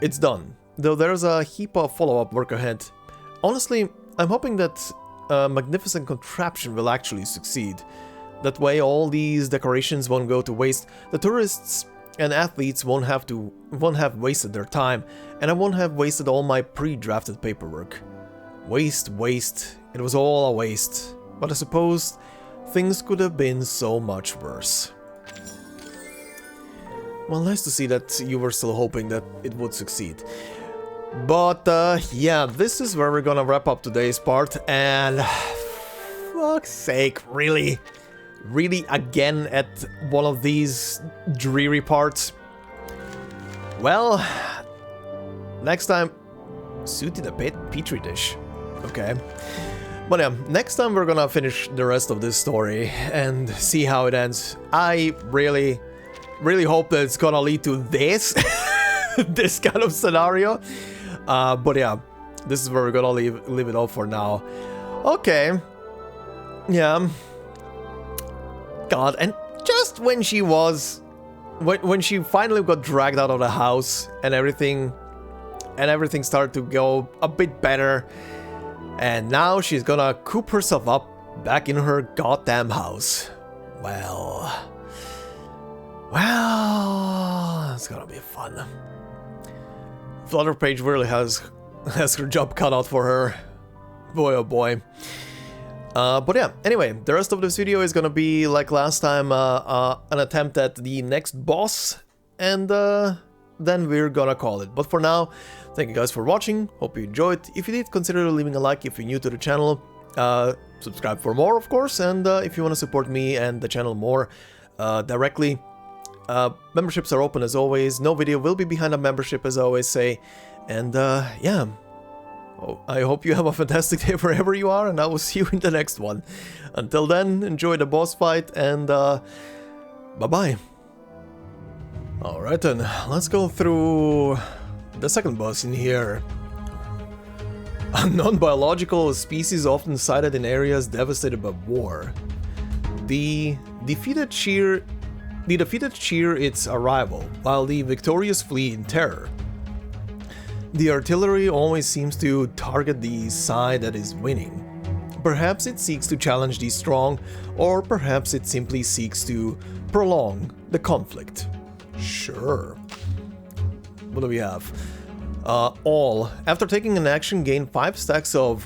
It's done, though there's a heap of follow-up work ahead. Honestly, I'm hoping that a magnificent contraption will actually succeed. That way all these decorations won't go to waste, the tourists and athletes won't have wasted their time, and I won't have wasted all my pre-drafted paperwork. Waste. It was all a waste. But I suppose things could have been so much worse. Well, nice to see that you were still hoping that it would succeed. But, yeah, this is where we're gonna wrap up today's part, and... fuck's sake, really? Really again at one of these dreary parts? Well, next time... Suited a petri dish. Okay. But yeah, next time we're gonna finish the rest of this story and see how it ends. I really hope that it's gonna lead to this, this kind of scenario. But yeah, this is where we're gonna leave it off for now. Okay. Yeah. God, and just when she was... When she finally got dragged out of the house and everything started to go a bit better, and now she's gonna coop herself up back in her goddamn house. Well, it's gonna be fun. Flutterpage really has her job cut out for her. Boy, oh boy. But yeah, anyway, the rest of this video is gonna be, like last time, an attempt at the next boss, and then we're gonna call it. But for now, thank you guys for watching, hope you enjoyed. If you did, consider leaving a like if you're new to the channel, subscribe for more, of course, and if you want to support me and the channel more directly, memberships are open as always. No video will be behind a membership, as I always say, and yeah. I hope you have a fantastic day wherever you are, and I will see you in the next one. Until then, enjoy the boss fight, and bye-bye. Alright then, let's go through the second boss in here. A non-biological species often sighted in areas devastated by war. The defeated cheer its arrival, while the victorious flee in terror. The artillery always seems to target the side that is winning. Perhaps it seeks to challenge the strong, or perhaps it simply seeks to prolong the conflict. Sure. What do we have? All. After taking an action, gain 5 stacks of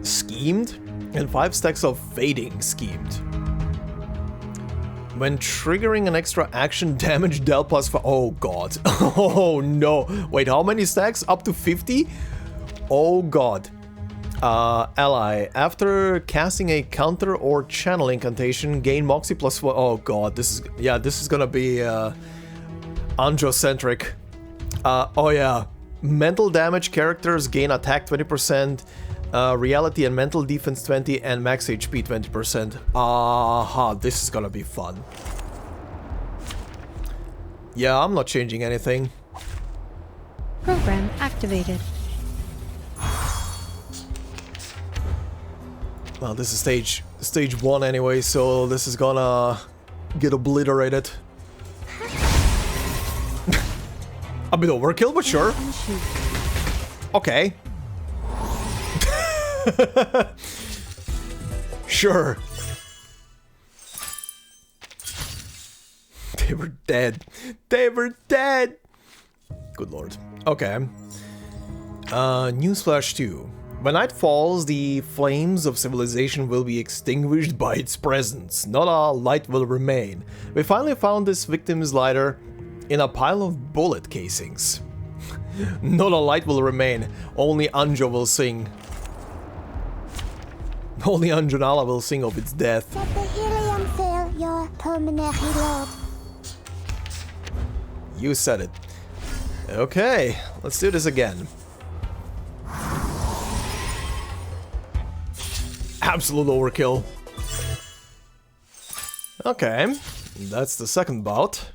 schemed and 5 stacks of fading schemed. When triggering an extra action, damage dealt plus for... Oh god. Oh no. Wait, how many stacks? Up to 50? Oh god. Ally. After casting a counter or channel incantation, gain Moxie plus 1. Oh god, this is... Yeah, this is gonna be androcentric. Oh yeah. Mental damage characters gain attack 20%. Reality and mental defense 20 and max HP 20%. Aha, this is gonna be fun. Yeah, I'm not changing anything. Program activated. Well, this is stage 1 anyway, so this is gonna get obliterated. A bit overkill, but sure. Okay. Sure. They were dead. They were dead. Good lord. Okay. Newsflash 2. When night falls, the flames of civilization will be extinguished by its presence. Not a light will remain. We finally found this victim's lighter in a pile of bullet casings. Not a light will remain. Only Anjo will sing. Only Anjanala will sing of its death. Let the helium fill your pulmonary lobe. You said it. Okay, let's do this again. Absolute overkill. Okay, that's the second bout.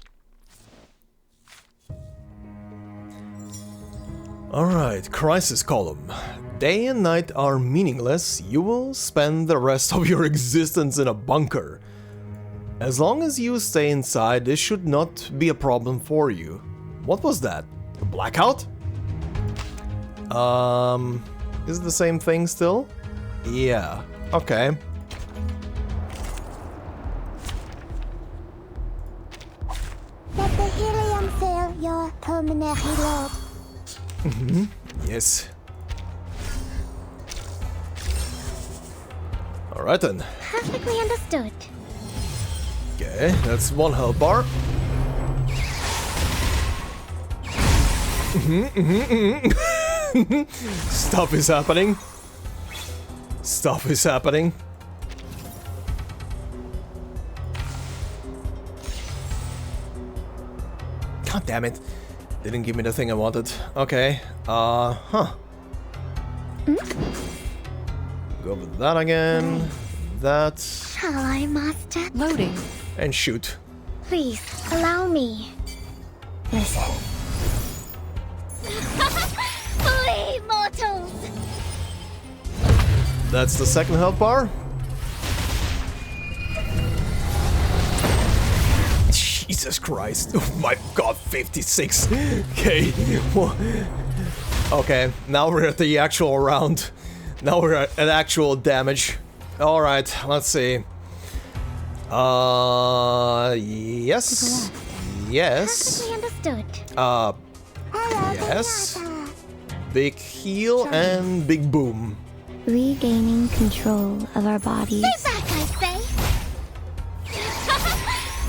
Alright, crisis column. Day and night are meaningless, you will spend the rest of your existence in a bunker. As long as you stay inside, this should not be a problem for you. What was that? A blackout? Is it the same thing still? Yeah, okay. Let the helium fill your pulmonary lobe. Yes. Alright then. Perfectly understood. Okay, that's one health bar. Stuff is happening. Stuff is happening. God damn it. Didn't give me the thing I wanted. Okay. Huh. Go with that again. That. Shall I, Master? Loading. And shoot. Please, allow me. Listen. Flee, mortals! That's the second health bar. Jesus Christ. Oh my god, 56. Okay. Okay, now we're at the actual round. Now we're at actual damage. Alright, let's see. Yes. Yes. Understood. Yes. Big heal and big boom. Regaining control of our bodies. Stay back, I say!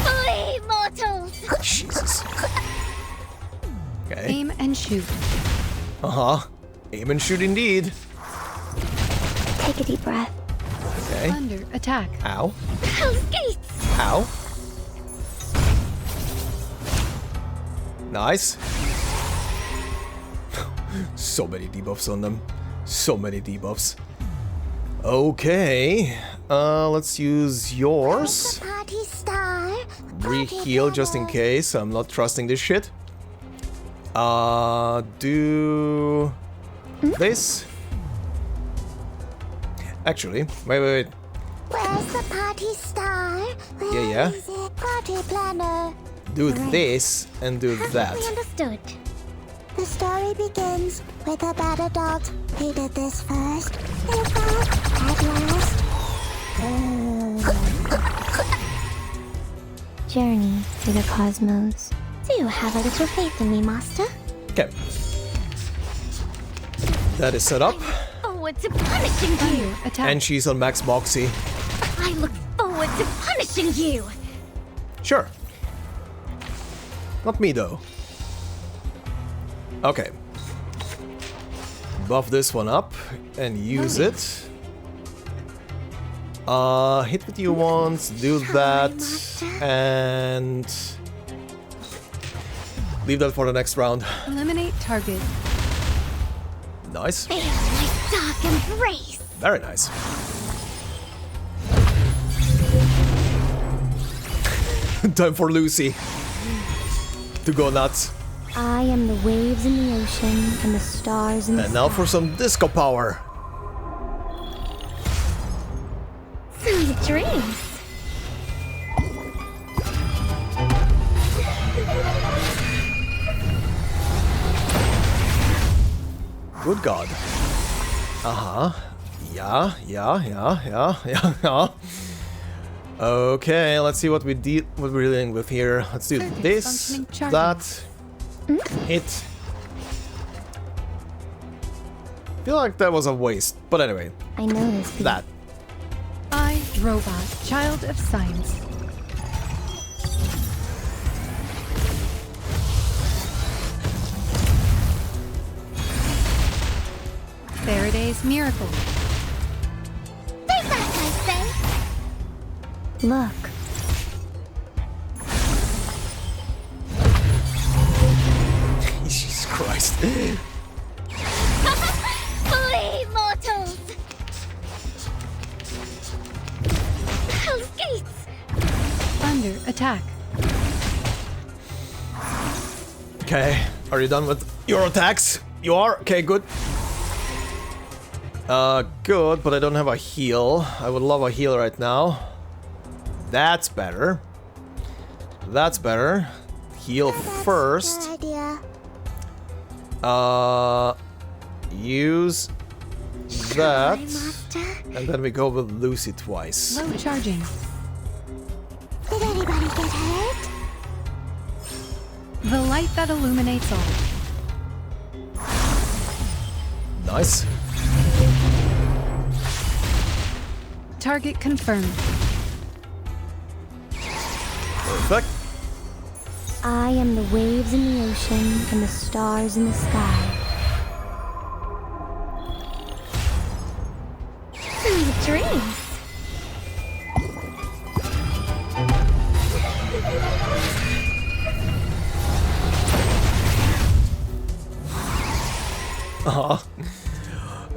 Flee, mortals! Jesus. Okay. Aim and shoot. Uh-huh. Aim and shoot indeed. Take a deep breath. Okay. Under attack. Ow. Hell's gates! Ow. Nice. So many debuffs on them. So many debuffs. Okay. Let's use yours. Re-heal just in case. I'm not trusting this shit. Do this. Actually, wait. Where's the party star? Yeah. Is it party planner? Do this and do that. Understood. The story begins with a bad adult who did this first. He fought at last. Journey through the cosmos. Do have a little faith in me, Master? Okay. That is set up. Forward to punishing you. And she's on max moxie. I look forward to punishing you. Sure. Not me though. Okay. Buff this one up and use it. Hit with you once, do that, and leave that for the next round. Eliminate target. Nice. Feel my dark embrace. Very nice. Time for Lucy to go nuts. I am the waves in the ocean and the stars in the And now for some disco power. Sweet dreams. Good God. Uh-huh. Yeah. Okay, let's see what we're dealing with here. Let's do this, that, hit. Feel like that was a waste, but anyway. I know this. That. I, robot, child of science. Faraday's miracle. Stay back, I say. Look. Jesus Christ. Flee, mortals! Hell's gates! Under attack. Okay, are you done with your attacks? You are? Okay, good. Good, but I don't have a heal. I would love a heal right now. That's better. That's better. Heal first. Use that. And then we go with Lucy twice. Low charging. Did anybody get hurt? The light that illuminates all. Nice. target confirmed. Perfect. I am the waves in the ocean and the stars in the sky. Sweet dreams.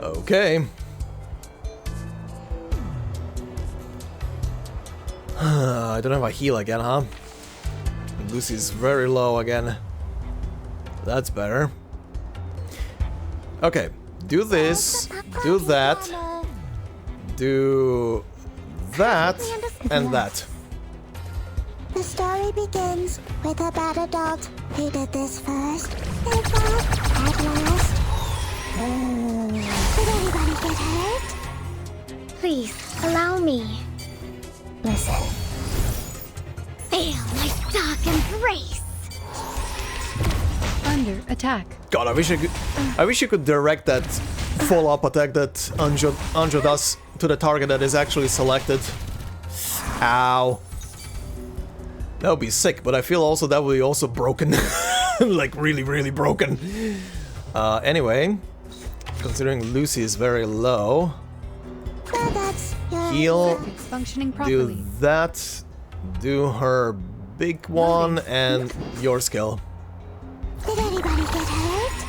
Okay. I don't have a heal again, huh? Lucy's very low again. That's better. Okay, do this, do that, do that, and that. The story begins with a bad adult who did this first, and that at last. Did anybody get hurt? Please, allow me. Listen. Feel my dark embrace. Under attack. God, I wish you could direct that follow-up attack that Anjo does to the target that is actually selected. Ow. That would be sick, but I feel also that would be also broken. Like really, really broken. Anyway, considering Lucy is very low, heal, functioning do properly. that, do her big one, and your skill. Did anybody get hurt?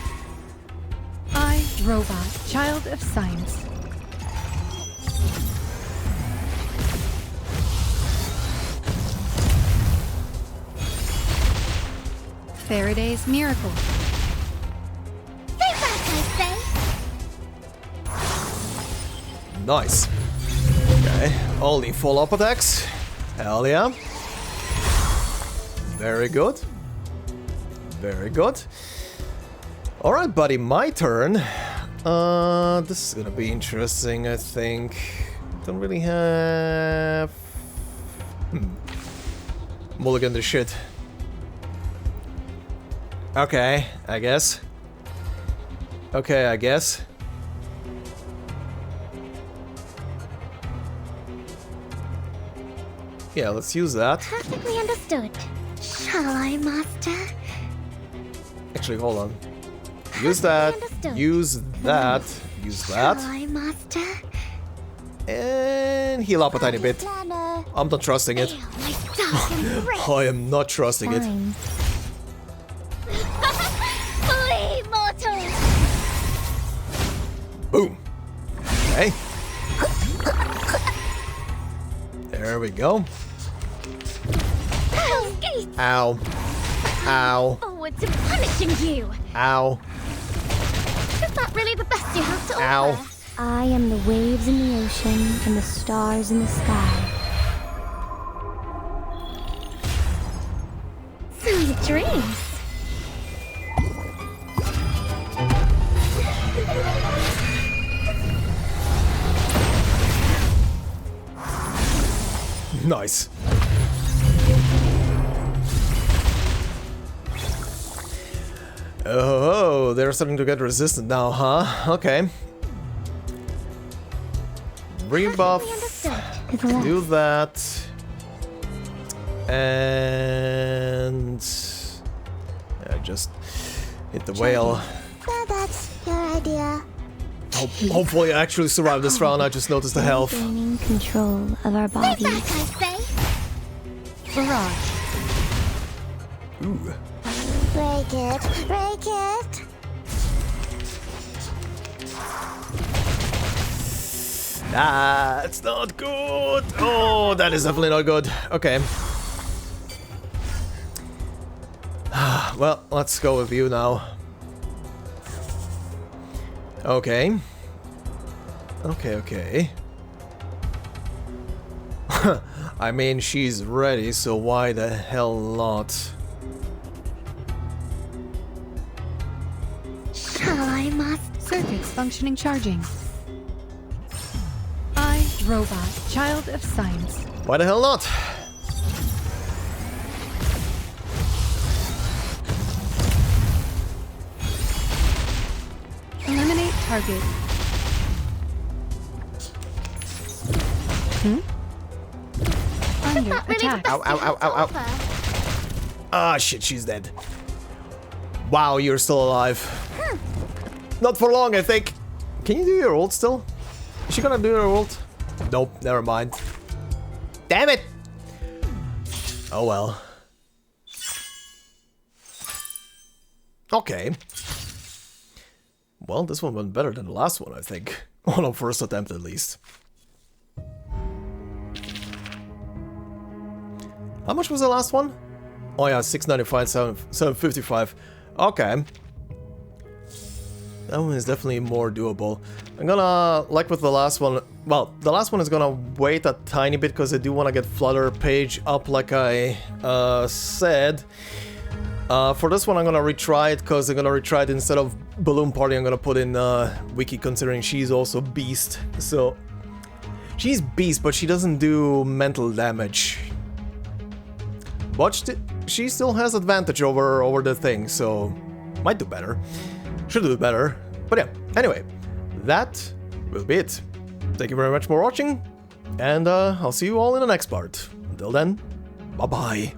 I, Robot, Child of Science. Faraday's Miracle. Stay back, I say. Nice. Okay, only follow-up attacks. Hell yeah. Very good. Very good. Alright, buddy, my turn. This is gonna be interesting, I think. Don't really have... Mulligan the shit. Okay, I guess. Okay, I guess. Yeah, let's use that. Perfectly understood. Shall I, Master? Actually, hold on. Use that, use that, use that. Shall I, Master? And heal up a tiny bit. I'm not trusting it. I am not trusting it. Flee, mortals! Boom. Okay. There we go. Ow. Ow. Forward to punishing you. Ow. Is that really the best you have to offer? Ow. I am the waves in the ocean and the stars in the sky. Sweet dreams. Nice. Oh, they're starting to get resistant now, huh? Okay. Rebuff. Do that. And... yeah, just hit the whale. So that's your idea. Hopefully I actually survive this round. I just noticed the health. Gaining control of our bodies. Back, I say. Barrage. Ooh. Break it. Break it. That's not good. Oh, that is definitely not good. Okay. Well, let's go with you now. Okay. Okay. I mean, she's ready, so why the hell not? Shall I, Master? Circuits functioning charging. I, Robot, Child of Science. Why the hell not? Eliminate target. under attack. Ow, ow, ow, ow, ow. Ah, shit, she's dead. Wow, you're still alive. Not for long, I think. Can you do your ult still? Is she gonna do her ult? Nope, never mind. Damn it! Oh well. Okay. Well, this one went better than the last one, I think. On our first attempt, at least. How much was the last one? Oh yeah, 695, 755. Okay. That one is definitely more doable. I'm gonna, like with the last one, well, the last one is gonna wait a tiny bit because I do want to get Flutterpage up like I said. For this one I'm gonna retry it because I'm gonna retry it instead of Balloon Party. I'm gonna put in Wiki, considering she's also Beast. So, she's Beast, but she doesn't do mental damage. But she still has advantage over the thing, so might do better. Should do better. But yeah, anyway, that will be it. Thank you very much for watching, and I'll see you all in the next part. Until then, bye-bye.